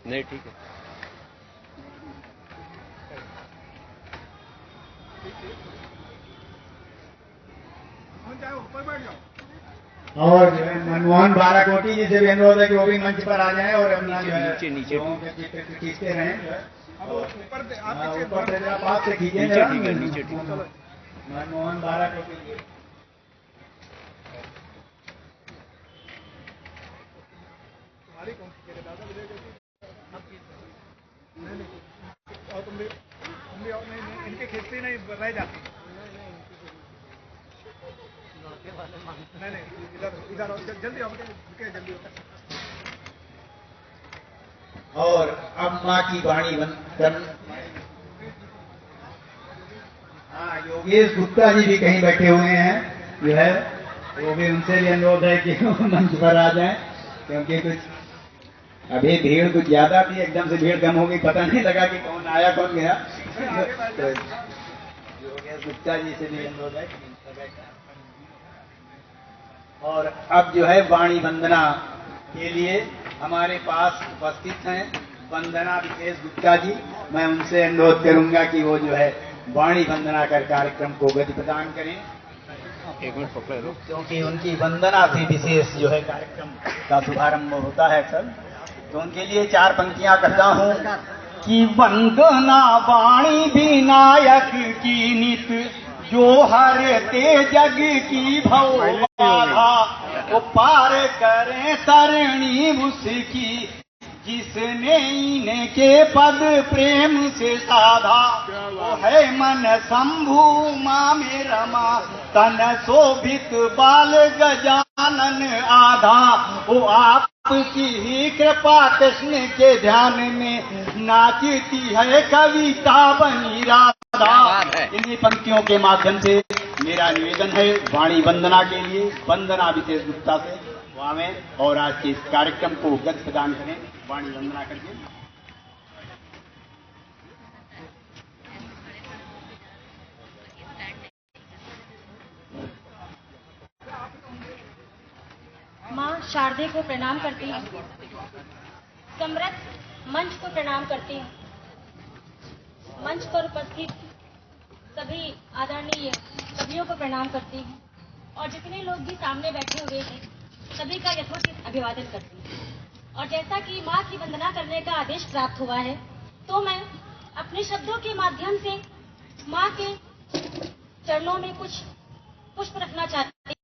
नहीं ठीक है। और जो है मनमोहन बाराकोटी जी से भी अनुरोध है कि वो भी मंच पर आ जाएं और अपना जो है नीचे लोगों के चित्र खींचते रहें। जो है ऊपर से जरा पास से खींचे नीचे ठीक है। मनमोहन बाराकोटी जी। इनके खींचती नहीं रह जाती। नहीं इधर जल्दी जल्दी। और अब माँ की वाणी बंद। हाँ, योगेश गुप्ता जी भी कहीं बैठे हुए हैं, जो है वो भी, उनसे भी अनुरोध है कि मंच पर आ जाएं, क्योंकि कुछ अभी भीड़ कुछ ज्यादा थी, एकदम से भीड़ कम हो गई, पता नहीं लगा कि कौन आया कौन गया। तो योगेश गुप्ता जी से भी अनुरोध है कि मंच पर बैठें। और अब जो है वाणी वंदना के लिए हमारे पास उपस्थित हैं वंदना विशेष गुप्ता जी। मैं उनसे अनुरोध करूंगा कि वो जो है वाणी वंदना कर कार्यक्रम को गति प्रदान करें। एक मिनट पकड़ लो, क्योंकि उनकी वंदना से विशेष जो है कार्यक्रम का शुभारंभ होता है सर। तो उनके लिए 4 पंक्तियां करता हूं कि वंदना वाणी विनायक की नित, जो हरते जग की भव बाधा, वो पार करें तरणी उसकी, जिसने इनके पद प्रेम से साधा। वो है मन शंभु माँ में रमा, तन शोभित बाल गजानन आधा। वो आपकी ही कृपा कृष्ण के ध्यान में नाचती है कविता बनी राधा। इन्हीं पंक्तियों के माध्यम से मेरा निवेदन है वाणी वंदना के लिए वंदना विशेष गुप्ता से वहां में, और आज के इस कार्यक्रम को गति प्रदान करें वाणी वंदना करके। माँ शारदे को प्रणाम करती हूँ, समृद्ध मंच को प्रणाम करती हूँ, मंच पर उपस्थित सभी आदरणीय कवियों को प्रणाम करती हूँ, और जितने लोग भी सामने बैठे हुए हैं सभी का यथोचित अभिवादन करती हूँ। और जैसा कि माँ की वंदना करने का आदेश प्राप्त हुआ है, तो मैं अपने शब्दों के माध्यम से माँ के चरणों में कुछ पुष्प रखना चाहती हूँ।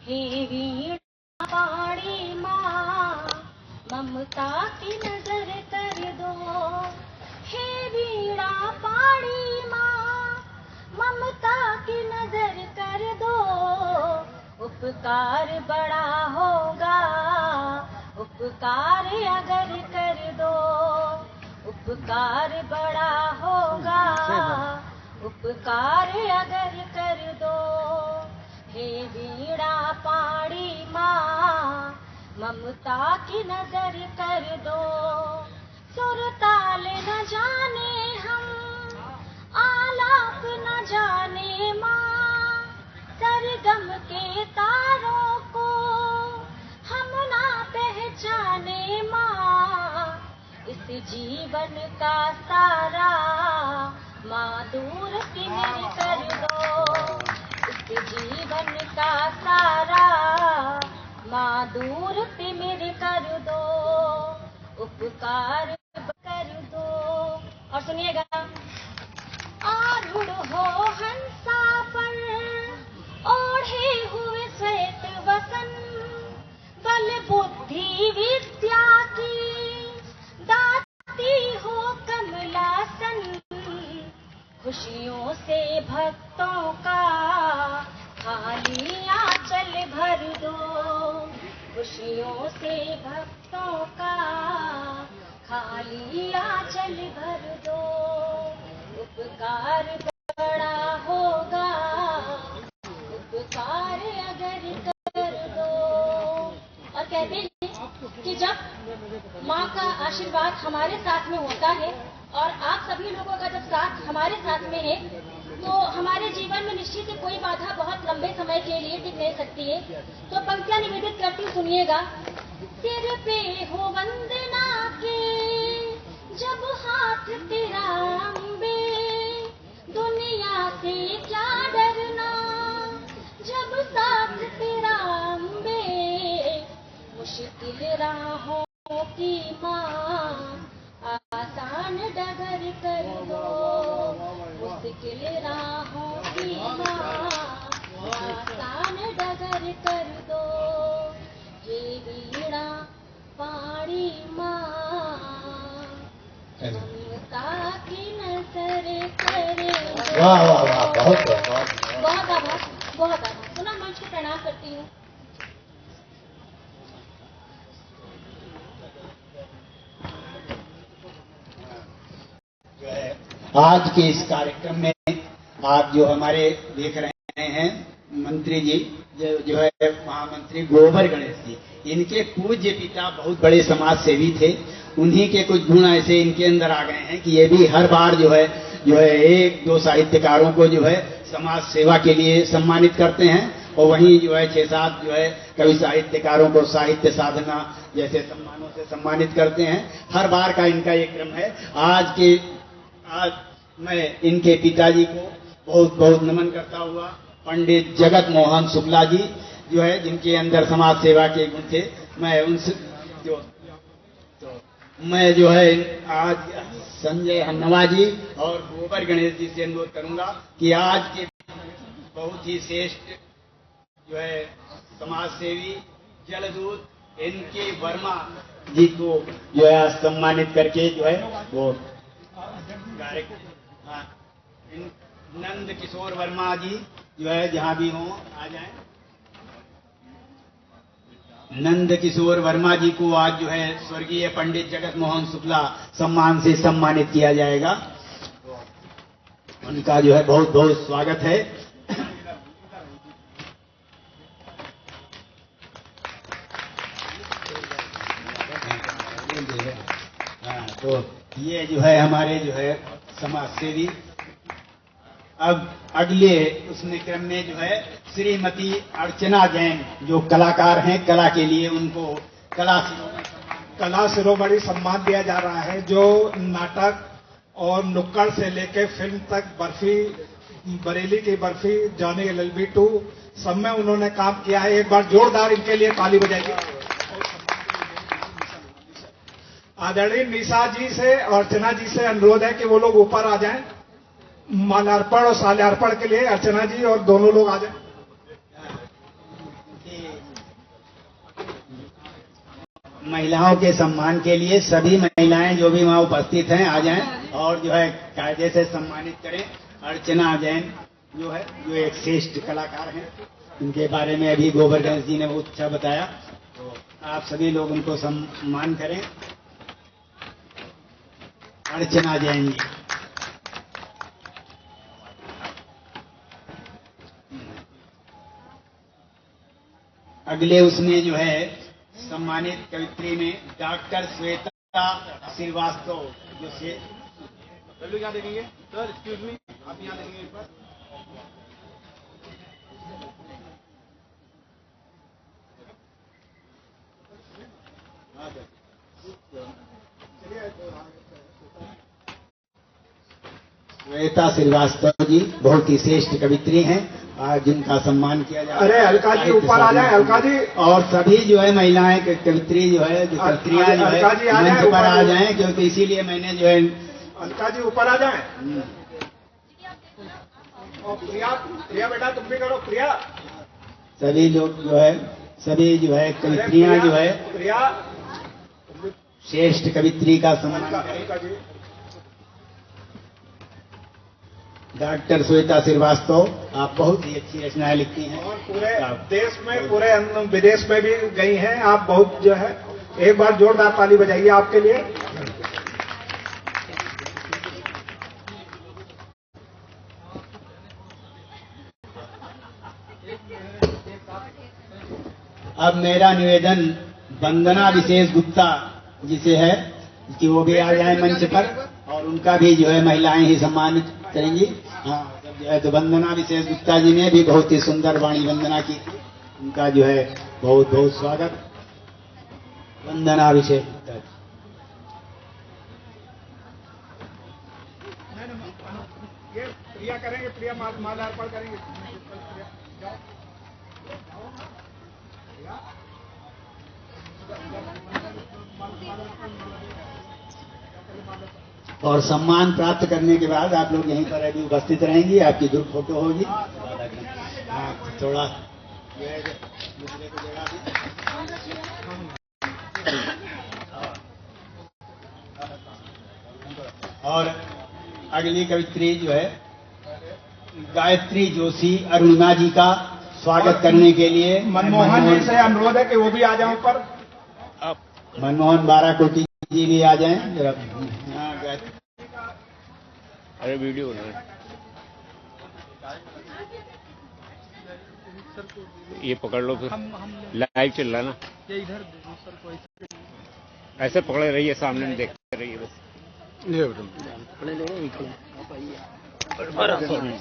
हे वीणा पाणी माँ, ममता की नजर कर दो। हे वीणा पाणी माँ, ममता की नजर कर दो। उपकार बड़ा होगा, उपकार अगर कर दो। उपकार बड़ा होगा, उपकार अगर कर दो। हे वीणा पाणी माँ, ममता की नजर कर दो। सुर ताल न जाने हम, आलाप न जाने माँ, सरगम के तारों को हम ना पहचाने माँ। इस जीवन का सारा माँ दूर सिमर कर दो। इस जीवन का सारा माँ दूर सिमर कर दो। उपकार कर दो। और सुनिएगा, आरूढ़ हो हंसा पर, ओढ़े हुए श्वेत वसन, बल बुद्धि विद्या की दाती हो कमलासन। खुशियों से भक्तों का खाली आंचल भर दो। खुशियों से भक्तों का खाली आंचल भर दो। उपकार बड़ा होगा, उपकार अगर कर दो। और कहते हैं कि जब माँ का आशीर्वाद हमारे साथ में होता है और आप सभी लोगों का जब साथ हमारे साथ में है, तो हमारे जीवन में निश्चित ही कोई बाधा बहुत लंबे समय के लिए टिक नहीं सकती है। तो पंक्तियां निवेदित करती, सुनिएगा। सिर पे हो वंदना के जब हाथ तेरा अम्बे, दुनिया से क्या डरना जब साथ तेरा अम्बे। मुश्किल राहों की माँ आसान डगर कर दो, मुश्किल राहों की माँ आसान डगर कर दो। हे वीणा पाणी माँ ममता की नजर करे दो। वाह वाह वाह, बहुत बहुत बहुत आभार, बहुत आभार। पुनः मंच को प्रणाम करती हूँ। आज के इस कार्यक्रम में आप जो हमारे देख रहे हैं मंत्री जी, जो है महामंत्री गोबर गणेश जी, इनके पूज्य पिता बहुत बड़े समाज सेवी थे। उन्हीं के कुछ गुण ऐसे इनके अंदर आ गए हैं कि ये भी हर बार जो है एक दो साहित्यकारों को जो है समाज सेवा के लिए सम्मानित करते हैं, और वहीं जो है 6-7 जो है कवि साहित्यकारों को साहित्य साधना जैसे सम्मानों से सम्मानित करते हैं। हर बार का इनका ये क्रम है। आज मैं इनके पिताजी को बहुत बहुत नमन करता हुआ, पंडित जगत मोहन शुक्ला जी जो है जिनके अंदर समाज सेवा के गुण थे, मैं उनसे मैं जो है आज संजय हन्नवा जी और गोबर गणेश जी से अनुरोध करूंगा कि आज के बहुत ही श्रेष्ठ जो है समाज सेवी जलदूत इनके वर्मा जी को जो है सम्मानित करके जो है वो नंद किशोर वर्मा जी जो है जहां भी हों आ जाएं। नंद किशोर वर्मा जी को आज जो है स्वर्गीय पंडित जगत मोहन शुक्ला सम्मान से सम्मानित किया जाएगा। उनका जो है बहुत बहुत स्वागत है। तो ये जो है हमारे जो है समाज सेवी। अब अगले उसमें क्रम में जो है श्रीमती अर्चना जैन जो कलाकार हैं, कला के लिए उनको कला शिरोमणि सम्मान दिया जा रहा है, जो नाटक और नुक्कड़ से लेकर फिल्म तक, बर्फी, बरेली की बर्फी, जॉनी LLB 2 सब में उन्होंने काम किया है। एक बार जोरदार इनके लिए ताली बजाइए। आदरणीय निशा जी से और अर्चना जी से अनुरोध है कि वो लोग ऊपर आ जाएं, माल्यार्पण और शाल्यार्पण के लिए। अर्चना जी और दोनों लोग आ जाएं। महिलाओं के सम्मान के लिए सभी महिलाएं जो भी वहां उपस्थित हैं आ जाएं और जो है कायदे से सम्मानित करें। अर्चना जैन जो है जो एक श्रेष्ठ कलाकार हैं, उनके बारे में अभी गोबर गणेश जी ने बहुत अच्छा बताया, तो आप सभी लोग उनको सम्मान करें। अर्चना जैन जी। अगले उसमें जो है सम्मानित कवित्री में डॉक्टर श्वेता श्रीवास्तव जो से क्या देखेंगे सर, एक्सक्यूज मी, आप यहाँ देखेंगे एक बार। श्वेता श्रीवास्तव जी बहुत ही श्रेष्ठ कवित्री हैं, आज जिनका सम्मान किया जा रहा है। अरे अलका जी ऊपर आ जाए, अलका जी। और सभी जो है महिलाएं कवित्री जो है, जो कवित्रियां जो है मंच पर आ जाएं, क्योंकि इसीलिए मैंने जो है अलका जी ऊपर आ जाए। और प्रिया, प्रिया बेटा तुम भी करो। प्रिया, सभी लोग जो है, सभी जो है कवित्रियां जो है प्रिया श्रेष्ठ कवित्री का सम्मान करें। अलका जी। डॉक्टर श्वेता श्रीवास्तव, आप बहुत ही अच्छी रचनाएं लिखती हैं और पूरे देश में, पूरे विदेश में भी गई हैं आप। बहुत जो है, एक बार जोरदार ताली बजाइए आपके लिए। अब मेरा निवेदन वंदना विशेष गुप्ता जी से है कि वो भी आ जाए मंच पर, और उनका भी जो है महिलाएं ही सम्मानित करेंगी। हाँ, जो है तो वंदना विशेष गुप्ता जी ने भी बहुत ही सुंदर वाणी वंदना की थी, उनका जो है बहुत बहुत स्वागत। वंदनाभिषेक। ये प्रिया करेंगे, प्रिया माला अर्पण करेंगे। और सम्मान प्राप्त करने के बाद आप लोग यहीं पर अभी उपस्थित रहेंगी, आपकी ग्रुप फोटो होगी। हाँ, थोड़ा दूसरे को जगह दी। और अगली कवित्री जो है गायत्री जोशी अरुणिमा जी का स्वागत करने के लिए मनमोहन जी से अनुरोध है कि वो भी आ जाए ऊपर। मनमोहन बाराकोटी जी भी आ जाएं जरा। हाँ, अरे वीडियो बना रहे। ये पकड़ लो फिर, लाइव चल रहा ना। ये इधर ऐसे पकड़े रहिए, सामने में देखते रहिए बस।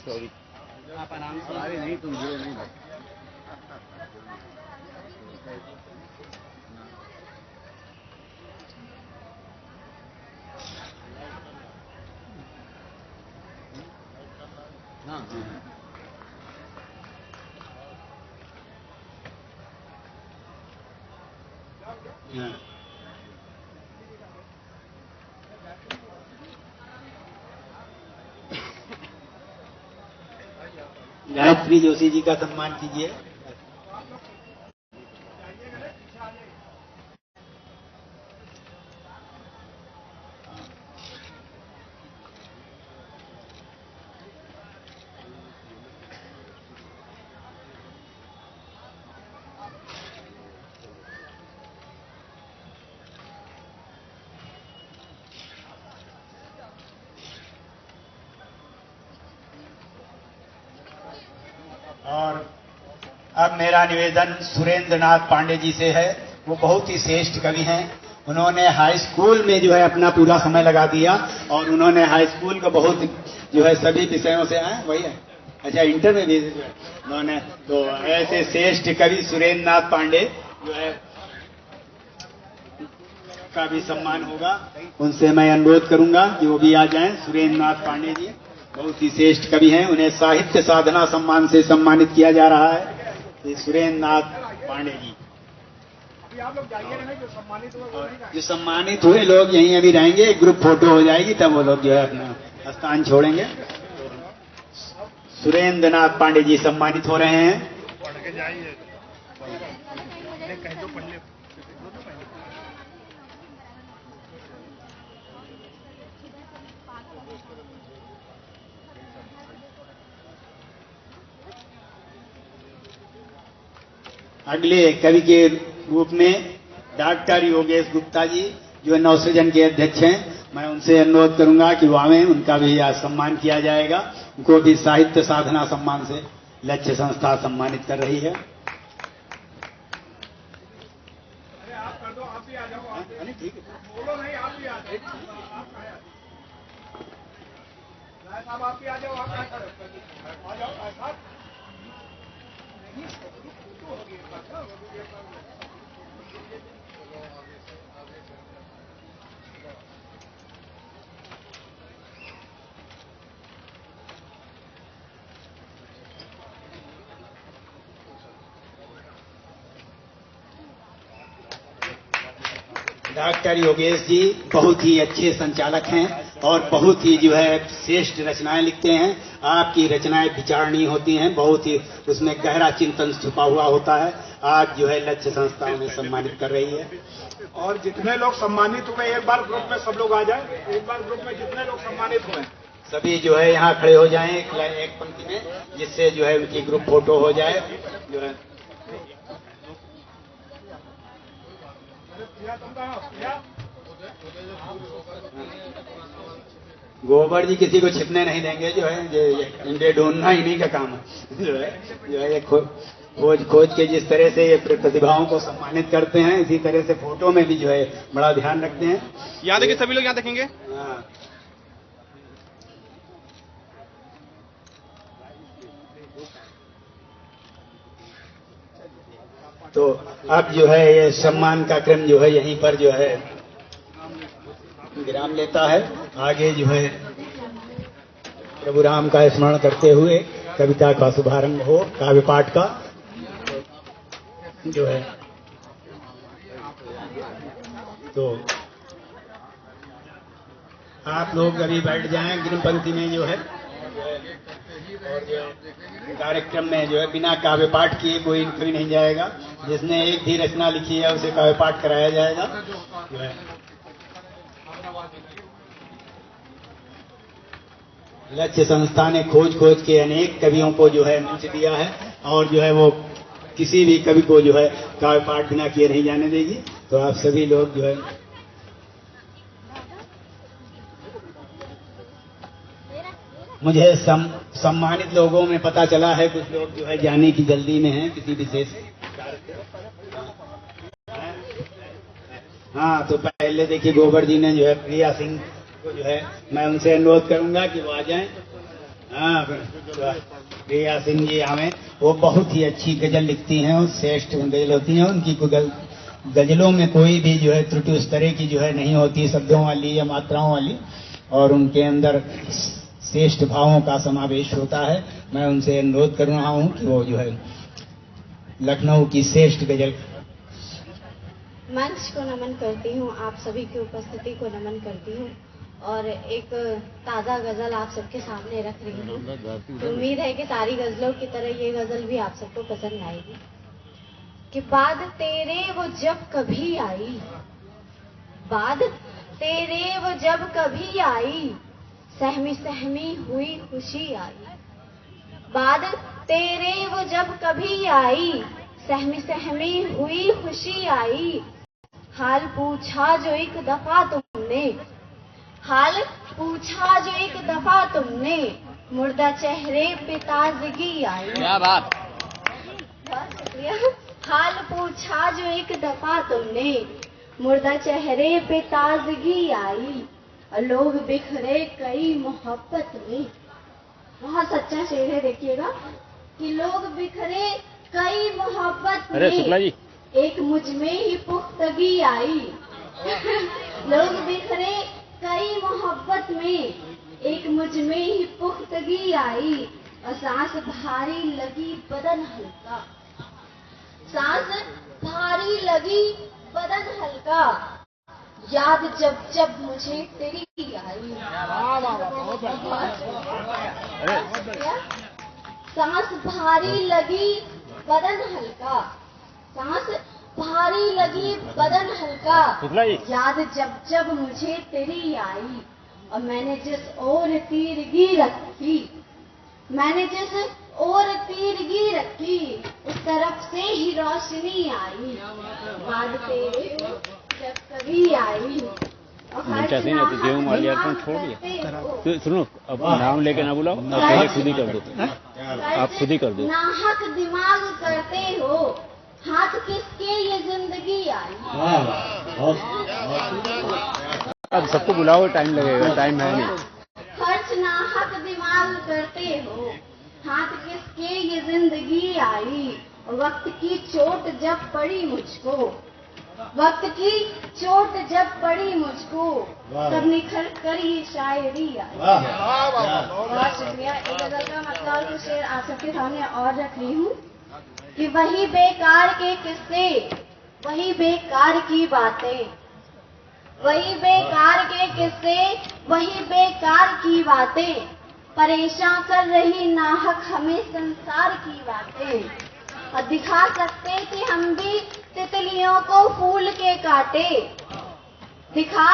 सॉरी आप आराम से। अरे नहीं, तुम गिरो नहीं। हाँ हाँ। गायत्री जोशी जी का सम्मान कीजिए। और अब मेरा निवेदन सुरेंद्र नाथ पांडे जी से है। वो बहुत ही श्रेष्ठ कवि हैं। उन्होंने हाई स्कूल में जो है अपना पूरा समय लगा दिया और उन्होंने हाई स्कूल को बहुत जो है सभी विषयों से आए वही है। अच्छा, इंटर में भी उन्होंने, तो ऐसे श्रेष्ठ कवि सुरेंद्र नाथ पांडे जो है का भी सम्मान होगा। उनसे मैं अनुरोध करूंगा कि वो भी आ जाएं। सुरेंद्र नाथ पांडे जी बहुत ही श्रेष्ठ कवि हैं। उन्हें साहित्य साधना सम्मान से सम्मानित किया जा रहा है। सुरेंद्र नाथ पांडे जी। अभी आप लोग जाइए ना, जो सम्मानित हुए वो नहीं जो सम्मानित हुए लोग यहीं अभी रहेंगे, एक ग्रुप फोटो हो जाएगी तब वो लोग जो है अपना स्थान छोड़ेंगे। सुरेंद्र नाथ पांडे जी सम्मानित हो रहे हैं। पढ़ के जाइए। कहीं तो पढ़ ले। अगले कवि के रूप में डॉक्टर योगेश गुप्ता जी जो नवसृजन के अध्यक्ष हैं, मैं उनसे अनुरोध करूंगा कि वो आवें। उनका भी आज सम्मान किया जाएगा। उनको भी साहित्य साधना सम्मान से लक्ष्य संस्था सम्मानित कर रही है। अरे आप कर दो, आप भी आ जाओ। ठीक है, बोलो नहीं, आप भी आ जाओ। साहब आप भी आ जाओ। आप आ जाओ साहब। डॉक्टर योगेश जी बहुत ही अच्छे संचालक हैं और बहुत ही जो है श्रेष्ठ रचनाएं लिखते हैं। आपकी रचनाएं विचारणीय होती हैं, बहुत ही उसमें गहरा चिंतन छुपा हुआ होता है। आज जो है लक्ष्य संस्था में सम्मानित कर रही है। और जितने लोग सम्मानित हुए एक बार ग्रुप में सब लोग आ जाए। एक बार ग्रुप में जितने लोग सम्मानित हुए सभी जो है यहाँ खड़े हो जाएं एक पंक्ति में, जिससे जो है उनकी ग्रुप फोटो हो जाए। जो है गोबर जी किसी को छिपने नहीं देंगे। जो है इंडे ढूंढना इन्हीं का काम है। जो है ये खोज के जिस तरह से ये प्रतिभाओं को सम्मानित करते हैं, इसी तरह से फोटो में भी जो है बड़ा ध्यान रखते हैं। यहाँ देखिए, सभी लोग यहाँ देखेंगे। हाँ। तो अब जो है ये सम्मान का क्रम जो है यहीं पर जो है विराम लेता है। आगे जो है प्रभु राम का स्मरण करते हुए कविता का शुभारंभ हो, काव्य पाठ का जो है। तो आप लोग अभी बैठ जाएं ग्रीन पंक्ति में जो है, और जो कार्यक्रम में जो है बिना काव्य पाठ किए कोई नहीं जाएगा। जिसने एक भी रचना लिखी है उसे काव्य पाठ कराया जाएगा जो है। लक्ष्य संस्था ने खोज के अनेक कवियों को जो है मंच दिया है, और जो है वो किसी भी कवि को जो है काव्य पाठ बिना किए नहीं जाने देगी। तो आप सभी लोग जो है मुझे सम्मानित लोगों में पता चला है, कुछ लोग जो है जाने की जल्दी में हैं किसी विशेष हाँ। तो पहले देखिए गोबर जी ने जो है प्रिया सिंह को जो है मैं उनसे अनुरोध करूंगा कि वो आ जाएं। हाँ, प्रिया सिंह जी हमें वो बहुत ही अच्छी गजल लिखती हैं और श्रेष्ठ गजल होती हैं। उनकी गजलों में कोई भी जो है त्रुटि उस तरह की जो है नहीं होती, शब्दों वाली या मात्राओं वाली, और उनके अंदर श्रेष्ठ भावों का समावेश होता है। मैं उनसे अनुरोध कर रहा हूं कि वो जो है लखनऊ की श्रेष्ठ गजल। मंच को नमन करती हूँ, आप सभी की उपस्थिति को नमन करती हूँ, और एक ताज़ा गजल आप सबके सामने रख रही हूँ। तो उम्मीद है कि सारी गजलों की तरह ये गजल भी आप सबको पसंद आएगी। कि बाद तेरे वो जब कभी आई, बाद तेरे वो जब कभी आई, सहमी सहमी हुई खुशी आई। बाद तेरे वो जब कभी आई, सहमी सहमी हुई खुशी आई। हाल पूछा जो एक दफा तुमने, हाल पूछा जो एक दफा तुमने, मुर्दा चेहरे पे ताजगी आई। क्या बात। बहुत शुक्रिया। हाल पूछा जो एक दफा तुमने, मुर्दा चेहरे पे ताजगी आई। और लोग बिखरे कई मोहब्बत में, बहुत सच्चा शेर है, देखिएगा कि लोग बिखरे कई मोहब्बत में, शुक्ला जी, एक मुझ में ही पुख्तगी आई। लोग बिखरे कई मोहब्बत में, एक मुझ में ही पुख्तगी आई। और सांस भारी लगी बदन हल्का, सांस भारी लगी बदन हल्का, याद जब जब मुझे तेरी आई। सांस भारी लगी बदन हल्का, सांस भारी लगी बदन हल्का, याद जब जब मुझे तेरी आई। और मैंने जिस ओर तीरगी रखी, मैंने जिस ओर तीरगी रखी, उस तरफ से ही रोशनी आई। बाद तेरे जब कभी आई। छोड़ दिया। तो सुनो, अब नाम लेके ना बुलाओ, आप पहले खुद ही कर दो, आप खुद ही कर दो। नाहक दिमाग करते हो, हाथ किसके ये जिंदगी आई। अब सबको बुलाओ, टाइम लगेगा, टाइम है नहीं। खर्च नाहक दिमाग करते हो, हाथ किसके ये जिंदगी आई। वक्त की चोट जब पड़ी मुझको, वक्त की चोट जब पड़ी मुझको, तब निखर कर ये शायरी आई। बहुत शुक्रिया। एक गजल का मतलब कुछ शेर आप सबके सामने और रख रही हूँ कि वही बेकार के किस्से, वही बेकार की बातें, वही बेकार के किस्से, वही बेकार की बातें, परेशान कर रही नाहक हमें संसार की बातें। और दिखा सकते थे हम भी तितलियों को फूल के काटे, दिखा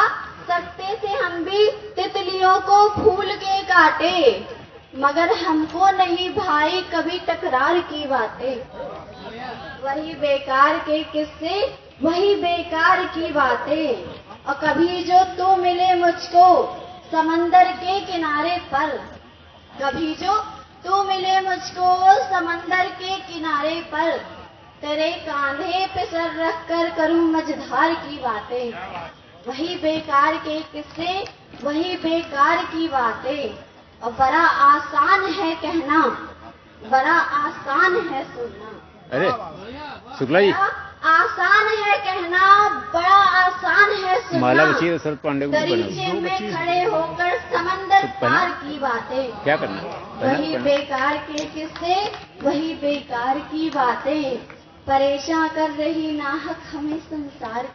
सकते थे हम भी तितलियों को फूल के काटे, मगर हमको नहीं भाई कभी टकरार की बातें। वही बेकार के किस्से, वही बेकार की बातें। और कभी जो तू मिले मुझको समंदर के किनारे पर, कभी जो तू मिले मुझको समंदर के किनारे पर, तेरे कांधे पे सर रख कर करूं मझधार की बातें। वही बेकार के किस्से, वही बेकार की बातें। और बड़ा आसान है कहना, बड़ा आसान है सुनना। अरे शुक्ला जी, आसान है कहना, बड़ा आसान है सुनना। माला बची है शरद पांडे को दरीचे में खड़े होकर समंदर पार की बातें। क्या करना? वही बेकार के किस्से, वही बेकार की बातें, परेशान कर रही नाहक हमें संसार की।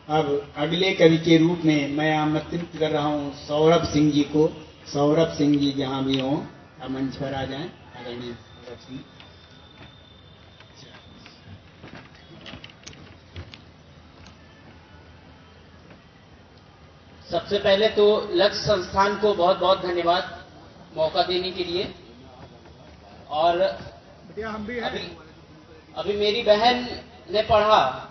अब अगले कवि के रूप में मैं आमंत्रित कर रहा हूं सौरभ सिंह जी को। सौरभ सिंह जी जहां भी हों आप मंच पर आ जाएं। आदरणीय सौरभ सिंह। सबसे पहले तो लक्ष्य संस्थान को बहुत बहुत धन्यवाद मौका देने के लिए। और अभी मेरी बहन ने पढ़ा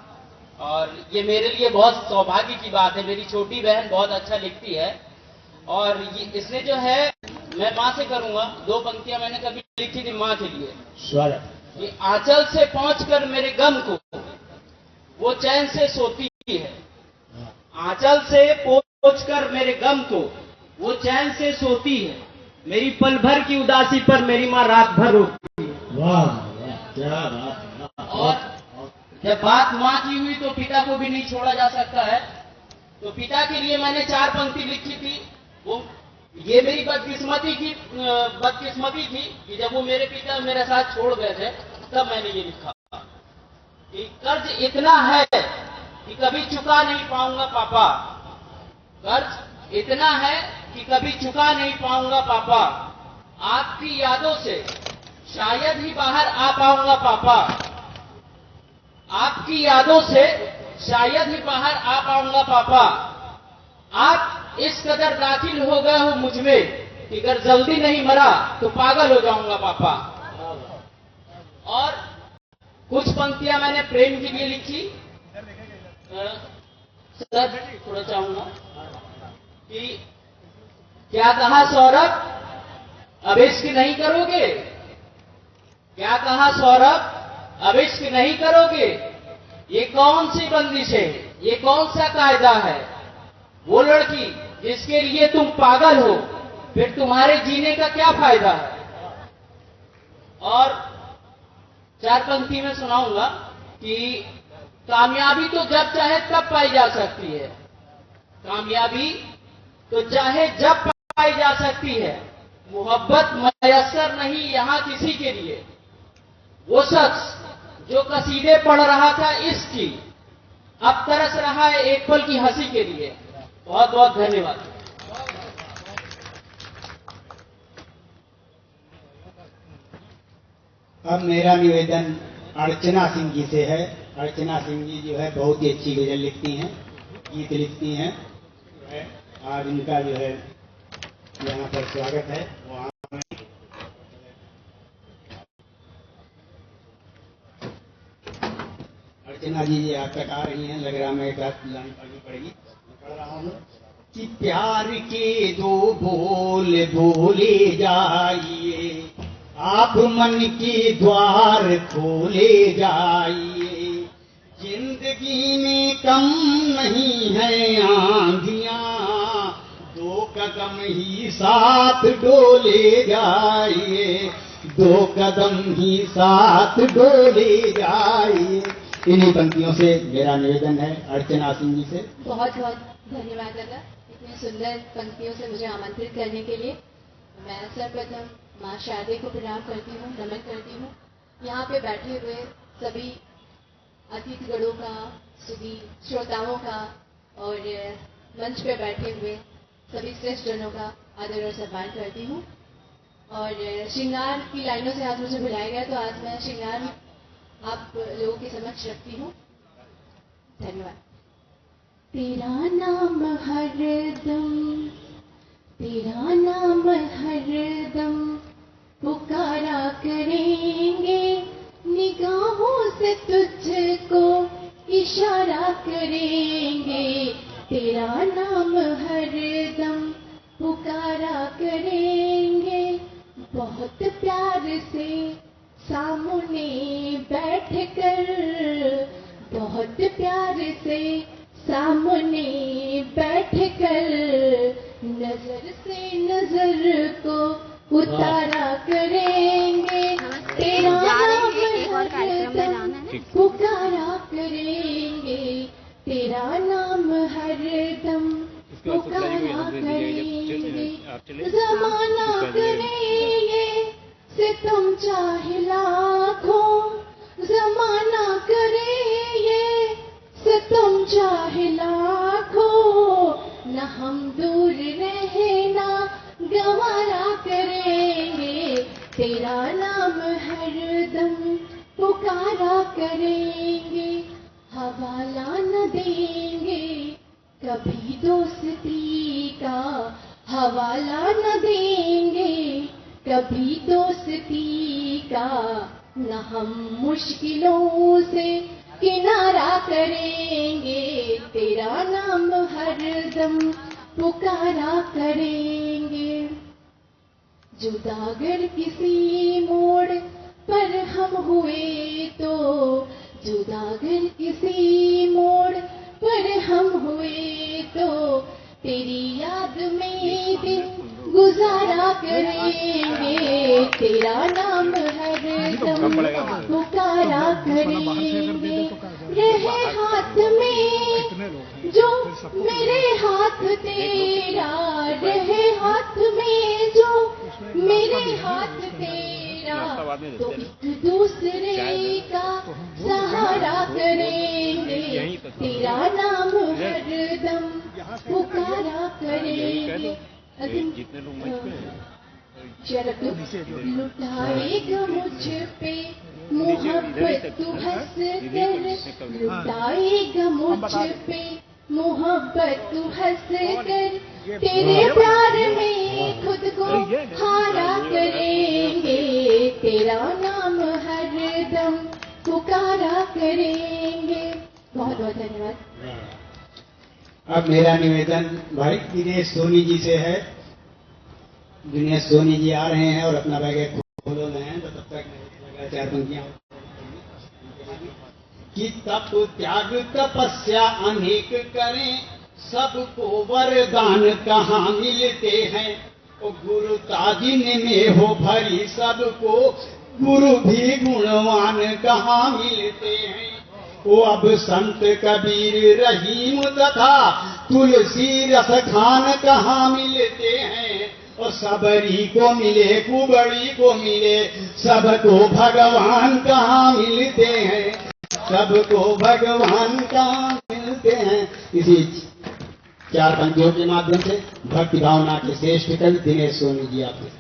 और ये मेरे लिए बहुत सौभाग्य की बात है। मेरी छोटी बहन बहुत अच्छा लिखती है और इसने जो है, मैं माँ से करूंगा, 2 पंक्तियां मैंने कभी लिखी थी माँ के लिए। ये आंचल से पहुंचकर मेरे गम को वो चैन से सोती है। आंचल से पहुंचकर मेरे गम को वो चैन से सोती है। मेरी पल भर की उदासी पर मेरी माँ रात भर रोती है। वाह क्या बात। और जब बात माँ की हुई तो पिता को भी नहीं छोड़ा जा सकता है। तो पिता के लिए मैंने 4 पंक्ति लिखी थी। वो ये मेरी बदकिस्मती थी कि जब वो मेरे पिता मेरे साथ छोड़ गए थे तब मैंने ये लिखा कि कर्ज इतना है कि कभी चुका नहीं पाऊंगा पापा। कर्ज इतना है कि कभी चुका नहीं पाऊंगा पापा। आपकी यादों से शायद ही बाहर आ पाऊंगा पापा। आपकी यादों से शायद ही बाहर आ पाऊंगा पापा। आप इस कदर दाखिल हो गए हो मुझ में कि अगर जल्दी नहीं मरा तो पागल हो जाऊंगा पापा। और कुछ पंक्तियां मैंने प्रेम के लिए लिखी। सर थोड़ा चाहूंगा कि क्या कहा सौरभ, अब इश्क नहीं करोगे? क्या कहा सौरभ, अब इश्क नहीं करोगे? ये कौन सी बंदिश है, ये कौन सा कायदा है? वो लड़की जिसके लिए तुम पागल हो, फिर तुम्हारे जीने का क्या फायदा है? और 4 पंक्ति में सुनाऊंगा कि कामयाबी तो जब चाहे तब पाई जा सकती है। कामयाबी तो चाहे जब पाई जा सकती है। मोहब्बत मयस्सर नहीं यहां किसी के लिए। वो शख्स जो कसीदे पढ़ रहा था इसकी, अब तरस रहा है एक पल की हंसी के लिए। बहुत बहुत धन्यवाद। अब मेरा निवेदन अर्चना सिंह जी से है। अर्चना सिंह जी जो है बहुत ही अच्छी गजल लिखती हैं, गीत लिखती हैं। आज इनका जो है यहाँ पर स्वागत है। वहाँ अर्चना जी आप तक आ रही हैं, लग रहा मैं एक रात लाइन पढ़नी पड़ेगी। पढ़ रहा हूँ कि प्यार के 2 बोल बोले जाइए, आप मन के द्वार खोले जाइए। जिंदगी में कम नहीं है आंधियां, 2 कदम ही साथ डोले जाइए, 2 कदम ही साथ डोले जाइए। इन्हीं पंक्तियों से मेरा निवेदन है अर्चना सिंह जी से। बहुत बहुत धन्यवाद दादा, इतनी सुंदर पंक्तियों से मुझे आमंत्रित करने के लिए। मैं सर्वप्रथम माँ शारदे को प्रणाम करती हूँ, नमन करती हूँ। यहाँ पे बैठे हुए सभी अतिथिगणों का, सभी श्रोताओं का और मंच पे बैठे हुए सभी श्रेष्ठ जनों का आदर और सम्मान करती हूँ। और श्रृंगार की लाइनों से आज मुझे बुलाया गया, तो आज मैं श्रृंगार आप लोगों के समक्ष रखती हूँ। धन्यवाद। तेरा नाम हरदम, तेरा नाम हरदम पुकारा करेंगे, निगाहों से तुझको इशारा करेंगे। तेरा नाम हरदम पुकारा करेंगे, बहुत प्यार से सामने बैठकर सामने बैठकर नजर से नजर को उतारा करेंगे, तेरा नाम हरदम पुकारा करेंगे, तेरा नाम हरदम पुकारा करेंगे। जमाना करे ये सितम चाहे लाखों, जमाना करे ये सितम चाहे लाखों, न हम दूर रहना गवारा करेंगे, तेरा नाम हरदम पुकारा करेंगे। हवाला न देंगे कभी दोस्ती का, हवाला न देंगे कभी दोस्ती का, न हम मुश्किलों से किनारा करेंगे, तेरा नाम हरदम पुकारा करेंगे। जुदागर किसी मोड़ पर हम हुए तो, जुदागर किसी मोड़ पर हम हुए तो, तेरी याद में दिन गुजारा करेंगे, तेरा नाम हरदम पुकारा करेंगे। रहे हाथ में जो मेरे हाथ तेरा, रहे हाथ में जो मेरे हाथ तेरा, तो एक दूसरे का सहारा करेंगे, तेरा नाम हरदम पुकारा करेंगे। शरद लुटाएगा मुझ पे मोहब्बत तू हंस कर, लुटाएगा मुझ पे मोहब्बत तू हंस कर, तेरे प्यार में खुद को हारा करेंगे, तेरा नाम हरदम पुकारा करेंगे। बहुत बहुत धन्यवाद। अब मेरा निवेदन भाई दिनेश सोनी जी से है। दिनेश सोनी जी आ रहे हैं और अपना बैग खोल रहे हैं, तो तब तक चार पंक्तियां कि तप त्याग तपस्या अनेक करें, सबको वरदान कहाँ मिलते हैं, और गुरु ताजिन में हो भरी सबको गुरु भी गुणवान कहाँ मिलते हैं। वो अब संत कबीर रहीम तथा तुलसी रस खान कहाँ मिलते हैं, और सबरी को मिले कुबड़ी को मिले, सबको भगवान कहाँ मिलते हैं, सबको भगवान कहाँ मिलते हैं। इसी चार पंक्तियों के माध्यम से भक्ति भावना के श्रेष्ठ कवि दिनेश सोनी जी आपके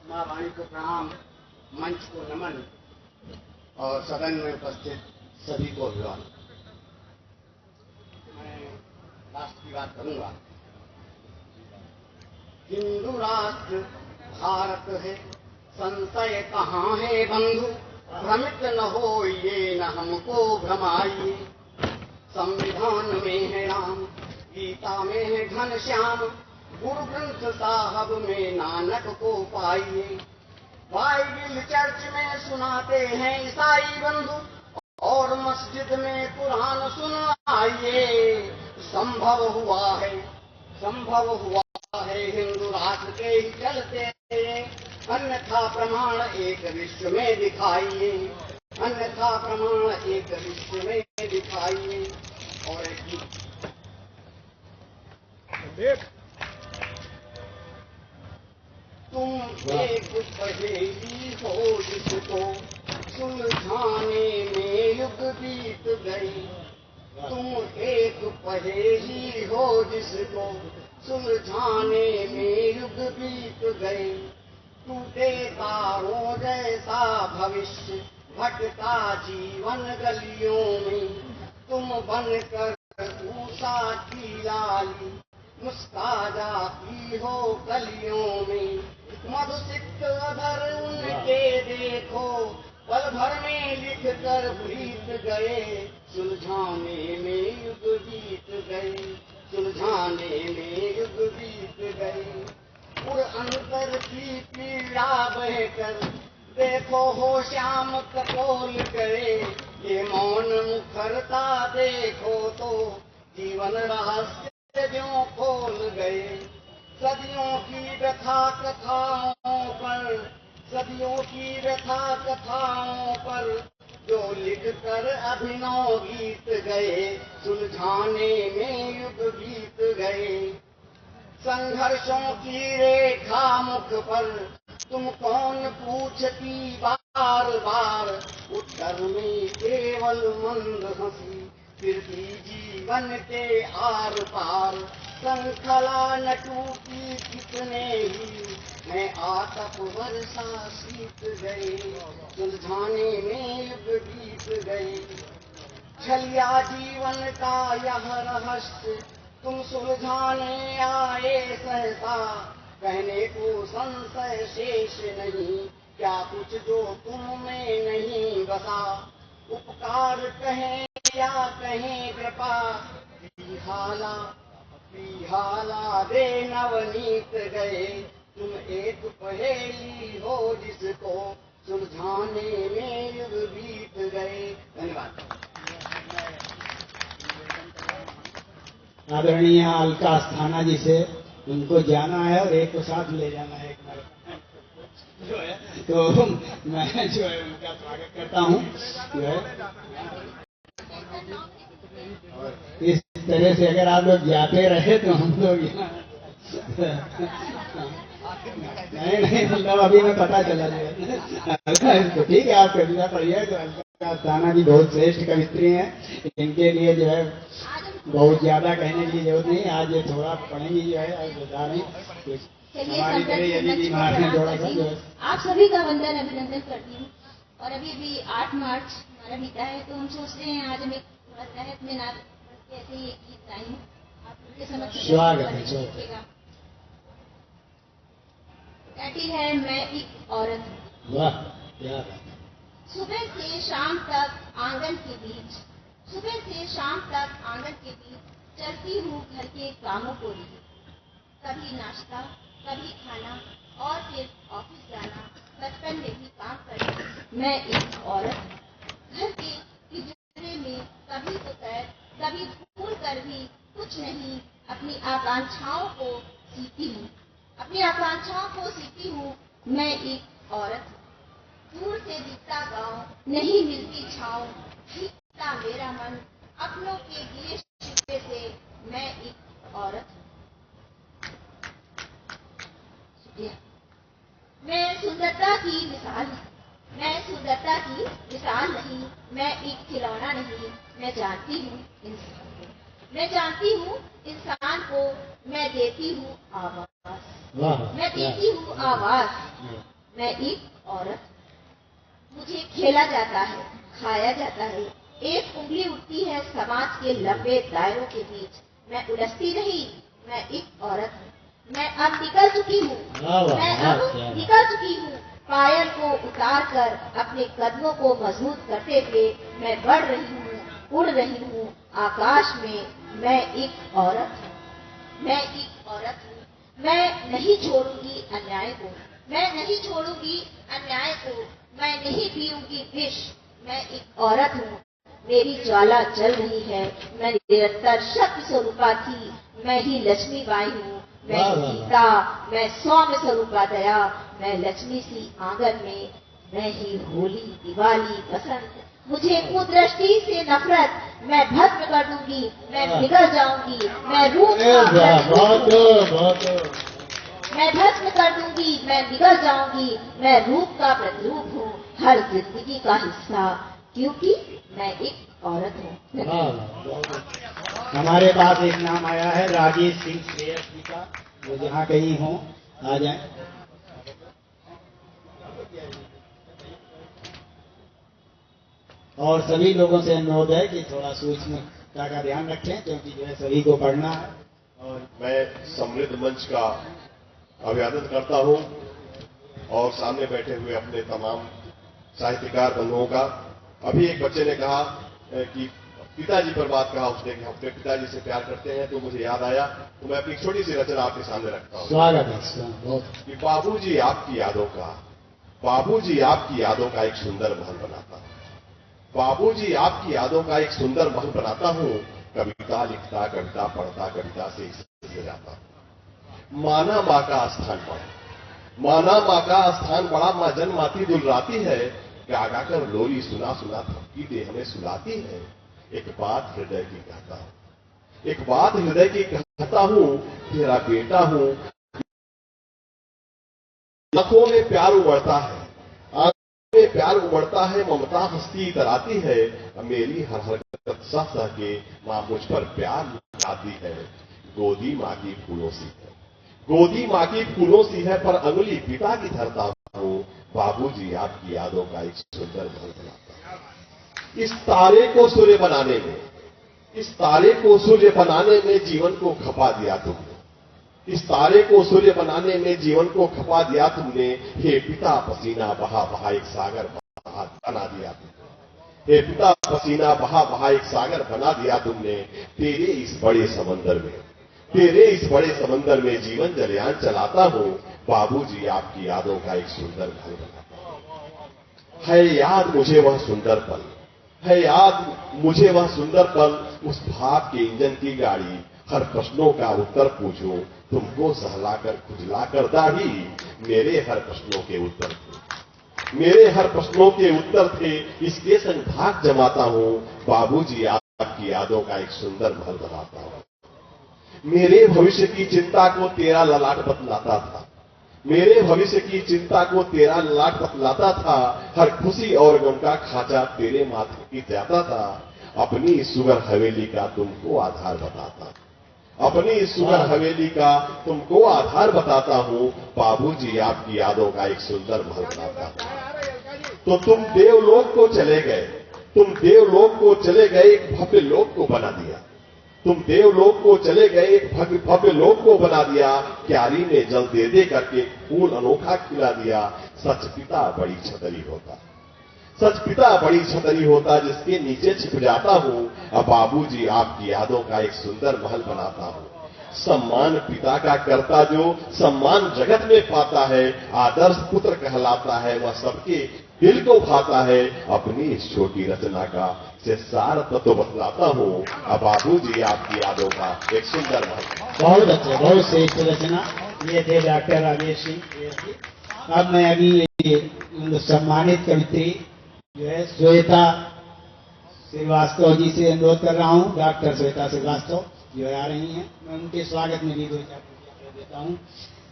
माँ वाणी को प्रणाम, मंच को नमन और सदन में उपस्थित सभी को अभिवादन। मैं राष्ट्र की बात करूंगा। हिंदू राष्ट्र भारत है, संशय कहाँ है बंधु, भ्रमित न हो ये न हमको भ्रमाइए। संविधान में है राम, गीता में है घनश्याम, गुरु ग्रंथ साहब में नानक को पाइए। बाइबिल चर्च में सुनाते हैं ईसाई बंधु, और मस्जिद में कुरान सुनाइए। संभव हुआ है हिंदू राष्ट्र के ही चलते, अन्यथा प्रमाण एक विश्व में दिखाइए, अन्यथा प्रमाण एक विश्व में दिखाइए। और तुम एक पहेली हो जिसको सुलझाने में युग बीत गए, तुम एक पहेली हो जिसको सुलझाने में युग बीत गए। टूटे तारों जैसा भविष्य भटका जीवन गलियों में, तुम बनकर उषा की लाली मुस्का जाती हो गलियों में। मधुसिक्त अधर उनके देखो, पल भर में लिख कर बीत गए, सुलझाने में युग बीत गए, सुलझाने में युग बीत गए। उड़ अंतर की पीड़ा बहकर देखो हो श्याम कपोल गए, ये मौन मुखरता देखो तो जीवन रहस्य जो खोल गए। सदियों की व्यथा कथाओं पर, सदियों की व्यथा कथाओं पर जो लिख कर अभिनव गीत गए, सुलझाने में युग बीत गए। संघर्षों की रेखा मुख पर तुम कौन पूछती बार बार, उत्तर में केवल मंद हंसी फिरती जीवन के आर पार। श्रृंखला न टूटी कितने ही मैं आतप वर्षा सीत गए, सुलझाने में युग बीत गए। छलिया जीवन का यह रहस्य तुम सुलझाने आए सहसा, कहने को संशय शेष नहीं, क्या कुछ जो तुम में नहीं बसा। उपकार कहें या कहें कृपा, पिहाला पिहाला दे नवनीत गए। तुम एक पहेली हो जिसको सुलझाने में युग बीत गए। धन्यवाद। आदरणीय अलका अस्थाना जी से उनको जाना है और एक को साथ ले जाना है एक बार जो है, तो मैं जो है उनका स्वागत करता हूँ। जो है इस तरह से अगर आप लोग जाते रहे तो हम लोग यहाँ नहीं मतलब अभी में पता चला जाए तो ठीक है, आप कविता पढ़िए। तो अलका अस्थाना जी बहुत श्रेष्ठ कवित्री हैं, इनके लिए जो है बहुत ज्यादा कहने की जरूरत नहीं। आज ये थोड़ा पढ़ेंगी जो है, आज बता रही हमारी तरह यदि भी मारने थोड़ा सा जो है। आप सभी का वंदन अभिनंदन करती हूँ। और अभी भी 8 मार्च हमारा बीता है, तो हम सोच रहे हैं आज हम एक थोड़ा तहत में नाद ऐसे ही एक गीत गाएं, आप उनके समक्ष स्वागत है। टाइटल है मैं एक औरत। वाह क्या बात। सुबह से शाम तक आंगन के बीच, सुबह से शाम तक आंगन के बीच चलती हूँ घर के कामों को लिए। कभी नाश्ता, कभी खाना और फिर ऑफिस जाना, बचपन में भी काम करना। मैं एक औरत घर के पिंजरे में कभी तो कैद, कभी भूल कर भी कुछ नहीं, अपनी आकांक्षाओं को सीती हूँ, अपनी आकांक्षाओं को सीती हूँ। मैं एक औरत, दूर से दिखता गाँव, नहीं मिलती छाँव, भीगता मेरा मन अपनों के गिले शिकवे से। मैं एक औरत हूँ। मैं सुंदरता की मिसाल, मैं सुंदरता की मिसाल नहीं, मैं एक खिलौना नहीं। मैं जानती हूँ इंसान को, मैं जानती हूँ इंसान को, मैं देती हूँ आवाज, मैं देती हूँ आवाज। मैं एक औरत, मुझे खेला जाता है, खाया जाता है, एक उंगली उठती है समाज के लंबे दायरों के बीच। मैं उलझती नहीं, मैं एक औरत हूँ। मैं अब निकल चुकी हूँ, मैं अब निकल चुकी हूँ। पायल को उतार कर अपने कदमों को मजबूत करते हुए मैं बढ़ रही हूँ, उड़ रही हूँ आकाश में। मैं एक औरत हूँ, मैं एक औरत हूँ। मैं नहीं छोड़ूंगी अन्याय को, मैं नहीं छोड़ूंगी अन्याय को, मैं नहीं पीऊंगी विष। मैं एक औरत हूँ, मेरी ज्वाला जल रही है, मैं निरंतर शक्ति स्वरूपा थी, मैं ही लक्ष्मीबाई हूँ। मैं सीता, मैं सौम्य स्वरूपा दया, मैं लक्ष्मी सी आंगन में, मैं ही होली, दिवाली, बसंत। मुझे कुदृष्टि से नफरत, मैं भस्म कर दूंगी, मैं पिघल जाऊंगी, मैं रूप मैं भस्म कर दूंगी, मैं बिगड़ जाऊंगी, मैं रूप का प्रतिरूप हूँ, हर जिंदगी का हिस्सा, क्योंकि मैं एक औरत हूँ। हमारे पास एक नाम आया है राजेश सिंह श्रेयस जी का, वो जहाँ कहीं हो आ जाए। और सभी लोगों से अनुरोध है कि थोड़ा सूक्ष्मता का ध्यान रखें, क्योंकि जो है सभी को पढ़ना है। और मैं समृद्ध मंच का अभिवादन करता हूं और सामने बैठे हुए अपने तमाम साहित्यकार बंधुओं का। अभी एक बच्चे ने कहा कि पिताजी पर बात कहा उसने कि हम अपने पिताजी से प्यार करते हैं, तो मुझे याद आया, तो मैं अपनी छोटी सी रचना आपके सामने रखता हूँ। स्वागत है कि बाबूजी आपकी यादों का एक सुंदर महल बनाता हूँ। बाबूजी आपकी यादों का एक सुंदर महल बनाता हूँ। कविता लिखता, कविता पढ़ता, कविता से इससे जाता हूँ। माना माँ का स्थान बड़ा, माँ जन्माती दुलराती है। गागा कर लोरी सुना सुना थपकी दे हमें सुलाती है। एक बात हृदय की कहता हूँ, तेरा बेटा हूँ। आंखों में प्यार उमड़ता है, ममता हस्ती इतराती है। मेरी हर हरकत सह के मां मुझ पर प्यार लुटाती है। गोदी मां की फूलों सी है, पर अंगुली पिता की धरता हूँ। बाबूजी आपकी यादों का एक सुंदर महल बनाता हूँ। इस तारे को सूर्य बनाने में जीवन को खपा दिया तुमने। हे पिता पसीना बहा बहा एक सागर बना दिया तुमने। तेरे इस बड़े समंदर में जीवन जलयान चलाता हूँ। बाबूजी आपकी यादों का एक सुंदर महल बनाता हूँ। है याद मुझे वह सुंदर पल, उस भाप के इंजन की गाड़ी। हर प्रश्नों का उत्तर पूछो, तुमको सहलाकर खुजलाकर दाढ़ी। मेरे हर प्रश्नों के उत्तर थे, इसके संग भाग जमाता हूँ। बाबूजी आपकी यादों का एक सुंदर महल बनाता हूँ। मेरे भविष्य की चिंता को तेरा ललाट बतलाता था। हर खुशी और गम का खाचा तेरे माथे की जाता था। अपनी सुगर हवेली का तुमको आधार बताता हूँ। बाबूजी आपकी यादों का एक सुंदर महल बनाता हूँ। तो तुम देवलोक को चले गए, एक भव्य लोक को बना दिया। क्यारी में जल दे करके फूल अनोखा खिला दिया। सच पिता बड़ी छतरी होता, जिसके नीचे छिप जाता हूँ। अब बाबूजी आपकी यादों का एक सुंदर महल बनाता हूँ। सम्मान पिता का करता जो सम्मान जगत में पाता है। आदर्श पुत्र कहलाता है, वह सबके दिल को भाता है। अपनी इस छोटी रचना का से सार तत्व बतलाता हूँ। अब बाबूजी आपकी यादों का एक सुंदर महल। बहुत अच्छे, बहुत श्रेष्ठ रचना। ये थे डॉक्टर राजेश सिंह। अब मैं अभी सम्मानित कवित्री जो है श्वेता श्रीवास्तव जी से अनुरोध कर रहा हूँ। डॉक्टर श्वेता श्रीवास्तव जो आ रही हैं, मैं उनके स्वागत में भी 2 चार कह देता हूँ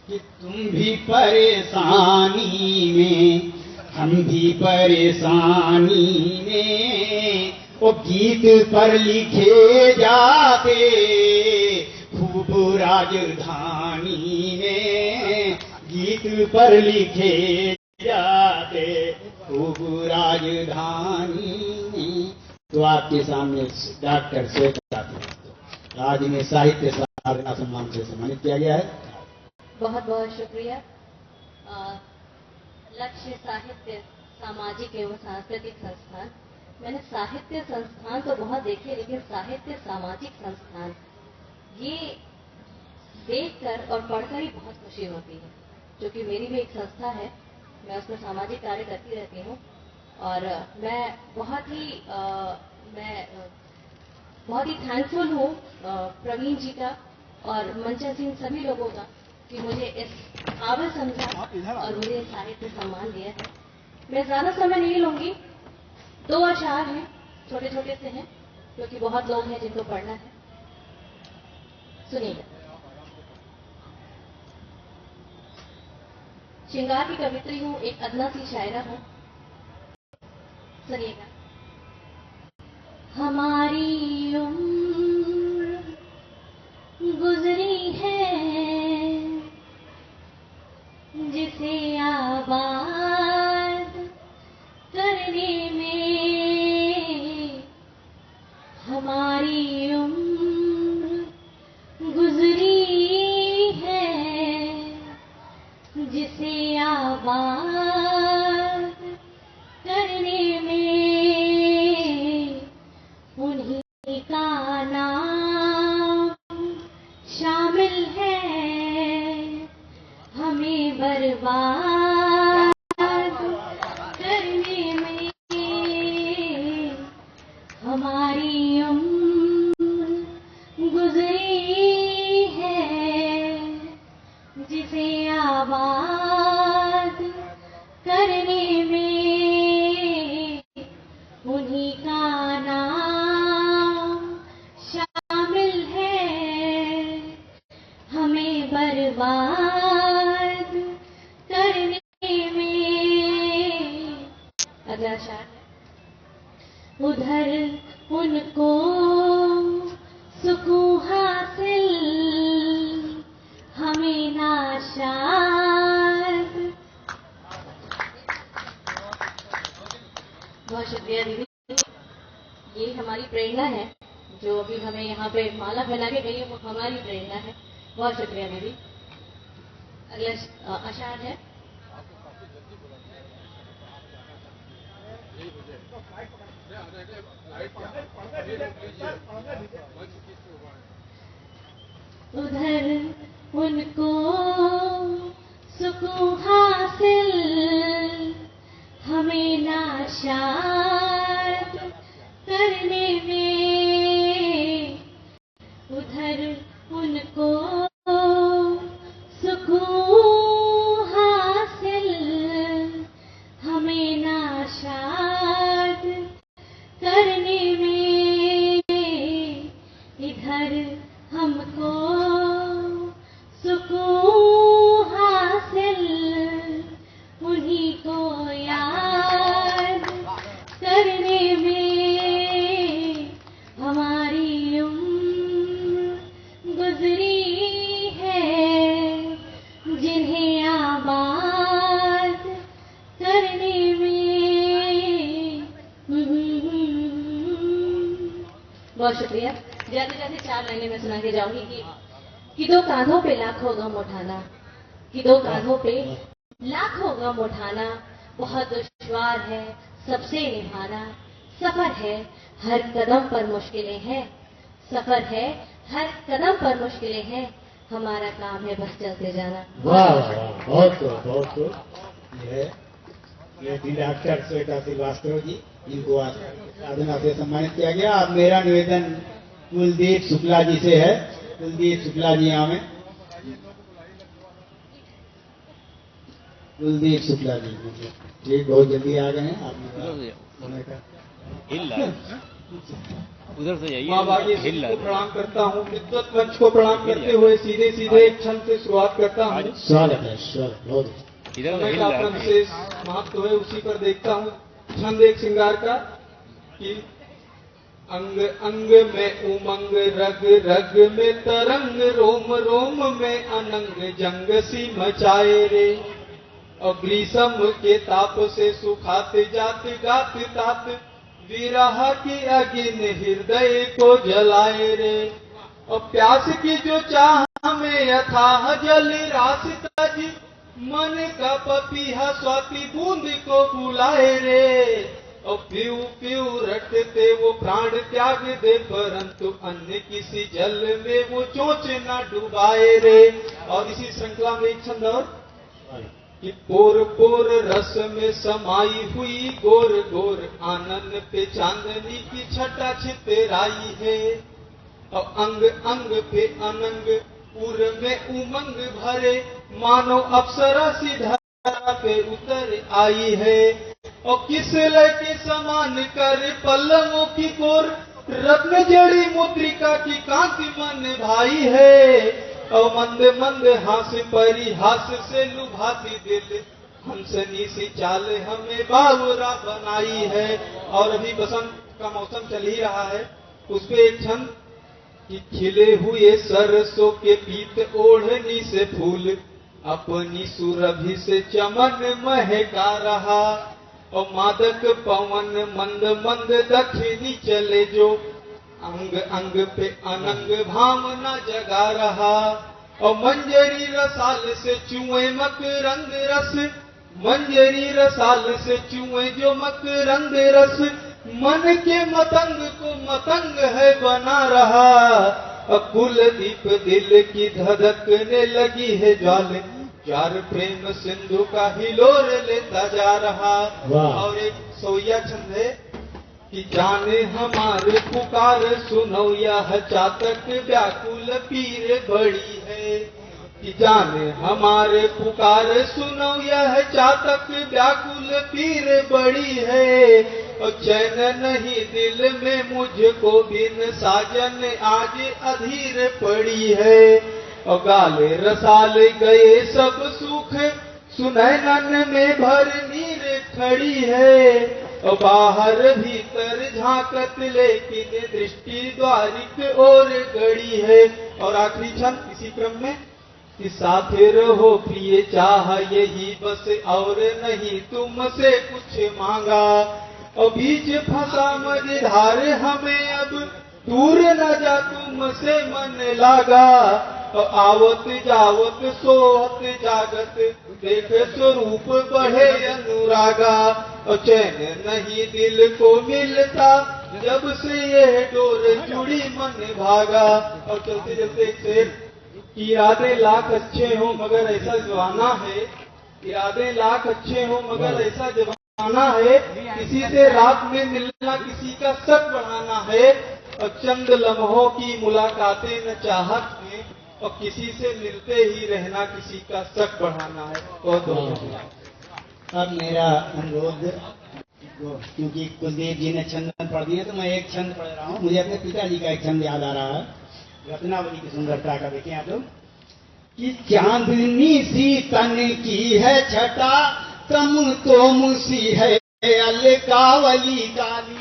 कि तुम भी परेशानी में, हम भी परेशानी में, वो गीत पर लिखे जाते खूब राजधानी में। गीत पर लिखे जाते खूब राजधानी में। तो आपके सामने डॉक्टर श्वेता आज इन्हें साहित्य साधना सम्मान से सम्मानित किया गया है। बहुत बहुत शुक्रिया। लक्ष्य साहित्य सामाजिक एवं सांस्कृतिक संस्थान। मैंने साहित्य संस्थान तो बहुत देखे, लेकिन साहित्य सामाजिक संस्थान ये देखकर और पढ़कर ही बहुत खुशी होती है। क्योंकि मेरी भी एक संस्था है, मैं उसमें सामाजिक कार्य करती रहती हूँ। और मैं बहुत ही थैंकफुल हूँ प्रवीण जी का और मंचन सिंह सभी लोगों का कि मुझे इस काबिल समझा और मुझे साहित्य सम्मान दिया है। मैं ज्यादा समय नहीं लूंगी, 2 अशआर हैं, छोटे छोटे से हैं, क्योंकि बहुत लोग हैं जिनको पढ़ना है। सुनिएगा। श्रृंगार की कवित्री हूँ, एक अदना सी शायरा हूँ। सुनिएगा। हमारी उम्र गुजरी है जिसे आबाद करने में। हमारी उम्र गुजरी है जिसे आबाद मेरा अशार है। उधर उनको सुकून हासिल, हमें नाशाद। बहुत शुक्रिया दीदी, ये हमारी प्रेरणा है। जो अभी हमें यहाँ पे माला पहना के गई है वो हमारी प्रेरणा है। बहुत शुक्रिया दीदी। अगला अशार है। उधर उनको सुकून हासिल, हमें नाशाद करने में। उधर उनको सुकून हासिल, हमें नाशाद करने में। इधर हमको सुकून हासिल, उन्हीं को याद करने में। हमारी उम्र गुजरी है जिन्हें आबाद करने में। बहुत शुक्रिया। जाते जाते 4 लाइनें मैं सुना के जाऊंगी कि 2 कांधों पे लाखों गम उठाना, कि 2 कांधों पे लाखों गम उठाना बहुत दुश्वार है सबसे निभाना। सफर है हर कदम पर मुश्किलें हैं, सफर है हर कदम पर मुश्किलें हैं। हमारा काम है बस चलते जाना। वाह वाह, बहुत बहुत ये डॉक्टर श्वेता श्रीवास्तव जी, इनको आज साधना से सम्मानित किया गया। अब मेरा निवेदन कुलदीप शुक्ला जी से है। कुलदीप शुक्ला जी यहाँ में, कुलदीप शुक्ला जी ठीक बहुत जल्दी आ गए हैं। आप उधर से जाइए। माँ बागी को प्रणाम करता हूँ, विद्वत मंच को प्रणाम करते हुए सीधे सीधे एक छंद से शुरुआत करता हूँ। स्वागत है, स्वागत। बहुत समय का अपना विशेष महत्व है, उसी पर देखता हूँ। छंद एक श्रृंगार का कि अंग अंग में उमंग, रग रग में तरंग, रोम रोम में अनंग, जंग सी मचाए रे। और ग्रीष्म के ताप से सुखाते जात गात तात, विरह की अग्नि हृदय को जलाए रे। और प्यास की जो चाह में यथाह जल रास्ता जी, मन का पपीहा स्वाति बूंद को बुलाए रे। और पीऊ पीऊ रटते वो प्राण त्याग दे, परंतु अन्य किसी जल में वो चोंच न डुबाए रे। और इसी श्रृंखला में एक छंद और कि पोर पोर रस में समाई हुई गोर गोर, आनंद पे चांदनी की छटा छितराई है। और अंग अंग पे अनंग, उर में उमंग भरे, मानो अप्सरा सी धरा पे उतर आई है। और किस लय के समान कर पल्लवों की कोर, रत्न जड़ी मुद्रिका की कांति मन भाई है। और मंद मंद हास परिहास से लुभाती दिल, हंसनी सी चाल हमें बावरा बनाई है। और अभी बसंत का मौसम चल ही रहा है, उस पे एक छंद कि खिले हुए सरसों के पीत ओढ़नी से फूल, अपनी सुरभि से चमन महका रहा। और मादक पवन मंद मंद दक्षिणी चले जो, अंग अंग पे अनंग भावना जगा रहा। और मंजरी रसाल से चुए मकरंद रस, मंजरी रसाल से चुए जो मकरंद रस, मन के मतंग को मतंग है बना रहा। कुलदीप दिल की धधकने लगी है ज्वाल, चार प्रेम सिंधु का हिलोर लेता जा रहा। और एक सोया छंद है कि जाने हमारे पुकार सुनो, यह चातक व्याकुल पीर बड़ी है। कि जाने हमारे पुकार सुनो, यह चातक व्याकुल पीर बड़ी है। और चैन नहीं दिल में मुझको, बिन साजन आज अधीर पड़ी है। और गाले रसाल गए सब सुख, सुनैनन में भर नीर खड़ी है। और बाहर भीतर झांकत लेकिन दृष्टि द्वारिक और गड़ी है। और आखिरी छंद इसी क्रम में कि साथ रहो प्रिय चाह यही बस और नहीं तुमसे कुछ मांगा। और बीच फंसा मझधार हमें अब दूर न जा तुमसे मन लागा। और आवत जावत सोहत जागत देख स्वरूप बढ़े अनुरागा। और चैन नहीं दिल को मिलता जब से यह डोर जुड़ी मन भागा। और चलते चलते एक शेर, इरादे लाख अच्छे हो मगर ऐसा जमाना है, इरादे लाख अच्छे हो मगर ऐसा जमाना है, किसी से रात में मिलना किसी का शक बढ़ाना है। और चंद लम्हों की मुलाकातें न चाहत में, और किसी से मिलते ही रहना किसी का शक बढ़ाना है। बहुत बहुत अब मेरा अनुरोध, क्योंकि कुलदीप जी ने छंद पढ़ दिए तो मैं एक छंद पढ़ रहा हूँ। मुझे अपने पिताजी का एक छंद याद आ रहा है, रत्नावली की सुंदरता का। देखें आप लोग कि चांदनी सी तन की है छटा, तम तो मुसी है अलकावली काली।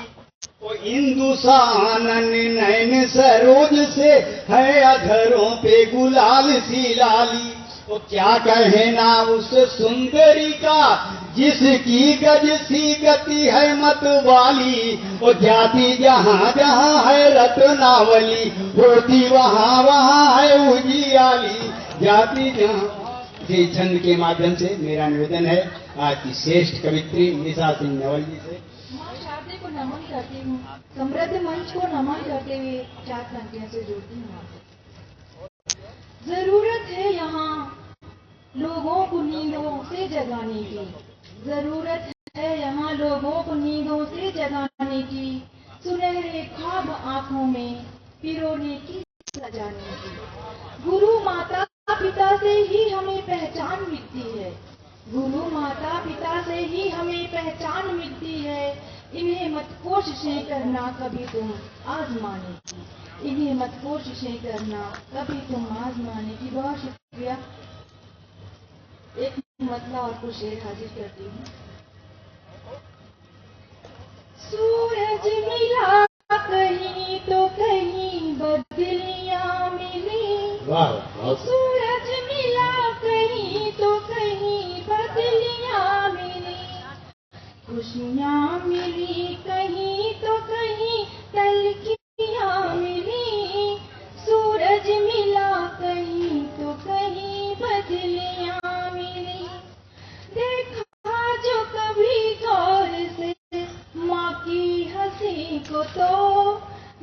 वो इंदुसानन नैन सरोज से है अधरों पे गुलाल सी लाली। वो क्या कहे ना उस सुंदरी का जिसकी गज सी गति है मत वाली। वो जाति जहाँ जहाँ है रत्नावली, होती वहाँ वहाँ है उजियाली। जाति जहाँ से छंद के माध्यम से मेरा निवेदन है आज की श्रेष्ठ कवित्री निशा सिंह नवल जी से। माँ शारदे को नमन करती हूँ, समृद्ध मंच को नमन करते हुए 4 पंक्तियों से जोड़ती हूँ आपसे। जरूरत है यहाँ लोगों को नींदों से जगाने की, जरूरत है यहाँ लोगों को नींदों से जगाने की, सुनहरे ख्वाब आंखों में पिरोने की, सजाने की। गुरु माता पिता से ही हमें पहचान मिलती है, गुरु माता पिता से ही हमें पहचान मिलती है। इन्हें मत कोशिशें करना कभी तुम आजमाने की, इन्हें मत कोशिशें करना कभी तुम आजमाने की। बहुत शुक्रिया। एक मतलब आपको शेर हाजिर करती हूँ। सूरज मिला कहीं तो कहीं बदलियां मिली, सूरज मिला कहीं तो कहीं बदलियां मिली, खुशियां मिली कहीं तो कहीं तलखियां मिली, सूरज मिला कहीं तो कहीं बदलियां मिली। देखा जो कभी गौर से माँ की हंसी को, तो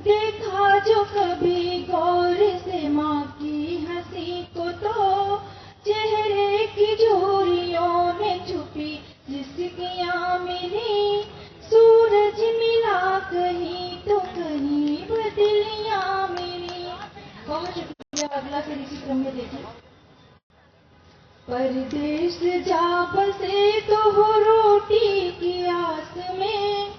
देखा जो कभी गौर से माँ की हंसी को, तो चेहरे की झुर्रियों में छुपी जिसकियाँ मिली, सूरज मिला कहीं तो कहीं बदलियाँ मिली। बहुत शुक्रिया। अगला फिर इसी क्रम में देखिए। परदेश जा बसे तो हो रोटी की आस में,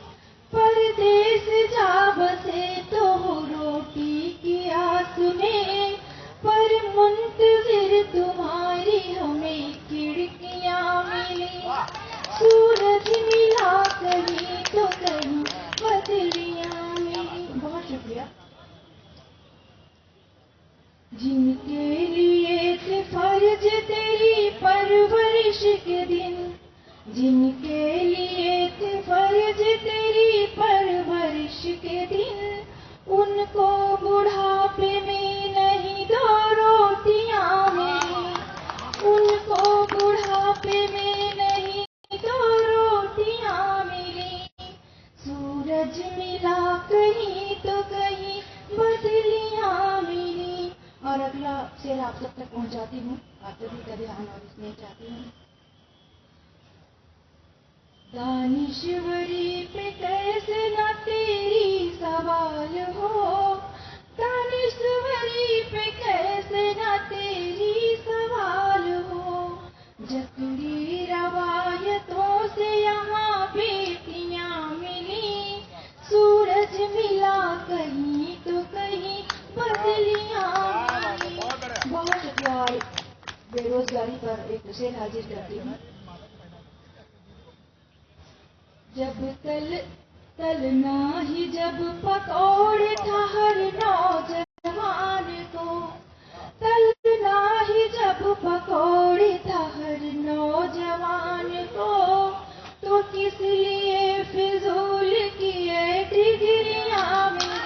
परदेश जा बसे तो हो रोटी की आस में, पर मुंतजिर तुम्हारी हमें खिड़कियां मिली, सूरज मिला कहीं तो कहीं बदलियां मिली। बहुत शुक्रिया। जिनके लिए थे फर्ज तेरी परवरिश के दिन, जिनके लिए थे फर्ज तेरी परवरिश के दिन, उनको बुढ़ापे में नहीं दो रोटियां मिली, उनको बुढ़ापे में नहीं दो रोटियां मिली, सूरज मिला कहीं तो कहीं बदलियां मिली। और अगला शेर आप सब तक पहुंचाती हूँ, आप सभी का ध्यान और स्नेह चाहती हूँ। दानिश्वरी पे कैसे न तेरी सवाल हो, दानिश्वरी पे कैसे न तेरी सवाल हो, जकड़ी रवायतों से यहाँ बेटियां मिली, सूरज मिला कहीं तो कहीं बदलियां मिली। बहुत शुक्रिया। बेरोजगारी पर एक शेर हाजिर करती हूँ। जब तलना ही जब पकौड़े था हर नौजवान को, तलना ही जब पकौड़े था हर नौजवान को, तो किस लिए फिजूल किए डिग्रियां में,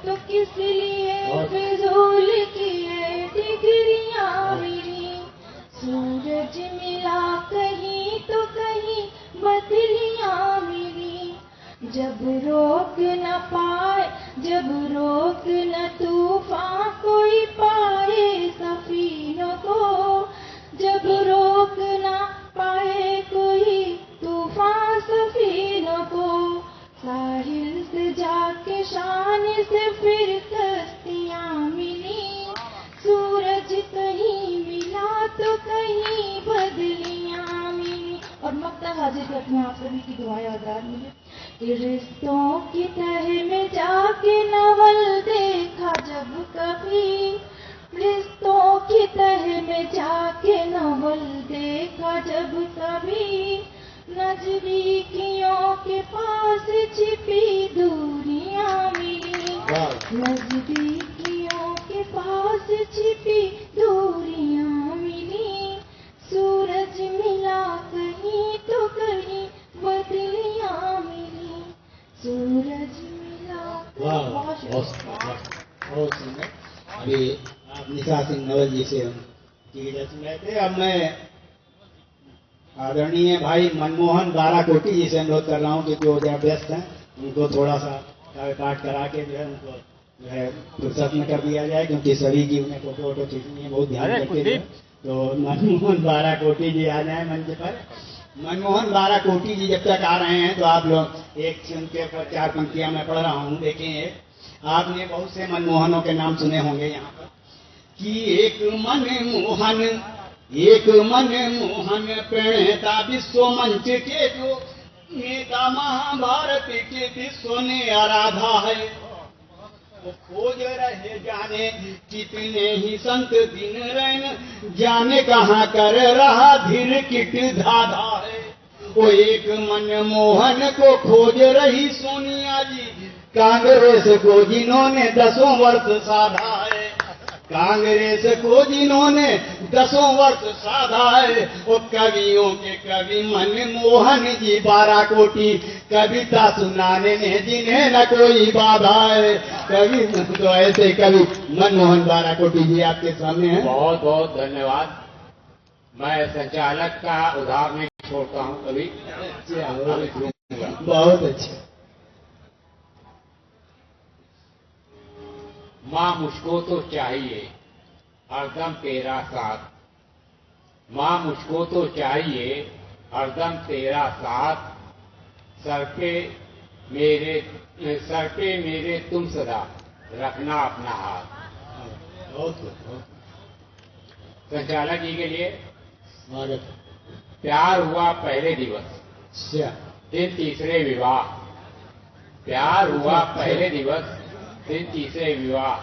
तो किस लिए फिजूल किए डिग्रियां मेरी। सूरज मिला कहीं तो कहीं बदलियां मेरी, जब रोक न पाए, जब रोक न तूफान कोई पाए सफीनों को, जब रोक न पाए कोई तूफान सफीनों को, साहिल से जाके शान से फिर कश्तियां मिली। सूरज कहीं मिला तो कहीं बदलियां मिली। और मक्ता हाजिर करती हूँ आप सभी की दुआएं आदार मुझे कि रिश्तों की तह में जाके नवल देखा जब कभी, रिश्तों की तह में जाके नवल देखा जब कभी, नजदीकियों के पास छिपी दूरियां मिली, नजदीकियों के पास छिपी दूरियां मिली। सूरज मिला कहीं तो कहीं बदलियां मिली, सूरज मिला। बहुत सुंदर। अभी आप निशा सिंह नवल जी से सुन रहे थे। अब मैं आदरणीय भाई मनमोहन बाराकोटी जी से अनुरोध कर रहा हूँ क्योंकि वो जरा व्यस्त हैं, उनको थोड़ा सा पाठ करा के जो है उनको जो है फुर्सत में कर दिया जाए, क्योंकि सभी की उन्हें फोटो वोटो खींचनी है, बहुत ध्यान रखते हैं। तो मनमोहन बाराकोटी जी आ जाए मंच पर। मनमोहन बाराकोटी जी जब तक आ रहे हैं तो आप लोग एक उनके ऊपर 4 पंक्तियां मैं पढ़ रहा हूँ। देखिए, आपने बहुत से मनमोहनों के नाम सुने होंगे यहाँ पर कि एक मनमोहन, एक मनमोहन प्रणेता विश्व मंच के जो नेता महाभारत के विश्व ने आराधा है, वो खोज रहे जाने कितने ही संत दिन रैन, जाने कहाँ कर रहा धीर किट धाधा है। वो एक मनमोहन को खोज रही सोनिया जी, कांग्रेस को जिन्होंने 10 वर्ष साधा है, कांग्रेस को जिन्होंने 10 वर्ष साधा है। वो कवियों के कवि मनमोहन जी बाराकोटी, कविता सुनाने में जिन्हें न कोई बाधा है। कवि तो ऐसे कवि मनमोहन बाराकोटी जी आपके सामने हैं। बहुत बहुत धन्यवाद। मैं संचालक का उधार नहीं छोड़ता हूँ कभी। बहुत अच्छा। माँ मुझको तो चाहिए हरदम तेरा साथ, माँ मुझको तो चाहिए हरदम तेरा साथ, सर पे मेरे तुम सदा रखना अपना हाथ। संचालक जी के लिए स्वागत। प्यार हुआ पहले दिवस, दिन तीसरे विवाह, प्यार हुआ पहले दिवस, दिन तीसरे विवाह,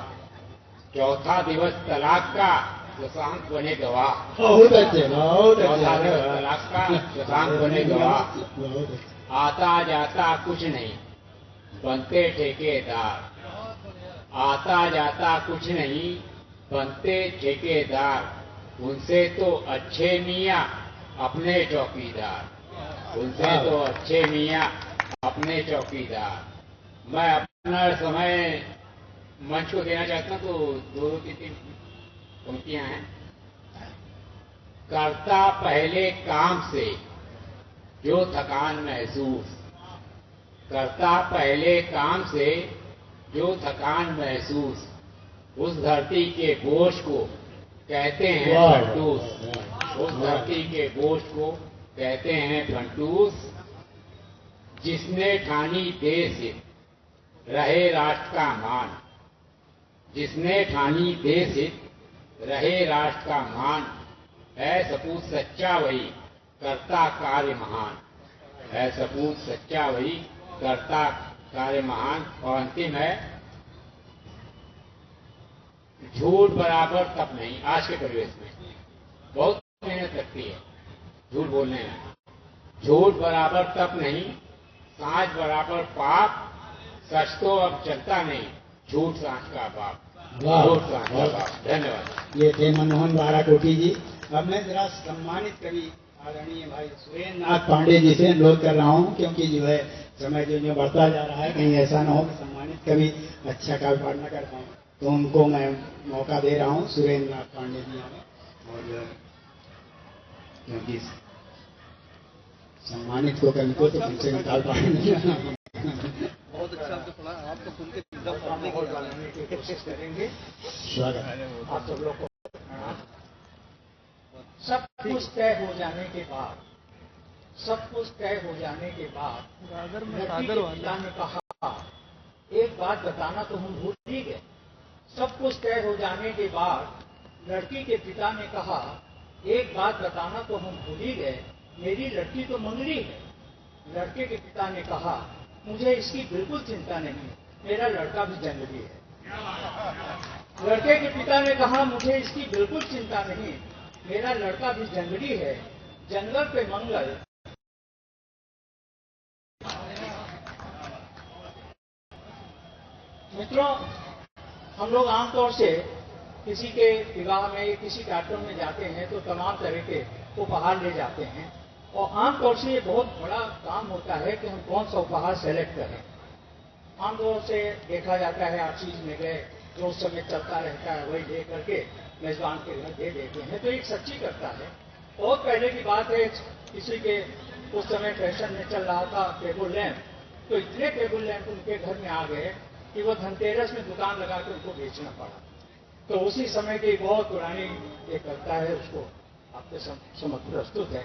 चौथा दिवस तलाक का, शशांक बने गवाह। बहुत अच्छे, बहुत चौथा दिवस तलाक का, शशांक बने गवाह। आता जाता कुछ नहीं बनते ठेकेदार, आता जाता कुछ नहीं बनते ठेकेदार, उनसे तो अच्छे मियाँ अपने चौकीदार, उनसे तो अच्छे मियाँ अपने चौकीदार। मैं अपना समय मंच को देना चाहता हूँ, तो 2-3 पंक्तियां हैं। करता पहले काम से जो थकान महसूस, करता पहले काम से जो थकान महसूस, उस धरती के बोझ को कहते हैं फंटूस, उस धरती के बोझ को कहते हैं फंटूस। जिसने ठानी देश हित रहे राष्ट्र का मान, जिसने ठानी देश हित रहे राष्ट्र का मान, है सपूत सच्चा वही करता कार्य महान, है सपूत सच्चा वही करता कार्य महान। और अंतिम है, झूठ बराबर तप नहीं। आज के परिवेश में बहुत मेहनत लगती है, झूठ बोलने लगे। झूठ बराबर तप नहीं, सांच बराबर पाप, सच तो अब चलता नहीं, झूठ सांच का बाप। झूठ सांच का बाप। धन्यवाद। ये थे मनमोहन बाराकोटी जी। अब मैं जरा सम्मानित कवि आदरणीय भाई सुरेंद्र नाथ पांडे जी से अनुरोध कर रहा हूँ, क्योंकि जो है समय जो बढ़ता जा रहा है, कहीं ऐसा ना हो कि सम्मानित कवि अच्छा काव्य पाठ न कर पाऊँ, तो उनको मैं मौका दे रहा हूँ। सुरेंद्र नाथ पांडे जी हमें, और क्योंकि सम्मानित को कवि को तो कम से कम काव्य पाठ नहीं बहुत अच्छा आपने पढ़ा, आपको सुन के एकदम पढ़ने की कोशिश करेंगे। स्वागत आप सब लोग को सब कुछ तय हो जाने के बाद, सब कुछ तय हो जाने के बाद लड़की के पिता ने कहा एक बात बताना तो हम भूल ही गए। सब कुछ तय हो जाने के बाद लड़की के पिता ने कहा एक बात बताना तो हम भूल ही गए, मेरी लड़की तो मंगली है। लड़के के पिता ने कहा मुझे इसकी बिल्कुल चिंता नहीं, मेरा लड़का भी जंगली है। लड़के के पिता ने कहा मुझे इसकी बिल्कुल चिंता नहीं, मेरा लड़का भी जंगली है। जंगल पे मंगल मित्रों, हम लोग आमतौर से किसी के विवाह में, किसी कार्यक्रम में जाते हैं तो तमाम तरह के उपहार ले जाते हैं, और आमतौर से ये बहुत बड़ा काम होता है कि हम कौन सा उपहार सेलेक्ट करें। आमतौर से देखा जाता है आप चीज में गए, जो उस समय चलता रहता है वही ले करके मेजबान के घर दे देते हैं, तो एक सच्ची करता है। बहुत पहले की बात है, किसी के उस समय फैशन में चल रहा था टेबल लैंप, तो इतने टेबल लैंप उनके घर में आ गए कि वो धनतेरस में दुकान लगा के उनको बेचना पड़ा। तो उसी समय की बहुत पुरानी ये करता है, उसको आपके समक्ष प्रस्तुत है।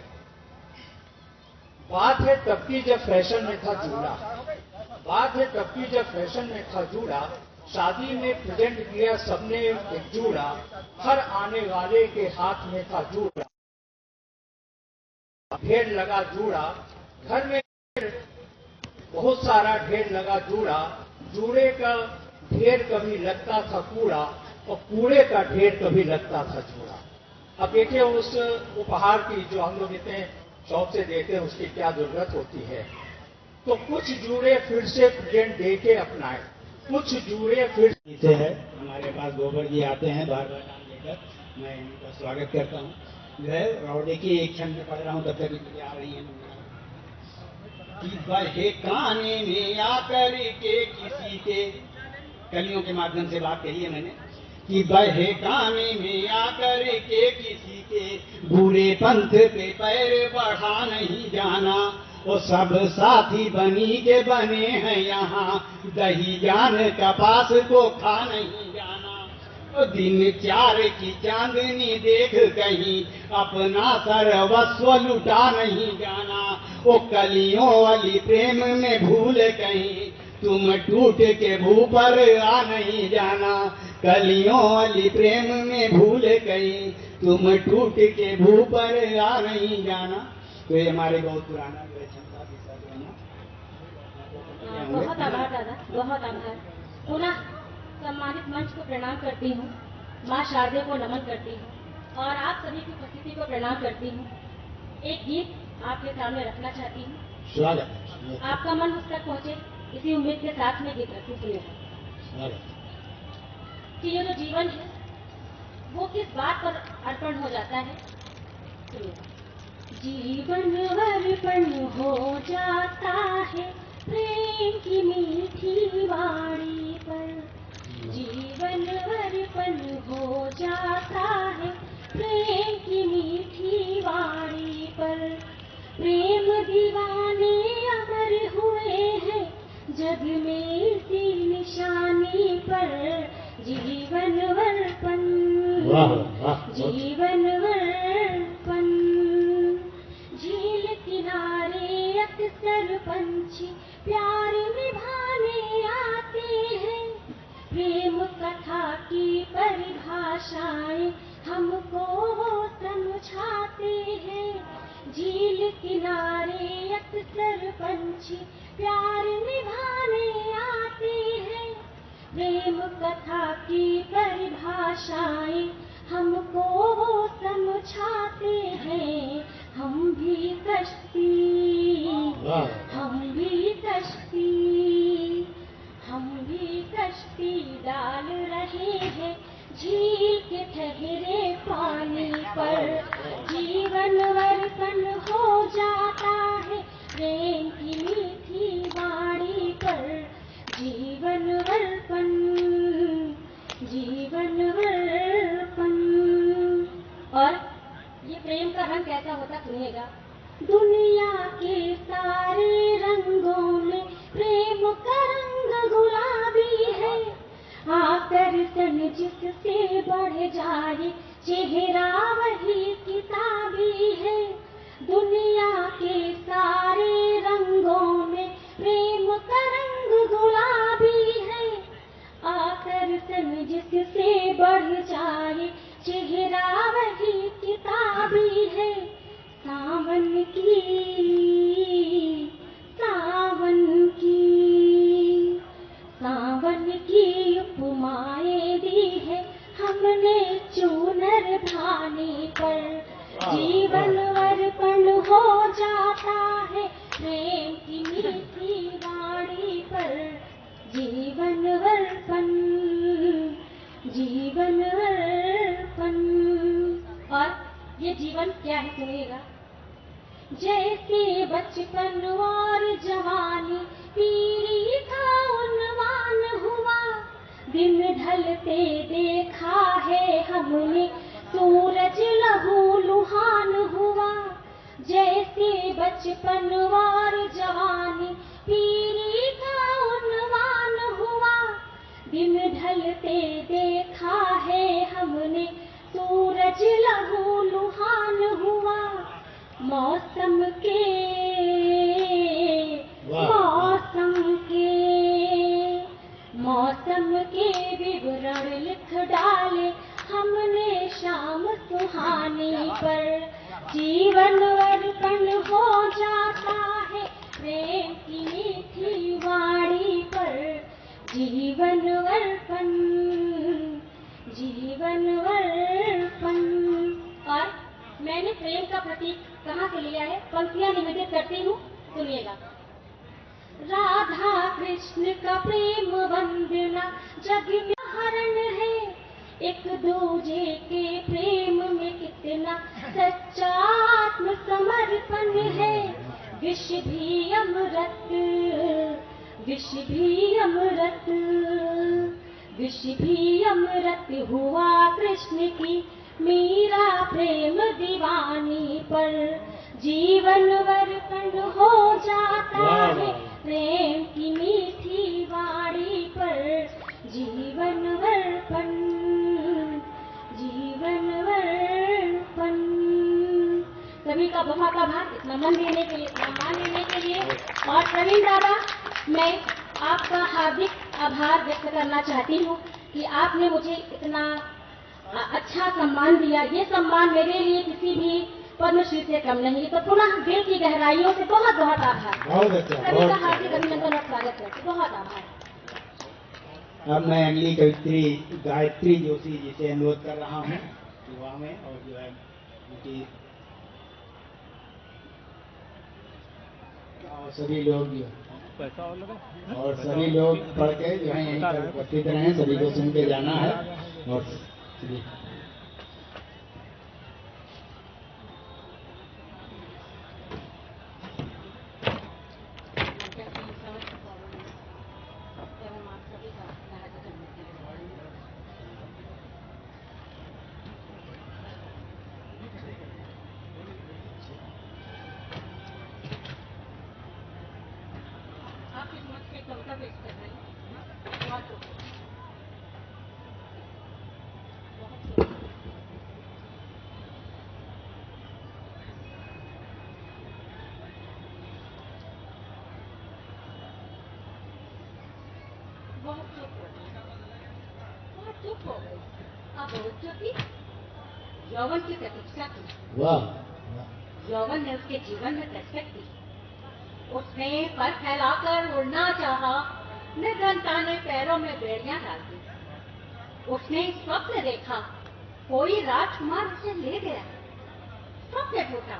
बात है तब की जब फैशन में था जूड़ा, बात है तब की जब फैशन में था जूड़ा, शादी में प्रेजेंट किया सबने एक जूड़ा, हर आने वाले के हाथ में था जूड़ा, ढेर लगा जूड़ा, घर में बहुत सारा ढेर लगा जूड़ा, जूड़े का ढेर कभी लगता था कूड़ा, और कूड़े का ढेर कभी लगता था जूड़ा। अब देखिए उस उपहार की जो हम लोग इतने शौक से देते हैं उसकी क्या जरूरत होती है। तो कुछ जूड़े फिर से प्रेजेंट दे के अपनाए, कुछ जूड़े फिर से है। हमारे पास गोबर जी आते हैं बार बार नाम लेकर, मैं इनका स्वागत करता हूँ। जो है और देखिए एक क्षण में पढ़ रहा हूँ, तब तक मुझे आ रही है कि बहे काने में आकर के किसी के, कलियों के माध्यम से बात कही है मैंने, कि बहे काने में आकर के किसी के बुरे पंथ पे पैर बढ़ा नहीं जाना, वो सब साथी बनी के बने हैं यहाँ, दही जान कपास को खा नहीं जाना। तो दिन 4 की चांदनी देख कहीं अपना सर्वस्व लुटा नहीं जाना, वो कलियों वाली प्रेम में भूल कहीं तुम टूट के भू पर आ नहीं जाना, कलियों वाली प्रेम में भूल कहीं तुम टूट के भू पर आ नहीं जाना। तो ये हमारे बहुत पुराना जो है क्षमता बहुत आभार दादा, बहुत आभार। पुनः सम्मानित मंच को प्रणाम करती हूँ, माँ शारदे को नमन करती हूँ और आप सभी की उपस्थिति को प्रणाम करती हूँ। एक गीत आपके सामने रखना चाहती हूँ, स्वागत। आपका मन उस तक पहुँचे इसी उम्मीद के साथ में गीत रखती सुनिएगा कि ये जो जीवन है वो किस बात पर अर्पण हो जाता है। जीवन अर्पण हो जाता है प्रेम की मीठी वाणी पर, जीवन अर्पण हो जाता है प्रेम की मीठी वाणी पर। प्रेम दीवाने अमर हुए हैं जग में इसी निशानी पर, जीवन अर्पण, जीवन अर्पण। झील किनारे अक्सर पंछी प्यार निभाने आते हैं, प्रेम कथा की परिभाषाएं हमको वो समझाते हैं। झील किनारे अक्सर पंछी प्यार निभाने आते हैं, प्रेम कथा की परिभाषाएं हमको वो समझाते हैं। हम भी कश्ती, हम भी कश्ती, हम भी कश्ती डाल रहे हैं झील के ठहरे पानी पर। जीवन वर्तन हो जाता है प्रेम की मीठी वाणी पर। जीवन वर्तन, जीवन वर्तन। और ये प्रेम का रंग कैसा होता सुनिएगा। दुनिया के सारे रंगों में प्रेम का रंग गुलाबी है। आकर्षण जिससे बढ़ जाए चेहरा वही किताबी है। दुनिया के सारे रंगों में प्रेम का रंग गुलाबी है। आकर्षण जिससे बढ़ जाए चेहरा वही किताबी है। सावन की, सावन की, सावन की उपमाएं दी है हमने चूनर धानी पर। जीवन अर्पण हो जाता है प्रेम की मीठी वाणी पर। जीवन अर्पण, जीवन अर्पण। और ये जीवन क्या है सुनिएगा। जैसे बचपन और जवानी पीढ़ी का उन्वान हुआ। दिन ढलते देखा है हमने सूरज लहू लुहान हुआ। जैसे बचपन और जवानी पीढ़ी का उन्वान हुआ। दिन ढलते देखा है हमने सूरज लहू लुहान हुआ। मौसम के, मौसम के, मौसम के विवरण लिख डाले हमने शाम सुहानी पर। जीवन अर्पण हो जाता है प्रेम की मीठी वाणी पर। जीवन अर्पण, जीवन अर्पण। और मैंने प्रेम का प्रतीक कहाँ से लिया है, पंक्तियां निवेदित करती हूँ, सुनिएगा। राधा कृष्ण का प्रेम वंदना जग में हरण है। एक दूजे के प्रेम में कितना सच्चा आत्म समर्पण है। विष भी अमृत, विष भी अमृत, विष भी अमृत हुआ कृष्ण की मीरा प्रेम दीवानी पर। जीवन वर्तन हो जाता है प्रेम की मीठी वाणी पर। जीवन वर्तन, जीवन वर्तन। सभी का बहुत आभार इतना मन देने के लिए, सम्मान देने के लिए। और प्रवीण दादा, मैं आपका हार्दिक आभार व्यक्त करना चाहती हूँ कि आपने मुझे इतना अच्छा सम्मान दिया। ये सम्मान मेरे लिए किसी भी पद्मश्री से कम नहीं। तो पुनः दिल की गहराइयों से बहुत बहुत आभार। सभी का हार्दिक अभिनंदन और स्वागत करते, बहुत आभार। अब मैं अगली कवित्री गायत्री जोशी जी से अनुरोध कर रहा हूँ विवाह में, और जो है उनकी और सभी लोग और सभी लोग पढ़ के जो है यहीं पर उपस्थित रहे। सभी को सुन के जाना है। और यौवन की प्रतीक्षा की। यौवन ने उसके जीवन में दस्तक दी। उसने पर फैलाकर उड़ना चाहा, निर्धनता ने पैरों में बेड़ियां डाल दी। उसने स्वप्न देखा, कोई राजकुमार उसे ले गया। स्वप्न टूटा,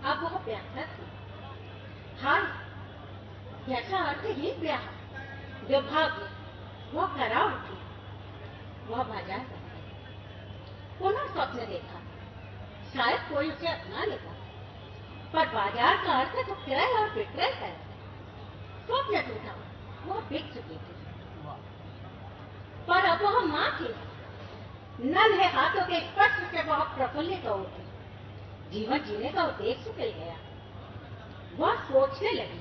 अब वह व्याख्या थी। हाय कैसा अर्थहीन ब्याह, दुर्भाग्य वह करा उठी। वह बाजार गई, पुनः स्वप्न देखा, शायद कोई उसे अपना लेगा, पर बाजार का अर्थ तो क्रय और विक्रय है। स्वप्न टूटा, वह बिक चुकी थी, पर अब वह मां थी। नन्हे हाथों के स्पर्श से वह प्रफुल्लित हो उठी। जीवन जीने का उद्देश्य मिल गया। वह सोचने लगी,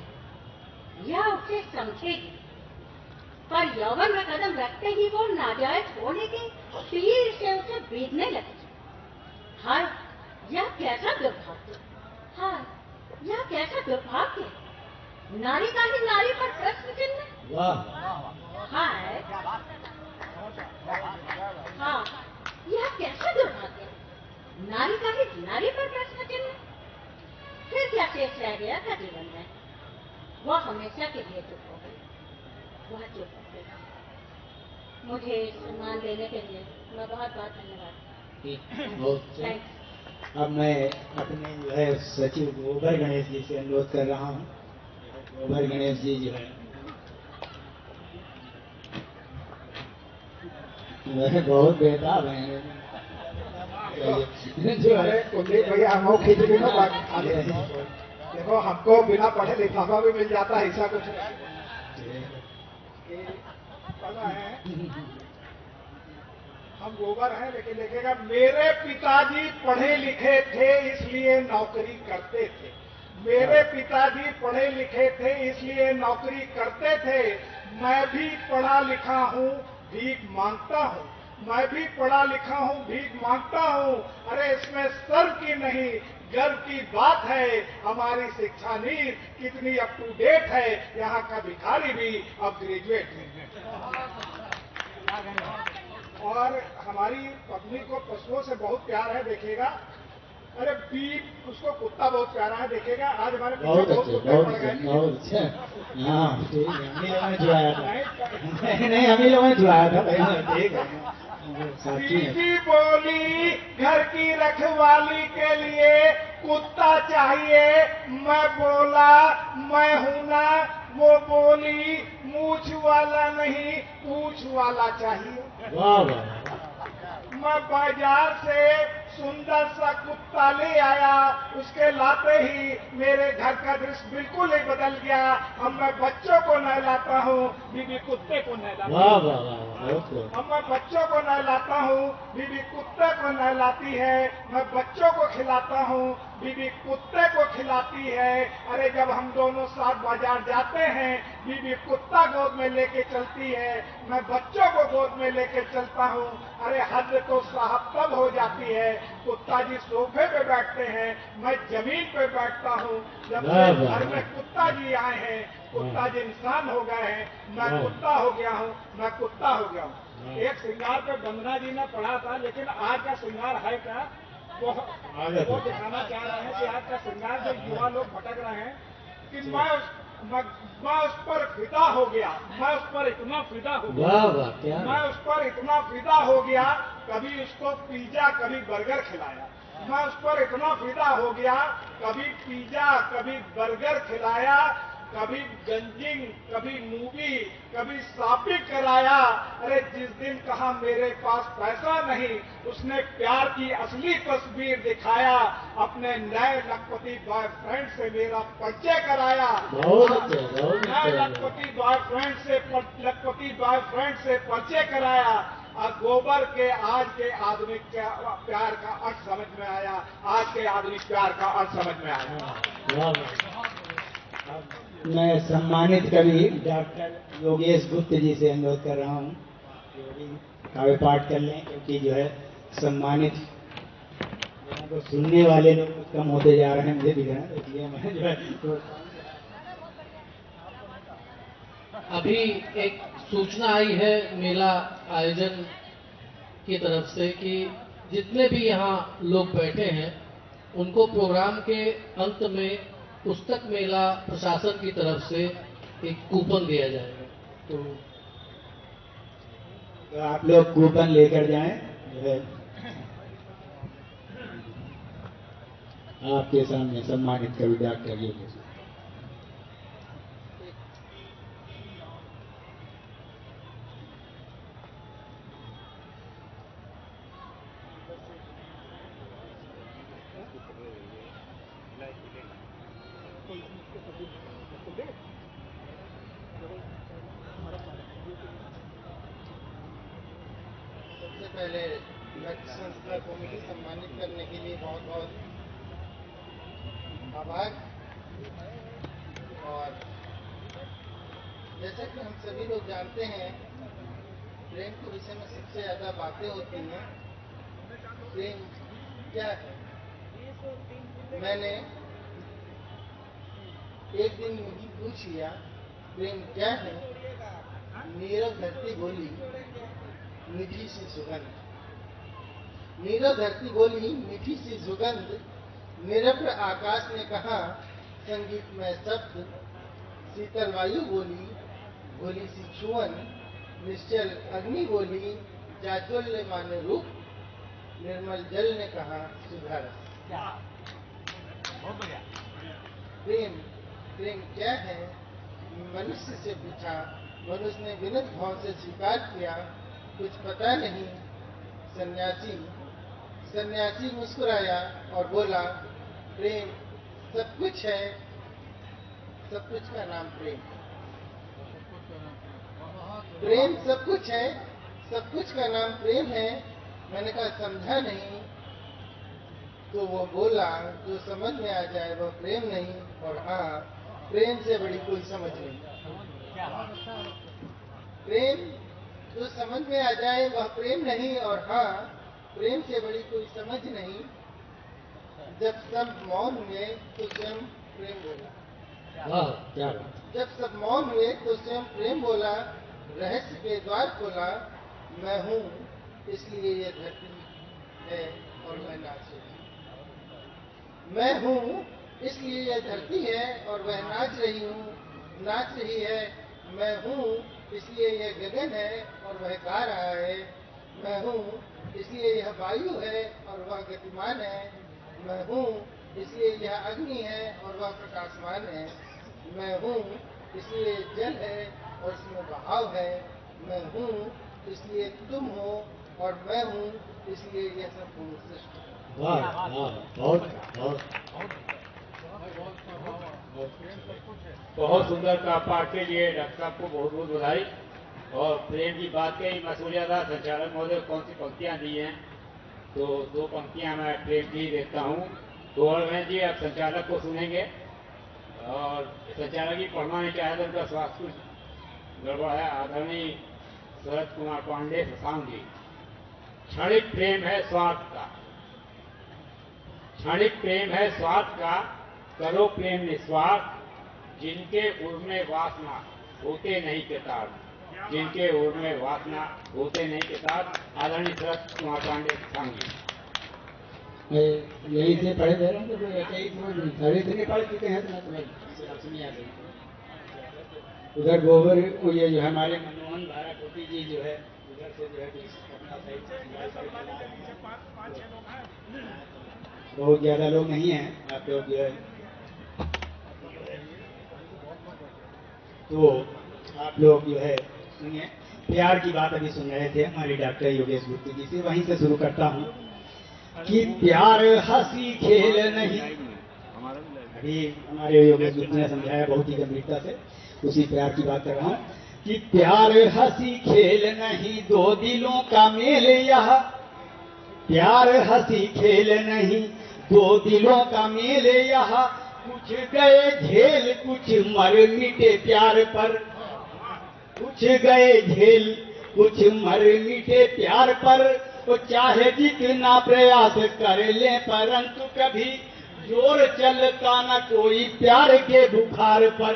यह उसे समझेगी, पर यौवन में कदम रखते ही वो नाजायज होने के तीर से उसे बीधने लगी। हाय यह कैसा दुर्भाग्य, हाय यह कैसा दुर्भाग्य। नारी का ही नारी पर प्रश्न चिन्ह। हाय हाँ यह कैसा दुर्भाग्य, नारी का ही नारी पर प्रश्न चिन्ह। फिर क्या शेष रह गया था जीवन में। वह हमेशा के लिए चुप हो गई। वह चुप हो गई। मुझे सम्मान देने के लिए मैं बहुत बहुत धन्यवाद। थैंक्स। अब मैं अपने जो है सचिव गोबर गणेश जी से अनुरोध कर रहा हूँ। गोबर गणेश जी जो है वह बहुत बेताब हैं। जो है कुलदीप भैया हम खिचड़ी में बात खा लेते हैं। देखो हमको बिना पढ़े लिखावा भी मिल जाता है, ऐसा कुछ हम गोबर हैं लेकिन देखेगा मेरे पिताजी पढ़े लिखे थे इसलिए नौकरी करते थे। मेरे पिताजी पढ़े लिखे थे इसलिए नौकरी करते थे। मैं भी पढ़ा लिखा हूँ, भीख मांगता हूँ। मैं भी पढ़ा लिखा हूँ, भीख मांगता हूँ। अरे इसमें सर की नहीं गर्व की बात है। हमारी शिक्षा नीति कितनी अप टू डेट है। यहाँ का भिखारी भी अब ग्रेजुएट नहीं है। और हमारी पत्नी को पशुओं से बहुत प्यार है, देखिएगा। अरे बीप उसको कुत्ता बहुत प्यारा है, देखिएगा। आज हमारे बहुत अच्छे, बहुत अच्छा। हाँ ठीक है, हम ही लोगों ने जुड़ाया था। नहीं हम ही लोगों ने जुड़ाया था। ठीक है। बीबी बोली घर की रखवाली के लिए कुत्ता चाहिए। मैं बोला मैं हूं ना। वो बोली मूछ वाला नहीं पूछ वाला चाहिए। वाह वाह। मैं बाजार से सुंदर सा कुत्ता ले आया। उसके लाते ही मेरे घर का दृश्य बिल्कुल ही बदल गया। अब मैं बच्चों को नहलाता हूँ, बीबी कुत्ते को नहलाती है। अब मैं बच्चों को नहलाता हूँ, बीबी कुत्ते को नहलाती है। मैं बच्चों को खिलाता हूँ, बीबी कुत्ते को खिलाती है। अरे जब हम दोनों साथ बाजार जाते हैं, बीबी कुत्ता गोद में लेके चलती है, मैं बच्चों को गोद में लेके चलता हूँ। अरे हद तो साहब तब हो जाती है, कुत्ता जी सोफे पे बैठते हैं, मैं जमीन पे बैठता हूँ। जब से घर में कुत्ता जी आए हैं, कुत्ता जी इंसान हो गए हैं। मैं कुत्ता हो गया हूँ, मैं कुत्ता हो गया हूँ। एक श्रृंगार पे वंदना जी ने पढ़ा था, लेकिन आज का श्रृंगार है क्या, वो दिखाना चाह रहे हैं कि आज का श्रृंगार जो युवा लोग भटक रहे हैं कि मैं उस पर फिदा हो गया। मैं उस पर इतना फिदा हो गया, मैं उस पर इतना फिदा हो गया। कभी उसको पिज्जा कभी बर्गर खिलाया। मैं उस पर इतना फिदा हो गया, कभी पिज्जा कभी बर्गर खिलाया, कभी गंजिंग कभी मूवी कभी शॉपिंग कराया। अरे जिस दिन कहा मेरे पास पैसा नहीं, उसने प्यार की असली तस्वीर दिखाया। अपने नए लखपति बॉयफ्रेंड से मेरा परिचय कराया। नए लखपति बॉयफ्रेंड से परिचय कराया। और गोबर के आज के आधुनिक प्यार का अर्थ समझ में आया। आज के आधुनिक प्यार का अर्थ समझ में आया। मैं सम्मानित कवि डॉक्टर योगेश गुप्त जी से अनुरोध कर रहा हूँ काव्य पाठ कर लें, क्योंकि जो है सम्मानित तो सुनने वाले लोग कम होते जा रहे हैं, मुझे दिख रहा है, इसलिए मैं जो है अभी एक सूचना आई है मेला आयोजन की तरफ से कि जितने भी यहाँ लोग बैठे हैं उनको प्रोग्राम के अंत में पुस्तक मेला प्रशासन की तरफ से एक कूपन दिया जाएगा। तो आप लोग कूपन लेकर जाएं। आपके सामने सम्मानित कवि डॉक्टर योगेश। सबसे पहले लक्ष्य संस्था को मुझे सम्मानित करने के लिए बहुत बहुत आभार। और जैसा कि हम सभी लोग जानते हैं, प्रेम के विषय में सबसे ज्यादा बातें होती हैं। प्रेम क्या है? मैंने एक दिन यही पूछ लिया, प्रेम क्या है? नीरव धरती बोली, मीठी सी सुगंध। नीरव धरती बोली, मीठी सी सुगंध। निरभ्र आकाश ने कहा, संगीतमय शब्द। शीतल वायु बोली, भोली सी छुअन। निश्चल अग्नि बोली, जाज्वल्यमान रूप। निर्मल जल ने कहा, सुधा रस। प्रेम प्रेम क्या है? मनुष्य से पूछा। मनुष्य ने विनत भाव से स्वीकार किया, कुछ पता नहीं। सन्यासी मुस्कुराया और बोला, प्रेम सब कुछ है, सब कुछ का नाम प्रेम। प्रेम सब कुछ है, सब कुछ का नाम प्रेम है। मैंने कहा समझा नहीं। तो वो बोला, जो समझ में आ जाए वह प्रेम नहीं, और हाँ, प्रेम से बड़ी कोई समझ नहीं। प्रेम जो समझ में आ जाए वह प्रेम नहीं, और हाँ, प्रेम से बड़ी कोई समझ नहीं। जब सब मौन हुए तो स्वयं प्रेम बोला। जब सब मौन हुए तो स्वयं प्रेम बोला, रहस्य के द्वार खोला। मैं हूँ इसलिए ये धरती है और मैं नाच रही हूँ। मैं हूँ इसलिए ये धरती है और वह नाच रही हूँ, नाच रही है। मैं हूँ इसलिए यह गगन है और वह गा रहा है। मैं हूँ इसलिए यह वायु है और वह गतिमान है। मैं हूँ इसलिए यह अग्नि है और वह प्रकाशमान है। मैं हूँ इसलिए जल है और इसमें बहाव है। मैं हूँ इसलिए तुम हो और मैं हूँ इसलिए यह संपूर्ण सृष्टि। बहुत सुंदर का पाठ के लिए डॉक्टर साहब को बहुत बहुत बधाई। और प्रेम की बात कही, मैं सोच रहा था संचालक महोदय कौन सी पंक्तियां दी हैं, तो दो पंक्तियां मैं प्रेम की देता हूँ। तो और मैं जी आप संचालक को सुनेंगे, और संचालक जी पढ़ना नहीं चाहे तो उनका स्वास्थ्य कुछ गड़बड़ है। आदरणीय शरद कुमार पांडे शशांक जी। क्षणिक प्रेम है स्वार्थ का, क्षणिक प्रेम है स्वार्थ का, करो प्रेम निस्वार्थ। जिनके उर्मे वासना होते नहीं किताब, जिनके उर्मे वासना होते नहीं किताब। आदरणीय शरद कुमार पांडे शशांक जी। यही से पढ़े दे रहे हैं, तो सारे इतने पढ़ चुके हैं, तो मैं सुनिए। उधर गोबर ये जो हमारे मनमोहन धारा कोटी जी जो है, उधर से जो है बहुत ज्यादा लोग नहीं हैं, आप लोग जो है तो आप लोग जो है सुनिए। प्यार की बात अभी सुन रहे थे हमारे डॉक्टर योगेश गुप्ता जी से, वहीं से शुरू करता हूँ कि प्यार हंसी खेल नहीं। अभी हमारे योगेश गुप्ता ने समझाया बहुत ही गंभीरता से, उसी प्यार की बात कर रहा हूँ कि प्यार हंसी खेल नहीं, दो दिलों का मेल यह। प्यार हंसी खेल नहीं, दो दिलों का मेल यह। कुछ गए झेल कुछ मर मिटे प्यार पर, कुछ गए झेल कुछ मर मिटे प्यार पर। वो चाहे जितना प्रयास कर ले परंतु कभी जोर चलता न कोई प्यार के बुखार पर,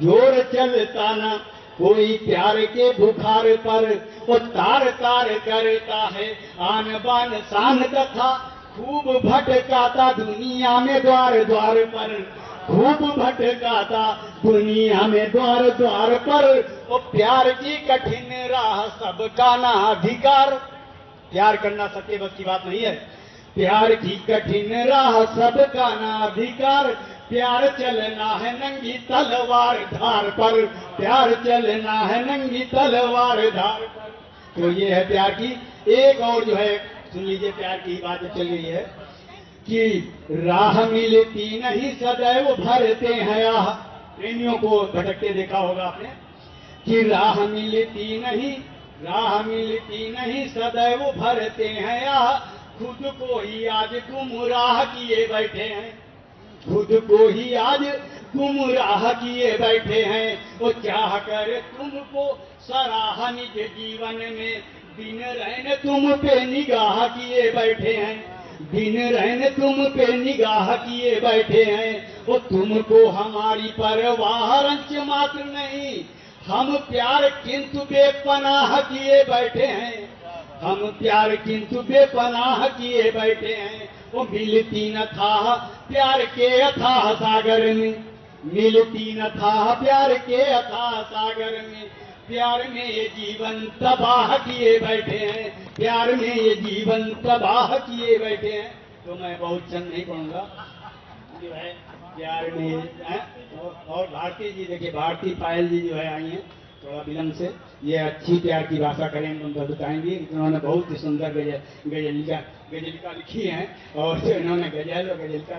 जोर चलता न कोई प्यार के बुखार पर। वो तार तार करता है आन बान शान कथा, खूब भटकाता दुनिया में द्वार द्वार पर, खूब भटकाता दुनिया में द्वार द्वार पर। वो प्यार की कठिन राह सबका ना अधिकार। प्यार करना सबके बस की बात नहीं है। प्यार की कठिन राह सबका नाधिकार, प्यार चलना है नंगी तलवार धार पर, प्यार चलना है नंगी तलवार धार पर। तो ये है प्यार की। एक और जो है सुन लीजिए, प्यार की बात चल रही है कि राह मिलती नहीं सदैव भरते हैं आह। प्रेमियों को भटकते देखा होगा आपने कि राह मिलती नहीं सदैव भरते हैं आह। खुद को ही आज गुमराह किए बैठे हैं, खुद को ही आज गुमराह किए बैठे हैं। वो चाह कर तुमको सराह निज जीवन में, दिन रहने तुम पे निगाह किए बैठे हैं, दिन रहने तुम पे निगाह किए बैठे हैं। वो तुमको हमारी परवाह रंच मात्र नहीं, हम प्यार किंतु बेपनाह किए बैठे हैं, हम प्यार किंतु बेपनाह किए बैठे हैं। वो मिलती न था प्यार के अथाह सागर में, मिलती न था प्यार के अथाह सागर में। प्यार में ये जीवन तबाह किए बैठे हैं, प्यार में ये जीवन तबाह किए बैठे हैं। तो मैं बहुत चंद नहीं पढ़ूंगा जो है प्यार में है। और भारती जी देखिए, भारती पायल जी जो है आई हैं थोड़ा विलम्ब से, ये अच्छी प्यार की भाषा करेंगे, उनको बताएंगे। इन्होंने बहुत ही सुंदर गजलिका लिखी है, और जो इन्होंने गजल और गजलिका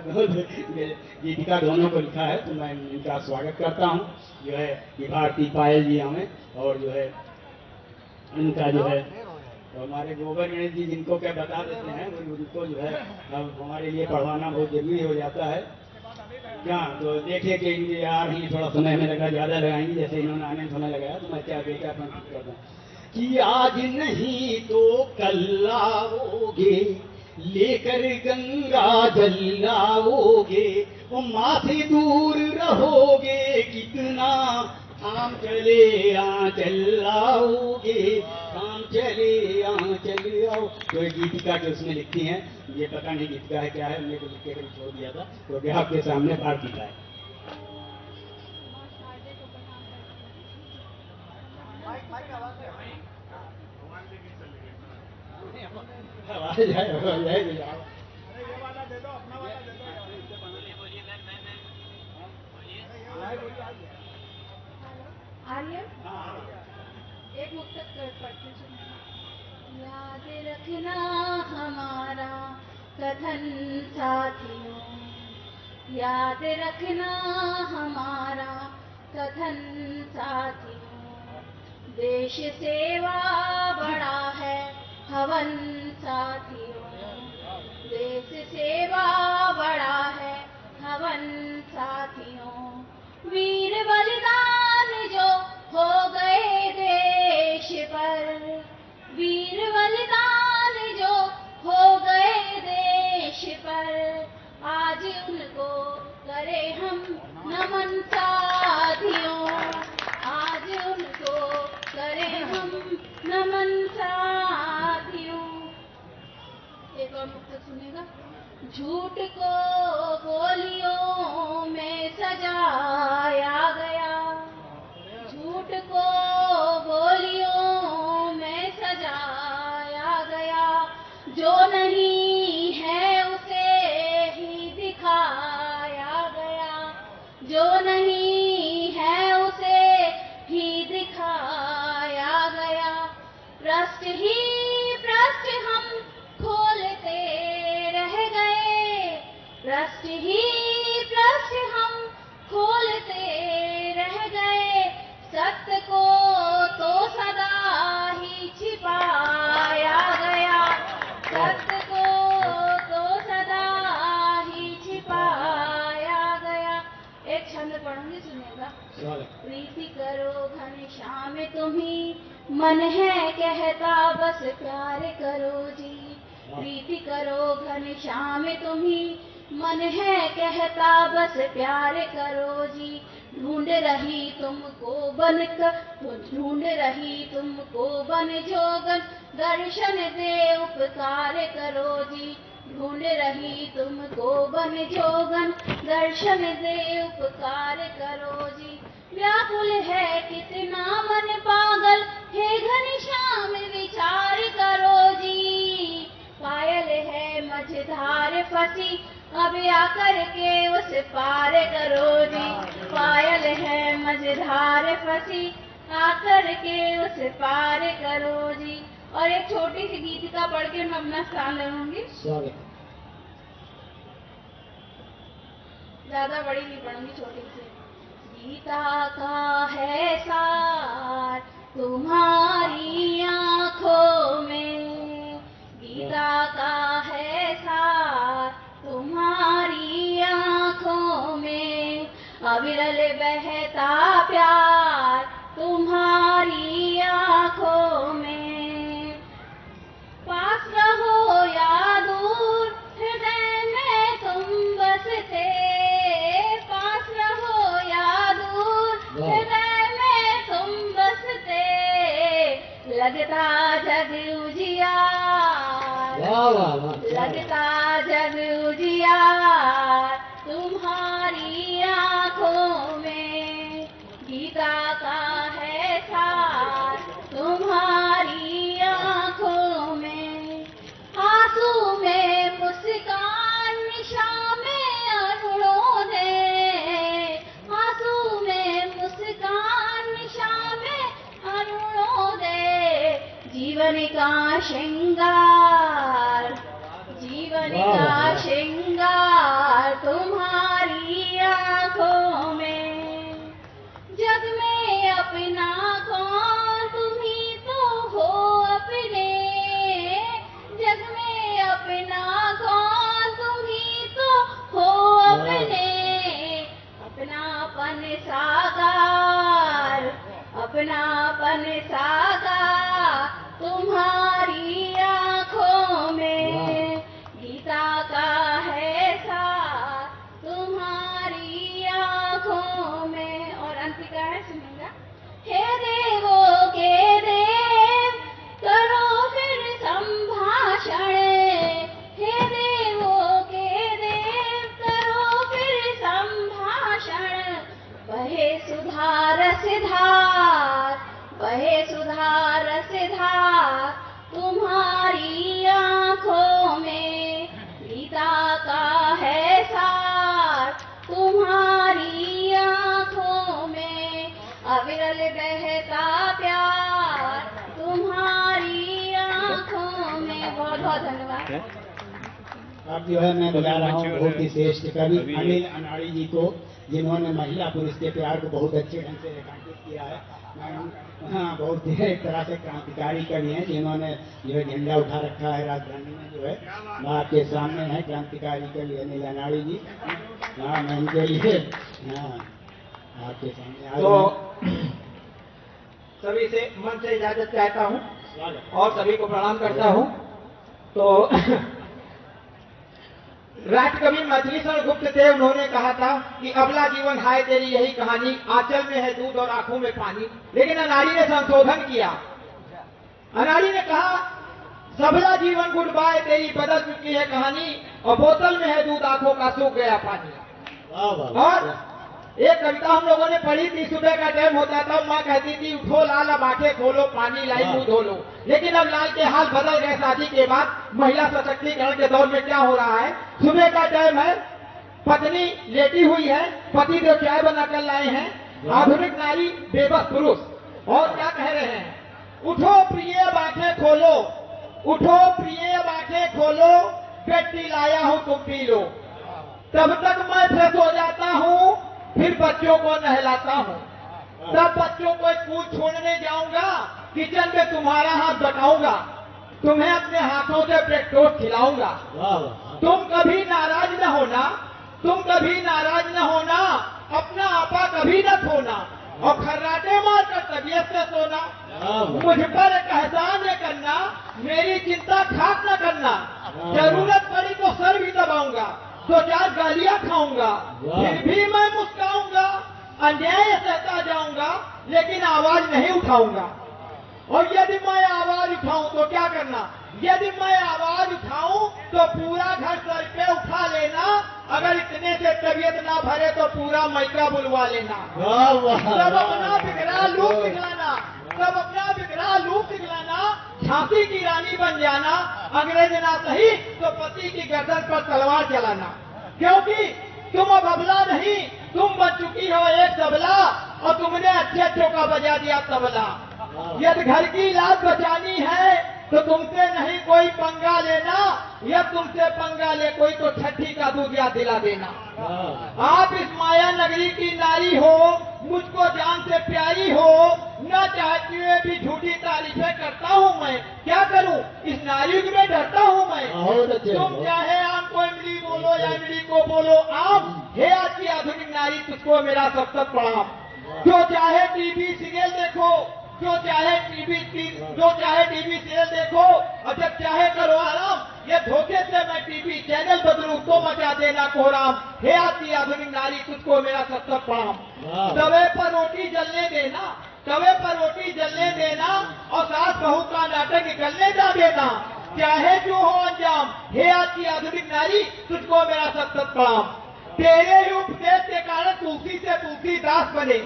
गीतिका दोनों को लिखा है। तो मैं इनका स्वागत करता हूँ जो है कि भारती पायल जी हमें, और जो है इनका जो है तो हमारे गोबर गणेश जी जिनको क्या बता देते हैं, उनको जो है अब हमारे लिए पढ़वाना बहुत जरूरी हो जाता है क्या। तो देखिए कि इनके आ रही थोड़ा समय हमें लगा, ज्यादा लगाएंगे, जैसे इन्होंने आने में समय लगाया। तो मैं क्या बेटा करता हूँ कि आज नहीं तो कल आओगे, लेकर गंगा जल आओगे, वो माँ से दूर रहोगे कितना, काम चले चल आओगे, काम चले आओ। तो ये गीतिका जो उसमें लिखती हैं, ये पता नहीं गीतिका है क्या है, मेरे को लिख के कभी छोड़ दिया था, तो ये आपके सामने भारती का है। आवाज आए आर्यन एक मुक्तक पढ़ती हूँ। याद रखना हमारा कथन साथियों, याद रखना हमारा कथन साथियों, देश सेवा बड़ा है हवन साथियों, देश सेवा बड़ा है हवन साथियों। वीर बलिदान जो हो गए देश पर, वीर बलिदान जो हो गए देश पर, आज उनको करे हम नमन साथियों, आज उनको करे हम नमन साथियों। एक और मुक्त सुनेगा। झूठ को बोलियों में सजाया गया, झूठ को बोलियों में सजाया गया, जो नहीं है उसे ही दिखाया गया, जो नहीं है उसे ही दिखाया गया। प्रश्न ही प्रश्न हम खोलते रह गए, प्रश्न ही प्रश्न हम खोलते रह गए, सत्य को तो सदा ही छिपाया गया, सत्य को तो सदा ही छिपाया गया। एक छंद पढ़ूंगी, सुनिएगा। प्रीति करो घनश्याम तुम्ही, मन है कहता बस प्यार करो जी, प्रीति करो घनश्याम तुम्ही, मन है कहता बस प्यार करो जी। ढूंढ रही तुमको बनकर, ढूंढ रही तुमको बन जोगन, दर्शन दे उपकार करो जी, ढूंढ रही तुमको बन जोगन, दर्शन दे उपकार करो जी। व्याकुल है कितना मन पागल, हे घनश्याम विचार करो जी, पायल है मझधार फंसी, अब आकर के उस पार करो जी। पायल है मझधार फंसी, आकर के उस पार करो जी। और एक छोटी सी गीतिका पढ़ के मैं अपना स्थान ले लूंगी। ज्यादा बड़ी नहीं पढ़ूंगी, छोटी सी। गीता का है सार तुम्हारी आंखों में, गीता का है सार तुम्हारी आंखों में, अविरल बहता प्यार तुम्हारी आंखों में। पास रहो या दूर हृदय में तुम बसते, पास रहो या दूर हृदय में तुम बसते, लगता जग उजियार, लगता जग उजियार तुम्हारी आंखों में। गीता का है सार तुम्हारी आंखों में, आंसू में मुस्कान निशा में अनुरोध है, आंसू में मुस्कान निशा में अनुरोध है। जीवन का श्रृंगार, जीवन का श्रृंगार तुम्हारी आंखों में। जग में अपना कौन, तुम ही तो हो अपने, जग में अपना कौन, तुम ही तो हो अपने। अपनापन साकार, अपनापन साकार तुम्हारी आंखों में। गीता का है सार तुम्हारी आंखों में। और अंतिका है, सुनेगा। हे देवों के देव करो फिर संभाषण, हे देवों के देव करो फिर संभाषण। बहे सुधा रस धार, बहे सुधा रस धार तुम्हारी आंखों में। गीता का है सार तुम्हारी आंखों में, अविरल बहता प्यार तुम्हारी आंखों में। बहुत बहुत धन्यवाद। अब जो है मैं बुला रहा हूँ बहुत ही श्रेष्ठ कवि अनिल अनाड़ी जी को, जिन्होंने महिला पुरुष के प्यार को बहुत अच्छे ढंग से रेखांकित किया है। हाँ, बहुत ही एक तरह से क्रांतिकारी कवि हैं, जिन्होंने जो है झंडा उठा रखा है राजधानी में, जो है आपके सामने है क्रांतिकारी कवि अनिल अनाड़ी जी। हाँ, मैं इनके लिए हाँ आपके सामने तो सभी से मन से इजाजत चाहता हूँ और सभी को प्रणाम करता हूँ। तो राष्ट्रकवि मैथिलीशरण गुप्त थे, उन्होंने कहा था कि अबला जीवन हाय तेरी यही कहानी, आंचल में है दूध और आंखों में पानी। लेकिन अनाड़ी ने संशोधन किया, अनाड़ी ने कहा सबला जीवन गुड बाय तेरी बदल चुकी है कहानी, और बोतल में है दूध आंखों का सूख गया पानी। और एक कविता हम लोगों ने पढ़ी थी, सुबह का टाइम होता था, माँ कहती थी उठो लाल अब आंखें खोलो, पानी लाई मुंह धो लो। लेकिन अब लाल के हाल बदल गए शादी के बाद। महिला सशक्तिकरण के दौर में क्या हो रहा है, सुबह का टाइम है, पत्नी लेटी हुई है, पति जो चाय बनाकर लाए हैं, आधुनिक नारी बेबस पुरुष। और क्या कह रहे हैं, उठो प्रिय अब आंखें खोलो, उठो प्रिय अब आंखें खोलो, पेटी लाया हूँ तुम पी लो। तब तक मैं फ्रेश हो जाता हूँ, फिर बच्चों को नहलाता हूँ, तब बच्चों को स्कूल छोड़ने जाऊंगा, किचन में तुम्हारा हाथ बटाऊंगा, तुम्हें अपने हाथों से ब्रेकफास्ट खिलाऊंगा। तुम कभी नाराज न होना, तुम कभी नाराज न होना, अपना आपा कभी न खोना, और खर्राटे मारकर तबीयत से सोना। मुझ पर एक एहसान न करना, मेरी चिंता खाक न करना, जरूरत पड़ी तो सर भी दबाऊंगा, तो चार गालियां खाऊंगा, फिर भी मैं मुस्काऊंगा, अन्याय सहता जाऊंगा, लेकिन आवाज नहीं उठाऊंगा। और यदि मैं आवाज उठाऊं तो क्या करना, यदि मैं आवाज उठाऊं तो पूरा घर सर पे उठा लेना, अगर इतने से तबीयत ना भरे तो पूरा मैका बुलवा लेना। सब अपना बिगड़ा लूप दिखलाना, सब अपना बिगड़ा लूप दिखलाना, झांसी की रानी बन जाना, अंग्रेज ना सही तो पति की गर्दन पर तलवार चलाना। क्योंकि तुम अब अबला नहीं, तुम बन चुकी हो एक तबला और तुमने अच्छे अच्छों का बजा दिया तबला। यदि घर की लाज बचानी है तो तुमसे नहीं कोई पंगा लेना, या तुमसे पंगा ले कोई तो छठी का दूध याद दिला देना। आप इस माया नगरी की नारी हो, मुझको जान से प्यारी हो, न चाहते हुए भी झूठी तारीफें करता हूँ मैं। क्या करूँ, इस नारी में डरता हूँ मैं। तुम चाहे आम को इमली बोलो या इमली को बोलो आम, हे आज की आधुनिक नारी तुझको मेरा सख्त प्रणाम। जो चाहे टीवी सीरियल देखो, जो चाहे टीवी सीरियल देखो, और जब चाहे करो आराम। ये धोखे से मैं टीवी चैनल बदलूं तो मचा देना कोहराम। हे आती आधुनिक नारी तुझको मेरा सख्त प्रणाम। तवे पर रोटी जलने देना, तवे पर रोटी जलने देना, और सास बहू का नाटक निकलने ना देना। चाहे जो हो अंजाम, हे आती आधुनिक नारी तुझको मेरा सख्त प्रणाम। तेरे ही उपदेश के कारण तुलसी से तुलसीदास बने,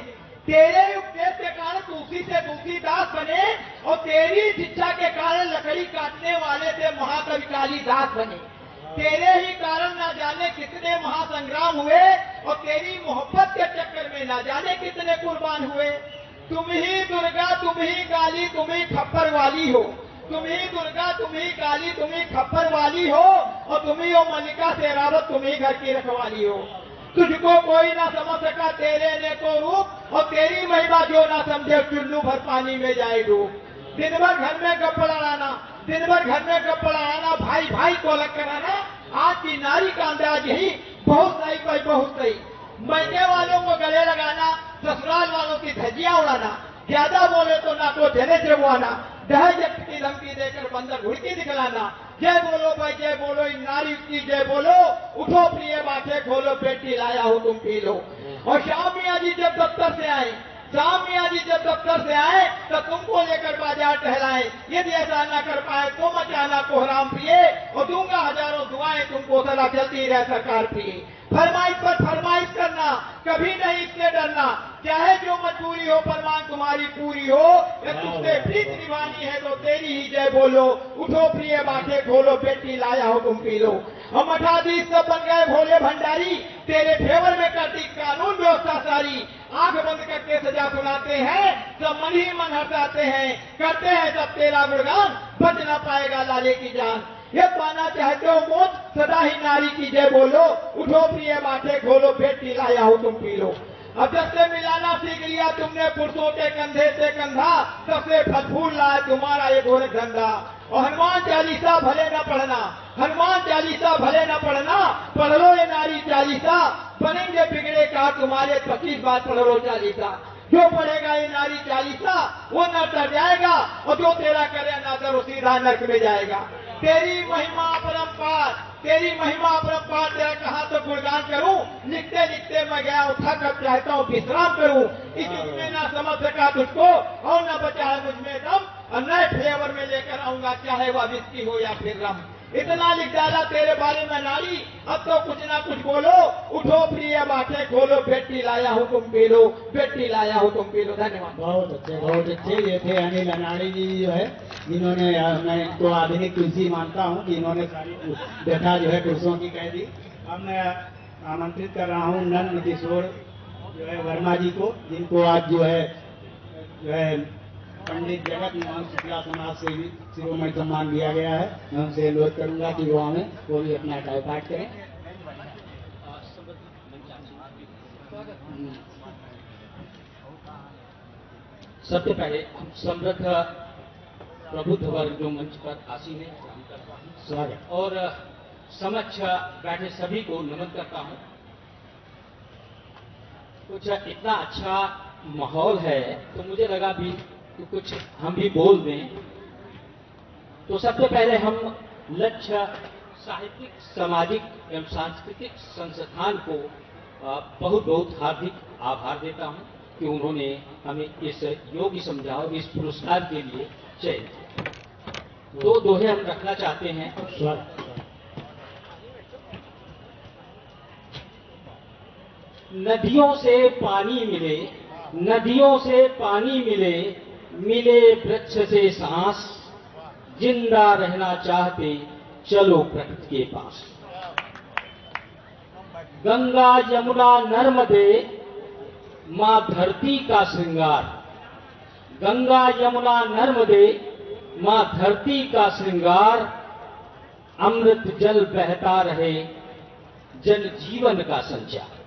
तेरे उपदेश के कारण तुलसी से तुलसीदास बने, और तेरी शिक्षा के कारण लकड़ी काटने वाले से महाकवि कालिदास बने। तेरे ही कारण न जाने कितने महासंग्राम हुए, और तेरी मोहब्बत के चक्कर में न जाने कितने कुर्बान हुए। तुम ही दुर्गा, तुम ही काली, तुम ही खप्पर वाली हो। तुम ही दुर्गा, तुम ही काली, तुम ही खप्पर वाली हो, और तुम ही हो मल्लिका शेरावत, तुम ही घर की रखवाली हो। तुझको कोई ना समझ सका तेरे ने को रूप, और तेरी महिमा जो ना समझे चुल्लू भर पानी में जाए डूब। दिन भर घर में गप्पड़ लड़ाना, दिन भर घर में गप्पड़ लड़ाना, भाई भाई को अलग कराना। आज की नारी का अंदाज यही, बहुत सही भाई बहुत सही। मैके वालों को गले लगाना, ससुराल वालों की धज्जियां उड़ाना, ज्यादा बोले तो ना को जने जगवाना, दहेज की धमकी देकर बंदर घुड़की दिखलाना। जय बोलो भाई जय बोलो, इन नारी की जय बोलो, उठो प्रिय बातें खोलो, बेटी लाया हो तुम पी लो। और शाम मियाँ जी जब दफ्तर से आए, शाम मियाँ जी जब दफ्तर से आए तो तुमको लेकर बाजार टहलाए। यदि ऐसा न कर पाए तो मचाना कोहराम पिए, और दूंगा हजारों दुआएं तुमको सदा चलती रहे सरकार पिए। फरमाइश पर फरमाइश करना, कभी नहीं इससे डरना, चाहे जो मजबूरी हो पर मांग तुम्हारी पूरी हो। या तुझसे प्रीत निभानी है तो तेरी ही जय बोलो, उठो प्रिय बातें खोलो, बेटी लाया हो तुम पी लो। और मठाधीश सब बन गए भोले भंडारी, तेरे फेवर में करती कानून व्यवस्था सारी। आंख बंद करके सजा सुनाते हैं, सब मन ही मन हटाते हैं, करते हैं सब तेरा गुणगान, बच न पाएगा लाले की जान। ये पाना चाहते हो मौत, सदा ही नारी की जय बोलो, उठो प्रिय बातें खोलो, बेटी लाया हो तुम पी लो। अब जब से मिलाना सीख लिया तुमने पुरुषों के कंधे से कंधा, तब से फल फूल लाए तुम्हारा ये गोरख धंधा। और हनुमान चालीसा भले न पढ़ना, हनुमान चालीसा भले न पढ़ना, पढ़ लो ये नारी चालीसा, बनेंगे बिगड़े का तुम्हारे 25 बार पढ़ लो चालीसा। जो पढ़ेगा ये नारी चालीसा वो न डर जाएगा, और जो तेरा करे ना डर सीधा नरक में जाएगा। तेरी महिमा अपरंपार, तेरी महिमा अपरंपार, तेरा कहाँ तो गुणगान करूं, लिखते लिखते मैं गया उठा कर चाहता हूँ विश्राम करूं। इस युग में ना समझ सका तुझको और न बचा है मुझ में दम, और नए फ्लेवर में लेकर आऊंगा चाहे वह विस्की हो या फिर रम। इतना लिख डाला तेरे बारे में नारी, अब तो कुछ ना कुछ बोलो, उठो प्रिय बातें खोलो, बेटी लाया हो तुम पी लो, बेटी लाया हो तुम पी लो। धन्यवाद। बहुत अच्छे बहुत अच्छे। ये थे अनिल अनाड़ी जी जो है, जिन्होंने, मैं इनको आधुनिक तुलसी मानता हूँ कि इन्होंने सारी व्यथा जो है पुरुषों की कह दी। अब मैं आमंत्रित कर रहा हूँ नंद किशोर जो है वर्मा जी को, जिनको आज जो है पंडित जगत मोहन शुक्ला समाज से भी शिरोमणि सम्मान दिया गया है। मैं उनसे अनुरोध करूंगा कि वो हमें वो भी अपना पाठ करें। सबसे पहले समृद्ध प्रबुद्ध वर्ग जो मंच पर आसीन है स्वागत, और समक्ष बैठे सभी को नमन करता हूं। कुछ इतना अच्छा माहौल है तो मुझे लगा भी कि कुछ हम भी बोल दें। तो सबसे पहले हम लक्ष्य साहित्यिक, सामाजिक एवं सांस्कृतिक संस्थान को बहुत बहुत हार्दिक आभार देता हूं कि उन्होंने हमें इस योग्य समझा और इस पुरस्कार के लिए चयन किया। दो दोहे हम रखना चाहते हैं। नदियों से पानी मिले, नदियों से पानी मिले, मिले वृक्ष से सांस, जिंदा रहना चाहते चलो प्रकृति के पास। गंगा यमुना नर्मदे मां धरती का श्रृंगार, गंगा यमुना नर्मदे मां धरती का श्रृंगार, अमृत जल बहता रहे जल जीवन का संचार।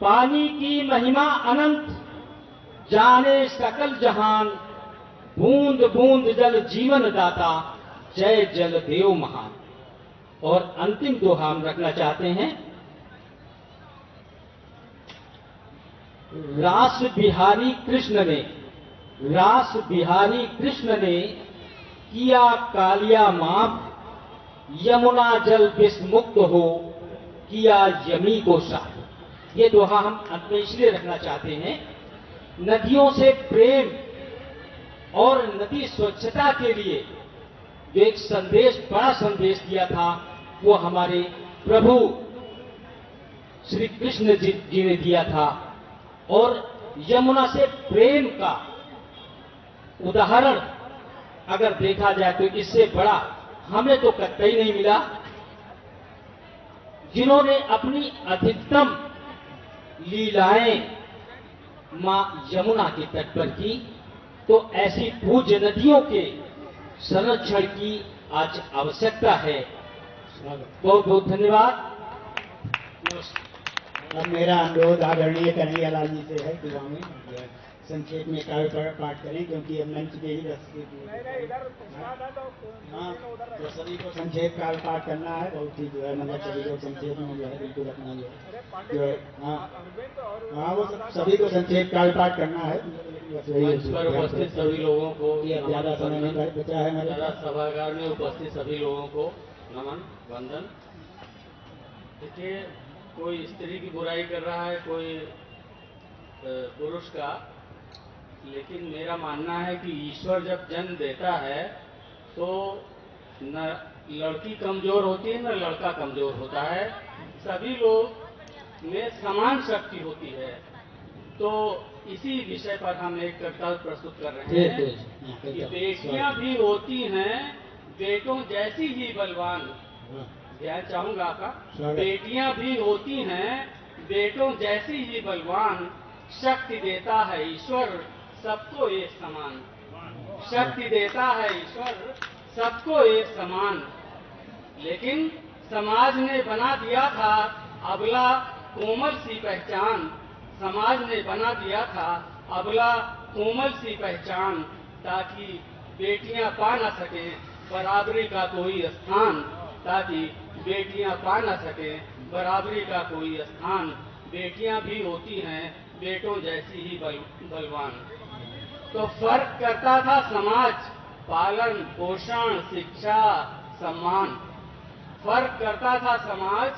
पानी की महिमा अनंत जाने सकल जहान, बूंद बूंद जल जीवन दाता, जय जल देव महान। और अंतिम दोहा हम रखना चाहते हैं, रास बिहारी कृष्ण ने, रास बिहारी कृष्ण ने किया कालिया माफ, यमुना जल विष मुक्त हो किया यमी को साफ। ये दोहा हम अंत में इसलिए रखना चाहते हैं, नदियों से प्रेम और नदी स्वच्छता के लिए जो एक संदेश, बड़ा संदेश दिया था, वो हमारे प्रभु श्री कृष्ण जी ने दिया था। और यमुना से प्रेम का उदाहरण अगर देखा जाए तो इससे बड़ा हमें तो कतई नहीं मिला। जिन्होंने अपनी अधिकतम लीलाएं मां यमुना के तट पर की, तो ऐसी पूज्य नदियों के संरक्षण की आज आवश्यकता है। बहुत बहुत धन्यवाद। अब मेरा अनुरोध आदरणीय कन्हैया लाल जी से है कि हमें संक्षेप में कार्य पाठ करें, क्योंकि अब मंच के ही हाँ, तो सभी को संक्षेप कार्य पाठ करना है। बहुत ही जो है मतलब सभी को संक्षेप में जो है बिल्कुल अपना जो है हाँ वो सभी को संक्षेप कार्य पाठ करना है। पर उपस्थित सभी लोगों को ज्यादा समय नहीं बचा है मेरा। सभागार में उपस्थित सभी लोगों को नमन वंदन। देखिए, कोई स्त्री की बुराई कर रहा है, कोई पुरुष का, लेकिन मेरा मानना है कि ईश्वर जब जन्म देता है तो न लड़की कमजोर होती है न लड़का कमजोर होता है, सभी लोग में समान शक्ति होती है। तो इसी विषय पर हम एक कविता प्रस्तुत कर रहे हैं कि बेटियां भी होती हैं बेटों जैसी ही बलवान। ध्यान चाहूंगा आपका। बेटियां भी होती हैं बेटों जैसी ही बलवान, शक्ति देता है ईश्वर सबको एक समान, शक्ति देता है ईश्वर सबको एक समान। लेकिन समाज ने बना दिया था अबला कोमल सी पहचान, समाज ने बना दिया था अबला कोमल सी पहचान, ताकि बेटियां पा न सके बराबरी का कोई स्थान, ताकि बेटियां पा न सके बराबरी का कोई स्थान। बेटियां भी होती हैं बेटों जैसी ही बलवान। तो फर्क करता था समाज पालन पोषण शिक्षा सम्मान, फर्क करता था समाज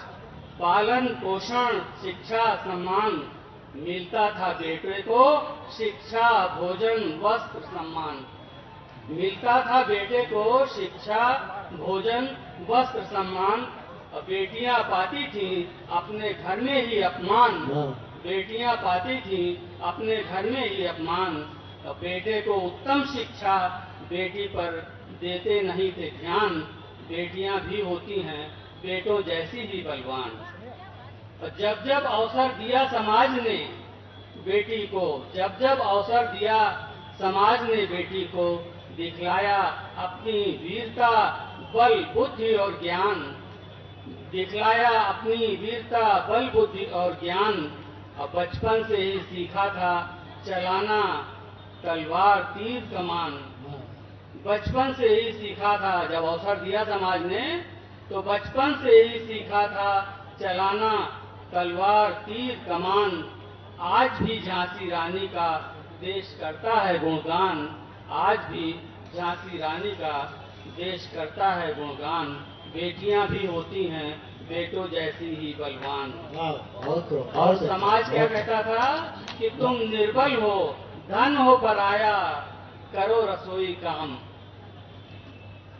पालन पोषण शिक्षा सम्मान। मिलता था बेटे को शिक्षा भोजन वस्त्र सम्मान, मिलता था बेटे को शिक्षा भोजन वस्त्र सम्मान। और बेटियां पाती थी अपने घर में ही अपमान, बेटियां पाती थी अपने घर में ही अपमान। और बेटे को उत्तम शिक्षा बेटी पर देते नहीं थे ध्यान, बेटियां भी होती हैं बेटों जैसी ही बलवान। और जब जब अवसर दिया समाज ने बेटी को, जब जब अवसर दिया समाज ने बेटी को, दिखलाया अपनी वीरता बल बुद्धि और ज्ञान, दिखलाया अपनी वीरता बल बुद्धि और ज्ञान। और बचपन से ही सीखा था चलाना तलवार तीर कमान, बचपन से ही सीखा था। जब अवसर दिया समाज ने तो बचपन से ही सीखा था चलाना तलवार तीर कमान। आज भी झांसी रानी का देश करता है गुणगान, आज भी झांसी रानी का देश करता है गुणगान। बेटियां भी होती हैं बेटों जैसी ही बलवान। और समाज क्या कहता था कि तुम निर्बल हो धन हो पराया करो रसोई काम।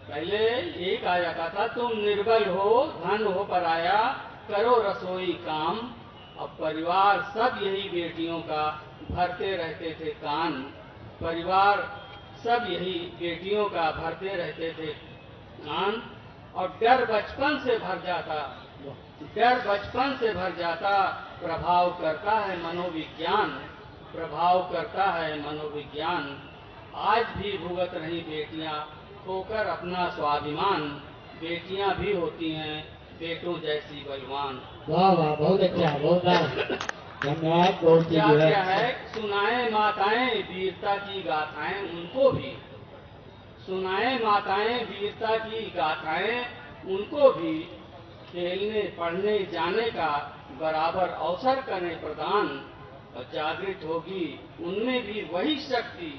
पहले यही कहा जाता था तुम निर्बल हो धन हो पराया करो रसोई काम। अब परिवार सब यही बेटियों का भरते रहते थे कान, परिवार सब यही बेटियों का भरते रहते थे कान, और डर बचपन से भर जाता, डर बचपन से भर जाता, प्रभाव करता है मनोविज्ञान, प्रभाव करता है मनोविज्ञान। आज भी भुगत रही बेटियां खोकर अपना स्वाभिमान, बेटियां भी होती हैं बेटों जैसी बलवान। वाह वाह, बहुत अच्छा, बहुत धन्यवाद। बहुत क्या क्या है, सुनाए माताएं वीरता की गाथाएं उनको भी, सुनाए माताएं वीरता की गाथाएं उनको भी, खेलने पढ़ने जाने का बराबर अवसर करें प्रदान, और जागृत होगी उनमें भी वही शक्ति,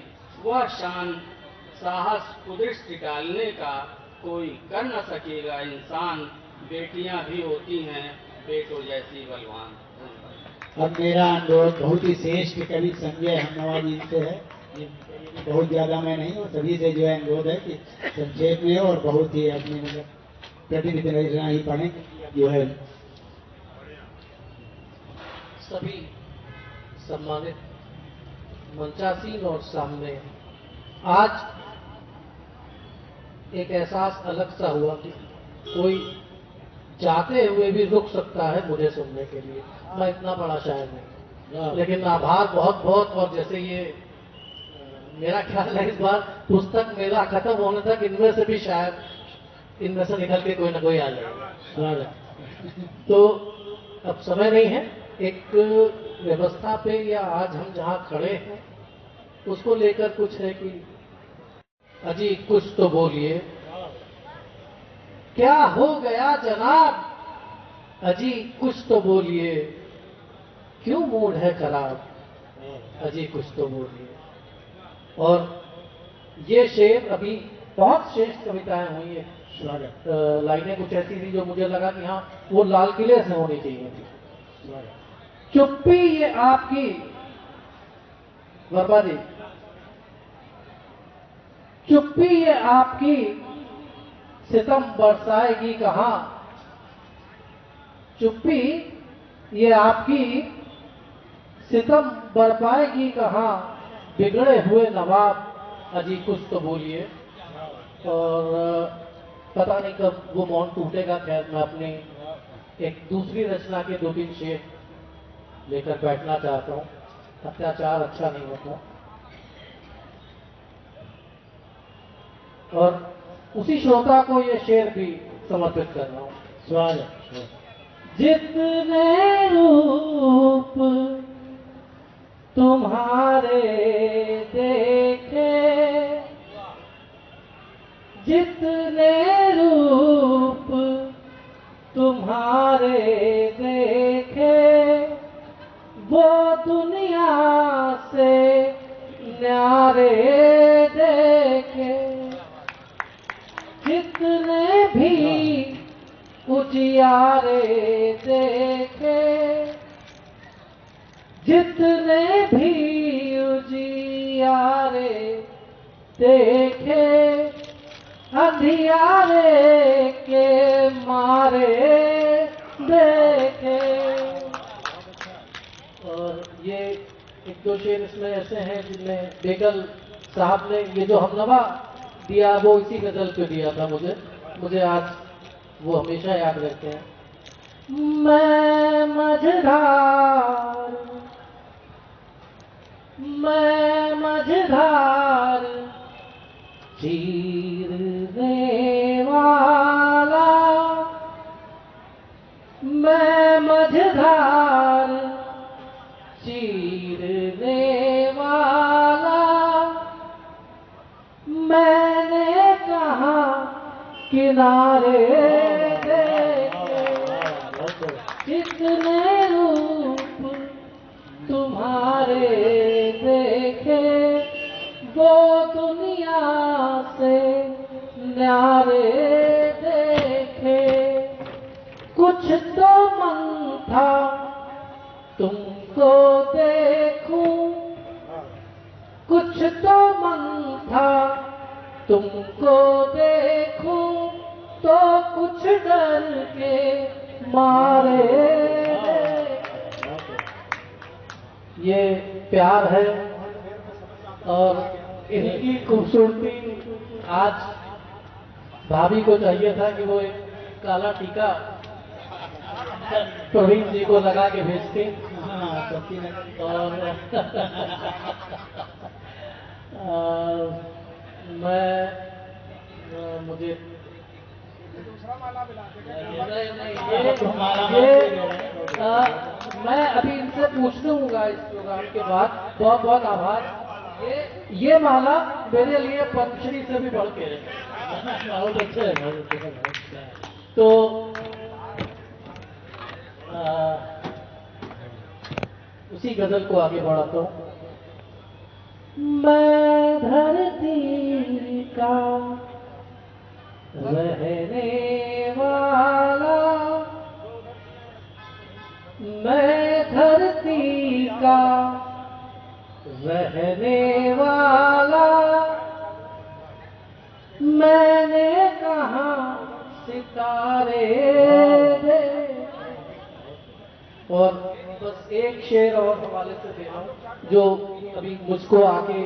वह शान, साहस कुदृष्टि डालने का कोई कर न सकेगा इंसान। बेटियां भी होती हैं बेटों जैसी बलवान। अब मेरा अनुरोध बहुत ही श्रेष्ठ कवि संजय हमनवा जी से है, बहुत ज्यादा मैं नहीं हूँ, सभी से जो है अनुरोध है कि संक्षेप में और बहुत ही अपने मतलब प्रतिनिधि रचना ही पढ़ें जो है। सभी सम्मानित मंचासीन और सामने, आज एक एहसास अलग सा हुआ कि कोई चाहते हुए भी रुक सकता है मुझे सुनने के लिए। मैं इतना बड़ा शायर नहीं, लेकिन आभार बहुत बहुत। और जैसे ये मेरा ख्याल है इस बार पुस्तक मेला खत्म होने तक इनमें से भी शायद इनमें से निकल के कोई ना कोई आ जाएगा। तो अब समय नहीं है, एक व्यवस्था पे या आज हम जहाँ खड़े हैं उसको लेकर कुछ है कि अजी कुछ तो बोलिए, क्या हो गया जनाब, अजी कुछ तो बोलिए, क्यों मूड है खराब, अजी कुछ तो बोलिए। और ये शेर अभी बहुत श्रेष्ठ कविताएं हुई है, लाइनें कुछ ऐसी थी जो मुझे लगा कि हाँ वो लाल किले से होनी चाहिए थी। चुप्पी ये आपकी बर्बादी, चुप्पी ये आपकी सितम बरसाएगी कहां, चुप्पी ये आपकी सितम बरपाएगी कहां, बिगड़े हुए नवाब अजी कुछ तो बोलिए। और पता नहीं कब वो मौन टूटेगा। खैर मैं अपनी एक दूसरी रचना के 2-3 शेर लेकर बैठना चाहता हूँ। अत्याचार अच्छा नहीं होता। और उसी श्रोता को ये शेर भी समर्पित कर रहा हूँ। स्वागत। जितने रूप तुम्हारे देखे, जितने रूप तुम्हारे देखे, वो दुनिया से न्यारे देखे, जितने भी उजियारे देखे, जितने भी उजियारे देखे, अंधियारे के मारे देखे। और ये 1-2 शेर इसमें ऐसे हैं जिनमें बेगल साहब ने ये जो हमनवा दिया वो इसी गजल पे दिया था मुझे आज वो हमेशा याद रहते हैं। मैं मझधार चीरने वाला, मैं मझधार चीरने वाला, मैंने कहा किनारे देखे, कितने रूप तुम्हारे देखे, वो दुनिया से न्यारे देखे। कुछ तो मन था तुमको देखूं, कुछ तो मन था तुमको देखूं, तो कुछ डर के मारे। ये प्यार है और इनकी खूबसूरती आज भाभी को चाहिए था कि वो एक काला टीका प्रवीण जी को लगा के भेजती। और मुझे मैं अभी इनसे पूछ लूंगा इस प्रोग्राम के बाद। बहुत बहुत आभार। ये माला मेरे लिए पद्मश्री से भी बढ़ के है। बहुत अच्छा है, बहुत अच्छा है। तो उसी गजल को आगे बढ़ाता हूँ। मैं धरती का रहने वाला, मैं धरती का रहने वाला, मैंने कहा सितारे दे। और बस एक शेर और हवाले से दे रहा हूं जो अभी मुझको आके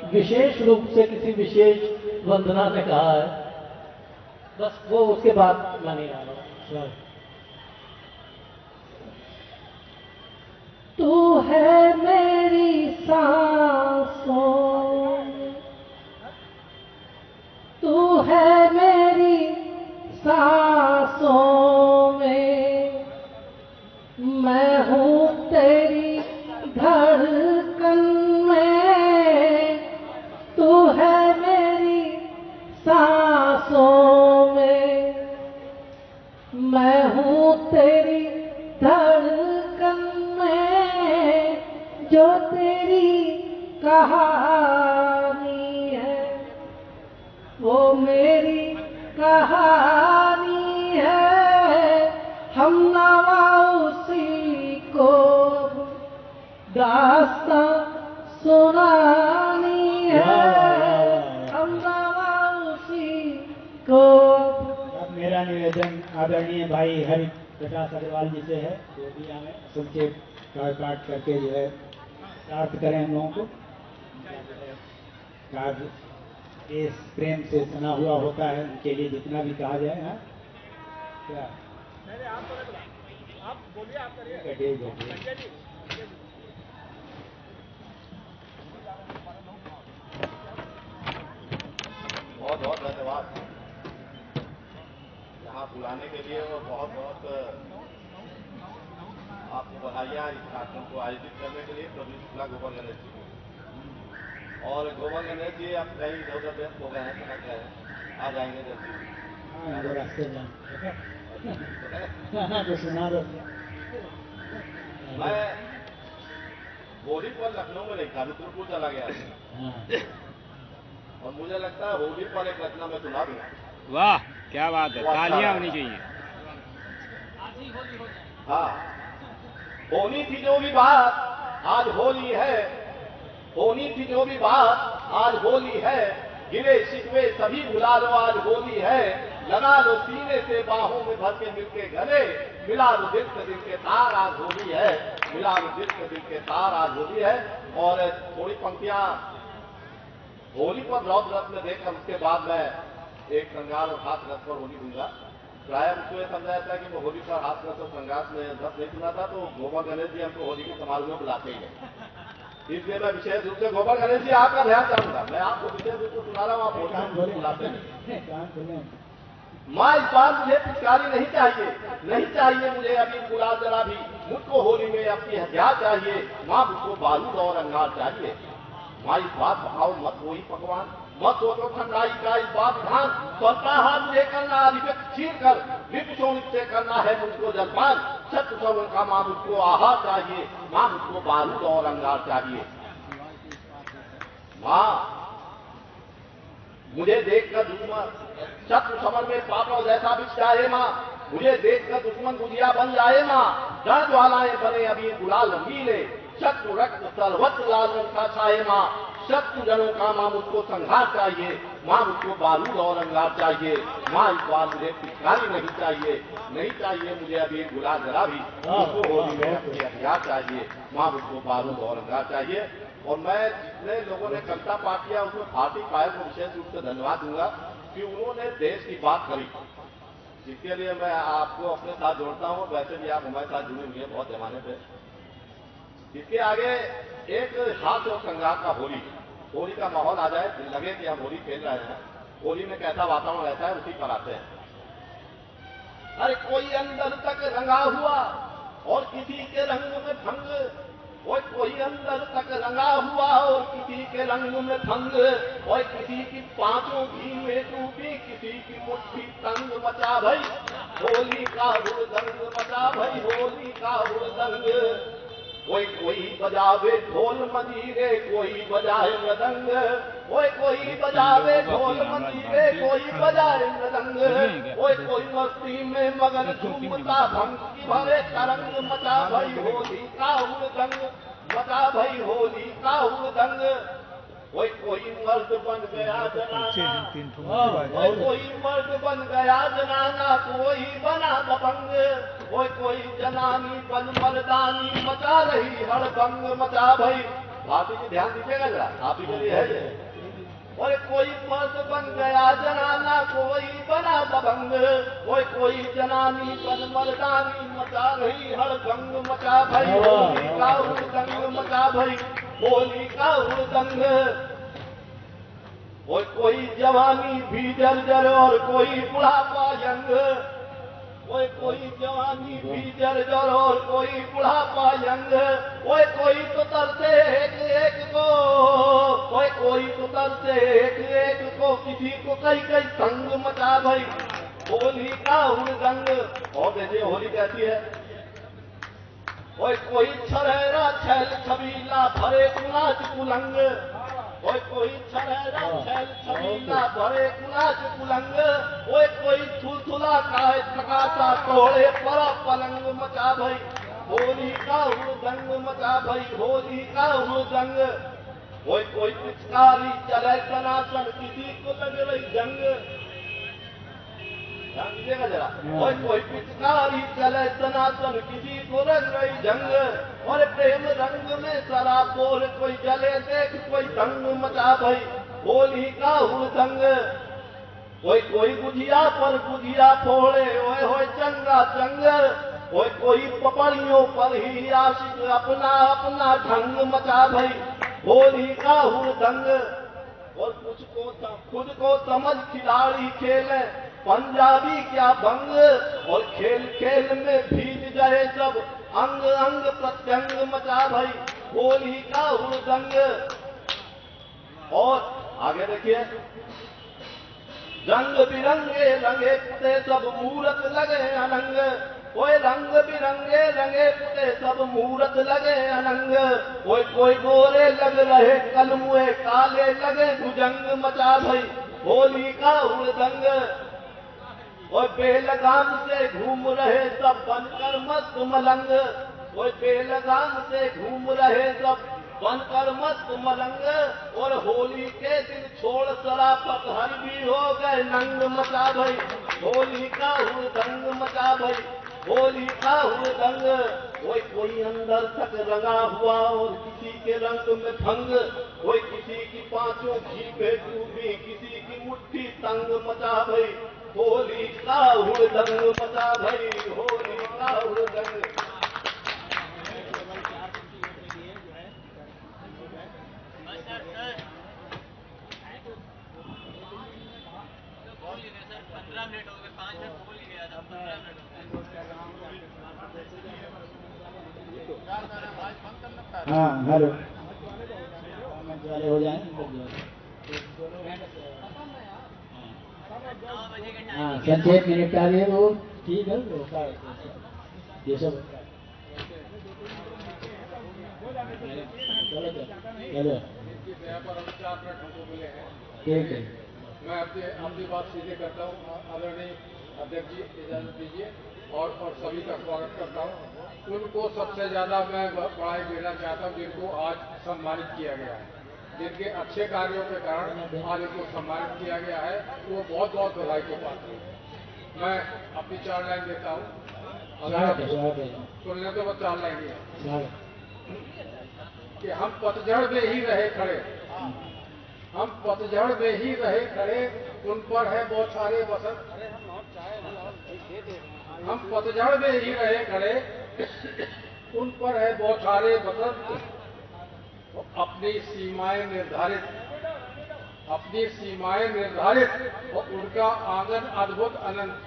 विशेष रूप से किसी विशेष वंदना ने कहा है। बस वो उसके बाद मैं नहीं आ रहा हूं। तू है मेरी सांसों, तू है मेरी सांसों में, मैं हूँ तेरी धड़कन में, तू है मेरी सांसों में, मैं हूँ तेरी धड़कन में, जो तेरी कहानी है वो मेरी कहानी है, हम नवा उसी को दास्तां सुनानी है, हम नवा उसी को। मेरा निवेदन आदरणीय भाई हरि प्रकाश अग्रवाल जी से है, जो भी हमें संक्षेप काट करके जो है प्राप्त करें हम लोगों को। कार्य इस प्रेम से सना हुआ होता है, उनके लिए जितना भी कहा जाए। हाँ क्या आप बोलिए, आप करिए। बहुत बहुत धन्यवाद यहाँ बुलाने के लिए, और बहुत बहुत आपको बधाइयाँ इस कार्यक्रम को आयोजित करने के लिए प्रवीण शुक्ला गोपाल गणेश जी को। और गोपाल गणेश जी आप कहीं इधर उधर व्यस्त हो गए हैं, समझ गए हैं, आ जाएंगे जल्दी। मैं होली पर लखनऊ में नहीं था, रुद्रपुर चला गया और मुझे लगता है होली पर एक रचना में सुना दूंगा। वाह क्या बात है, तालियां होनी चाहिए। हाँ, होनी थी जो भी बात आज होली है, होनी थी जो भी बात आज होली है, गिरे शिकवे सभी भुला लो आज होली है, लगा लो सीने से बाहों में भर के मिलके गले, मिला लो दिल से दिल के तार आज होली है, मिला लो दिल से दिल के तार आज होली है। और थोड़ी पंक्तियां होली पर रौद रथ में देखकर उसके बाद मैं एक श्रृंगार और हाथ रथ पर होली दूंगा। प्राय मुझको ये समझा जाता है कि मैं होली पर हाथ रथ और श्रृंगार में रथ नहीं सुना था, तो गोपाल गणेश जी हमको होली के समारोह में बुलाते ही है। इसलिए मैं विशेष रूप से गोपाल गणेश जी आपका ध्यान चाहूंगा, मैं आपको विशेष रूप से सुना रहा हूँ, आप होली बुलाते हैं। माँ इस बार मुझे पिचकारी नहीं चाहिए, नहीं चाहिए मुझे अभी गुलाल जला भी, मुझको होली में अपनी हथियार चाहिए, माँ मुझको बारूद और अंगार चाहिए। माँ इस बात बहाओ मत वही पकवान, मत सोचो ठंडाई का इस बात ध्यान, स्वतः हाथ मुझे करना अधिकृत चीर कर, लिप्त शोणित से करना है मुझको जलपान, शत्रु सबों का माँ मुझको आहार चाहिए, माँ मुझको बारूद और अंगार चाहिए। माँ मुझे देखकर दुश्मन शत्रु समर में पापड़ जैसा बिछ जाए माँ, मुझे देखकर दुश्मन गुजिया बन जाए माँ, डर ज्वालाएं बने अभी गुलाल रंगीले, शत्रु रक्त सर्वत्र लाल रंग का छाए माँ, शत्रु जनों का माँ मुझको संघार चाहिए, माँ मुझको बारूद और अंगार चाहिए। माँ इस बार मुझे पिचकारी नहीं चाहिए, नहीं चाहिए मुझे अभी गुलाल जला भी, मुझको होली में अपनी हथियार चाहिए, माँ मुझको बारूद और अंगार चाहिए। और मैं जितने लोगों ने कविता पाठ किया उसमें भारती पायल को विशेष रूप से धन्यवाद दूंगा कि उन्होंने देश की बात करी, जिसके लिए मैं आपको अपने साथ जोड़ता हूं। वैसे भी आप हमारे साथ जुड़े हुए हैं बहुत जमाने से। इसके आगे एक हास्य और श्रृंगार का होली का माहौल आ जाए, लगे कि हम होली खेल रहे हैं, होली में कैसा वातावरण रहता है उसी पर आते हैं। अरे कोई अंदर तक रंगा हुआ और किसी के रंग में भंग, कोई अंदर तक रंगा हुआ और किसी के रंग में भंग, और किसी की पांचों घी में डूबी, किसी की मुट्ठी तंग मचा भई होली का हुड़दंग मचा भई होली का हुड़दंग। कोई बजावे ढोल मंजीरे, कोई बजाए मृदंग, कोई बजावे ढोल मंजीरे, कोई बजाए मृदंग, कोई मस्ती में मगन झूमता भंग की भरे तरंग मचा भई होली का हुड़दंग मचा भई होली का हुड़दंग। कोई मर्द बन गया जनाना, कोई मर्द बन गया जनाना, कोई बना दबंग, कोई जनानी बन मर्दानी मचा रही हड़बंग मचा भई। आप ही ध्यान दीजिएगा जरा, आप ही के लिए है ये। और कोई मर्द बन गया जनाना, कोई बना दबंग, कोई जनानी बन मर्दानी मचा रही हड़बंग मचा भई होली का हुड़दंग मचा भई होली का हुड़दंग। कोई जवानी भी जर्जर और कोई बुढ़ापा यंग, कोई जवानी भी जर्जर और कोई बुढ़ापा यंग, कोई तो तरसे एक को, कोई तो तरसे एक को, किसी को कई संग मचा भई होली का हुड़दंग। और देखिए होली कैसी है। कोई छरेरा छैल छबीला भरे कुनाच कुलंग, कोई छरेरा छैल छबीला भरे कुनाच कुलंग, कोई थुलथुला काहे थकाता तोड़े पड़ा पलंग मचा भई होली का हुड़दंग मचा भई होली का हुड़दंग। कोई पिचकारी चले सनातन, किसी को लग रही जंग। ध्यान दीजिएगा जरा। कोई पिचकारी चले सनातन, किसी को लग रही जंग, और प्रेम रंग में शराब बोल कोई जले देख कोई दंग मचा भई होली का हुड़दंग। कोई गुजिया पर गुजिया फोड़े होए चंगा चंग, कोई पपड़ियों पर ही आशिक अपना अपना ढंग मचा भई होली का हुड़दंग। और खुद को समझ खिलाड़ी खेले पंजाबी क्या भंग, और खेल खेल में भीग गए सब अंग अंग प्रत्यंग मचा भई होली का हुड़दंग। और आगे देखिए, रंग बिरंगे रंगे पुते सब मूरत लगे अनंग, रंग बिरंगे रंगे पुते सब मूरत लगे अनंग, कोई गोरे लग रहे कलमुए काले लगे भुजंग मचा भई होली का हुड़दंग। और बेलगाम से घूम रहे सब बनकर मस्त मलंग, बेलगाम से घूम रहे सब बनकर मस्त मलंग, और होली के दिन छोड़ शराफत हर भी हो गए नंग मचा भई होली का हुड़दंग मचा भई होली का हुड़दंग। कोई अंदर तक रंगा हुआ और किसी के रंग में भंग, किसी की पांचों घी पे डूबी, किसी की मुट्ठी तंग मचा भई होली का हुड़दंग मचा भई होली का हुड़दंग। हाँ हेलो हो जाए। हाँ संक्षेप में निपटा दिए वो ठीक है। ये सब चलो ठीक है। मैं अपनी बात सीधे करता हूँ। आदरणीय अध्यक्ष जी इजाजत दीजिए और सभी का स्वागत करता हूँ। उनको सबसे ज्यादा मैं बधाई देना चाहता हूँ जिनको आज सम्मानित किया गया है, जिनके अच्छे कार्यों के कारण आज उनको सम्मानित किया गया है, वो बहुत बहुत बधाई के पात्र हैं। मैं अपनी 4 लाइन देता हूँ, अगर आपको सुनने तो मैं 4 लाइन ही है। कि हम पतझड़ में ही रहे खड़े, हम पतझड़ में ही रहे खड़े, उन पर है बौछारे बसंत। हम पतझड़ में ही रहे खड़े, उन पर है बौछारे बसंत। अपनी सीमाएं निर्धारित, अपनी सीमाएं निर्धारित, और उनका आंगन अद्भुत अनंत,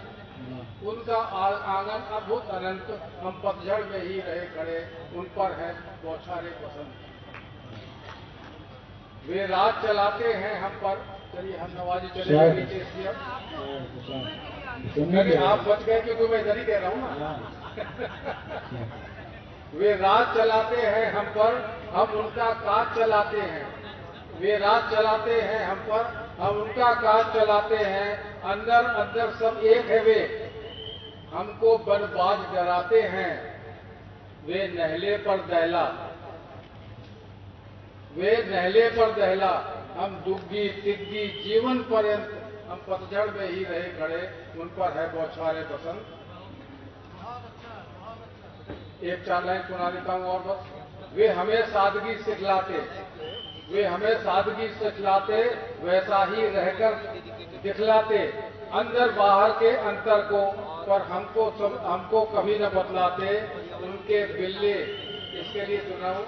उनका आंगन अद्भुत अनंत। हम पतझड़ में ही रहे खड़े, उन पर है बौछारे बसंत। वे राज चलाते हैं हम पर। चलिए हम नवाजी चले नीचे इसलिए आप बच गए क्योंकि मैं इधर ही कह रहा हूँ ना। वे राज चलाते हैं हम पर, हम उनका काज चलाते हैं। वे राज चलाते हैं हम पर, हम उनका काज चलाते हैं। अंदर अंदर सब एक है वे, हमको बनबाज डराते हैं। वे नहले पर दहला, वे नहले पर दहला, हम दुग्गी तिग्गी जीवन पर्यंत। हम पतझड़ में ही रहे खड़े, उन पर है बौछारे बसंत। एक 4 लाइन सुना देता हूं और बस। वे हमें सादगी सिखलाते, वे हमें सादगी सिखलाते, वैसा ही रहकर दिखलाते। अंदर बाहर के अंतर को, पर हमको कभी न बतलाते। उनके बिल्ले, इसके लिए सुनाऊं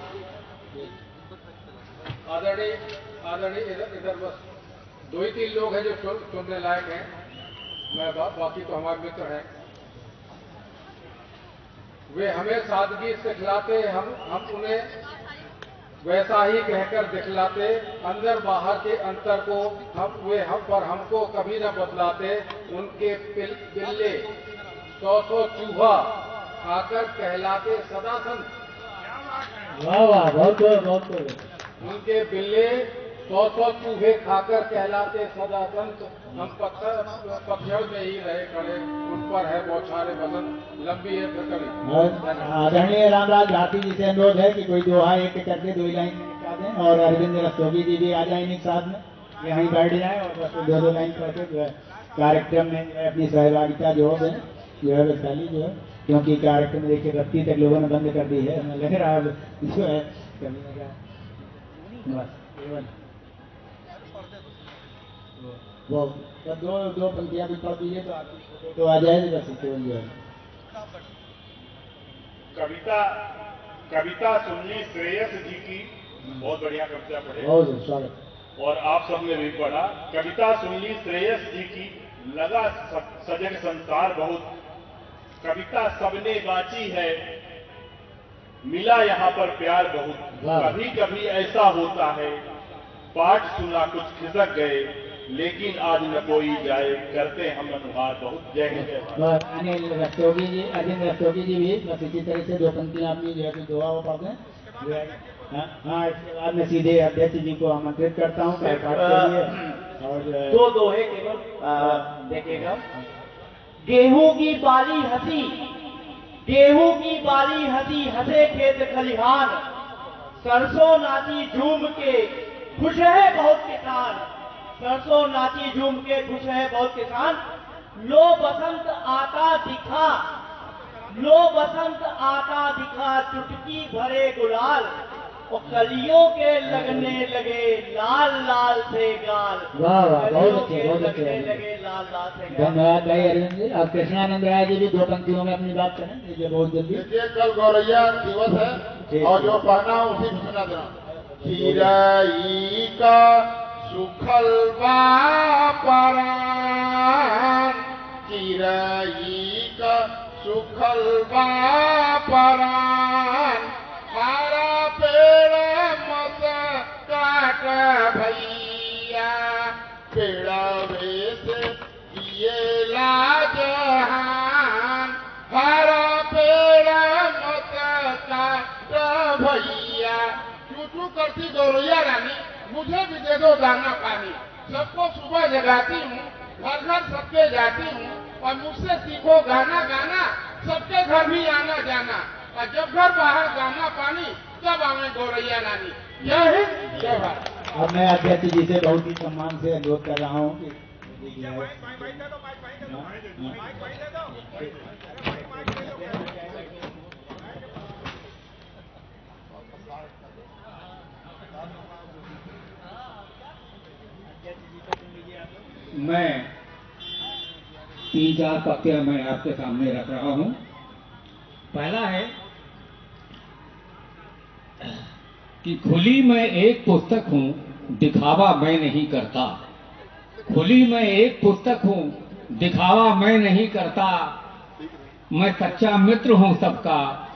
आदरणीय इधर बस 2 ही 3 लोग हैं जो सुनने लायक हैं, मैं बाकी तो हमारे मित्र हैं। वे हमें सादगी सिखलाते, हम उन्हें वैसा ही कहकर दिखलाते। अंदर बाहर के अंतर को हम पर हमको कभी न बतलाते। उनके पिल्ले 100 चूहा खाकर कहलाते सदा संत। वाह वाह, बहुत बहुत। उनके बिल्ले 100 चूहे खाकर कहलाते सदा संत। हम पतझड़ में ही रहे खड़े, उन पर है बौछारे बसंत। लंबी है फिर कभी। आदरणीय रामराज भारती जी से अनुरोध है कि कोई दोहा एक करके 2 लाइन में निपटा दें, और अरविंद रस्तोगी जी भी आ जाएंगे एक साथ में, यहीं बैठ जाए और बस 2 लाइन करके जो है कार्यक्रम में अपनी सहभागिता जोड़ दें। जो है वैशाली जो है, क्योंकि कार्यक्रम देखिए 32 तक लोगों ने बंद कर दी है, हमें लग रहा है जो है करने का बस वो 2 पंक्तियां भी पढ़ दीजिए तो आपकी तो आ जाएगी बस जो है। कविता सुन ली श्रेयस जी की, बहुत बढ़िया कविता पढ़े। बहुत स्वागत। और आप सबने भी पढ़ा। कविता सुन ली श्रेयस जी की, लगा सजग संसार बहुत। कविता सबने बाची है, मिला यहाँ पर प्यार बहुत। कभी कभी ऐसा होता है, पाठ सुना कुछ खिसक गए, लेकिन आज न कोई जाए, करते हम अनुहार बहुत। जय हिंद। अनिल रस्तोगी जी, अरविंद रस्तोगी जी भी बस इसी तरह से 2 पंक्तियां अपनी जो है दुआ वो पढ़ दें। हाँ, इसके बाद में सीधे अध्यक्ष जी को आमंत्रित करता हूँ पाठ के लिए। और 2 दोहे केवल देखिएगा। गेहूं की बाली हंसी, गेहूं की बाली हंसी, हंसे खेत खलिहान। सरसों नाची झूम के, खुश है बहुत किसान। सरसों नाची झूम के, खुश है बहुत किसान। लो बसंत आता दिखा, लो बसंत आता दिखा, चुटकी भरे गुलाल। और कलियों के लगने लगे लाल लाल से गाल। वाह वाह, बहुत अच्छे, बहुत अच्छे। लगे लाल लाल से गाल। धन्यवाद भाई अरविंद जी। अब कृष्णानंद राय जी भी 2 पंक्तियों में अपनी बात करें, ये बहुत जल्दी। देखिए कल गौरैया दिवस है, और जो पढ़ना उसी में सुना देना। चिराई का सुखल बापरान, चिराई का सुखल बापरान। हरा पेड़ मत काट भैया, पेड़वे से किए लाजहान। हरा पेड़ मत काट भैया। चू करती गौरैया रानी, मुझे भी दे दो दाना पानी। सबको सुबह जगाती हूँ, घर घर सबके जाती हूँ, और मुझसे सीखो गाना गाना। सबके घर भी आना जाना, और जब घर बाहर गाना पानी, तब आवे गौरैया रानी। जय हिंद, जय भारत। अब मैं अध्यक्ष जी से बहुत ही सम्मान से अनुरोध कर रहा हूँ कि मैं 3-4 पक्के मैं आपके सामने रख रहा हूं। पहला है कि खुली मैं एक पुस्तक हूं, दिखावा मैं नहीं करता। खुली मैं एक पुस्तक हूं, दिखावा मैं नहीं करता। मैं सच्चा मित्र हूं सबका,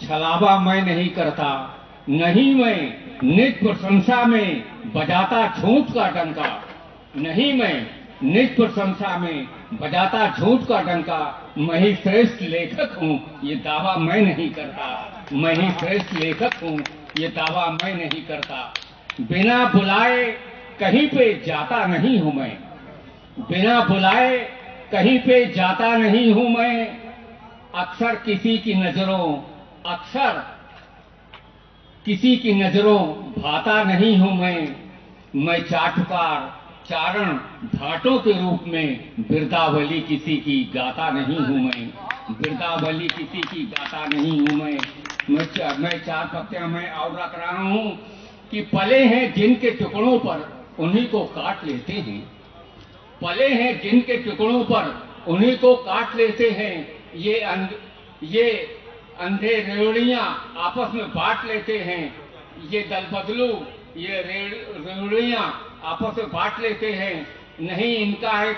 छलावा मैं नहीं करता। नहीं मैं निज प्रशंसा में बजाता झूठ का डंका। नहीं मैं निज प्रशंसा में बजाता झूठ का डंका। मैं ही श्रेष्ठ लेखक हूं, ये दावा मैं नहीं करता। मैं ही श्रेष्ठ लेखक हूं, ये दावा मैं नहीं करता। बिना बुलाए कहीं पे जाता नहीं हूं मैं। बिना बुलाए कहीं पे जाता नहीं हूं मैं। अक्सर किसी की नजरों भाता नहीं हूं मैं। मैं चाटुकार चारण भाटों के रूप में बिरदावली किसी की गाता नहीं हूं मैं। बिरदावली किसी की गाता नहीं हूं मैं। मैं 4 पत्तियां मैं और रख रहा हूं कि पले हैं जिनके टुकड़ों पर उन्हीं को काट लेते हैं। पले हैं जिनके टुकड़ों पर उन्हीं को काट लेते हैं। ये अंधे रेवड़ियां आपस में बांट लेते हैं। ये दल बदलू ये रेवड़ियां आपस में बांट लेते हैं। नहीं इनका है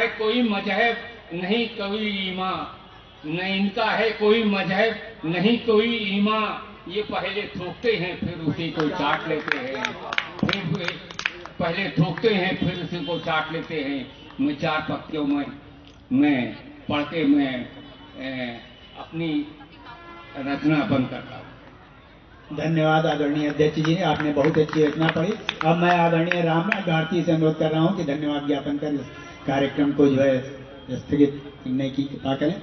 कोई मजहब, नहीं कोई ईमान। नहीं इनका है कोई मजहब, नहीं कोई ईमान। ये पहले थूकते हैं फिर उसी को चाट लेते हैं। फिर पहले थूकते हैं फिर उसी को चाट लेते हैं। मैं 4 पक्तियों में मैं पढ़ के मैं अपनी रचना बंद करता हूँ। धन्यवाद आदरणीय अध्यक्ष जी ने, आपने बहुत अच्छी रचना पढ़ी। अब मैं आदरणीय रामराज भारती से अनुरोध कर रहा हूँ कि धन्यवाद ज्ञापन कर इस कार्यक्रम को जो है स्थगित करने की कृपा करें।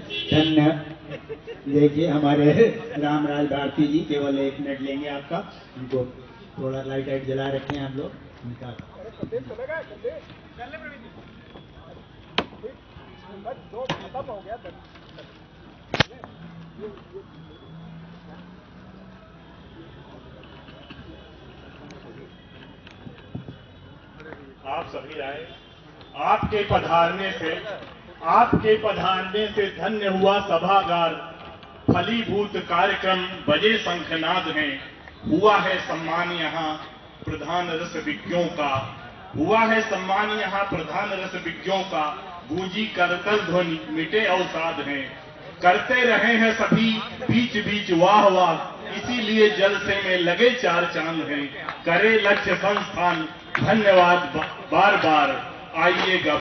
देखिए हमारे रामराज भारती जी केवल 1 मिनट लेंगे आपका। उनको थोड़ा लाइट जला रखे हैं आप लोग उनका। खत्म हो गया। आप सभी आए। आपके पधारने से धन्य हुआ सभागार। फलीभूत कार्यक्रम बजे शंखनाद हैं। हुआ है सम्मान यहाँ प्रधान रसविज्ञों का। हुआ है सम्मान यहाँ प्रधान रसविज्ञों का। गूंजी करतल ध्वनि मिटे अवसाद हैं। करते रहे हैं सभी बीच बीच वाह वाह। इसीलिए जलसे में लगे 4 चांद हैं। करे लक्ष्य संस्थान धन्यवाद बार बार। आइएगा।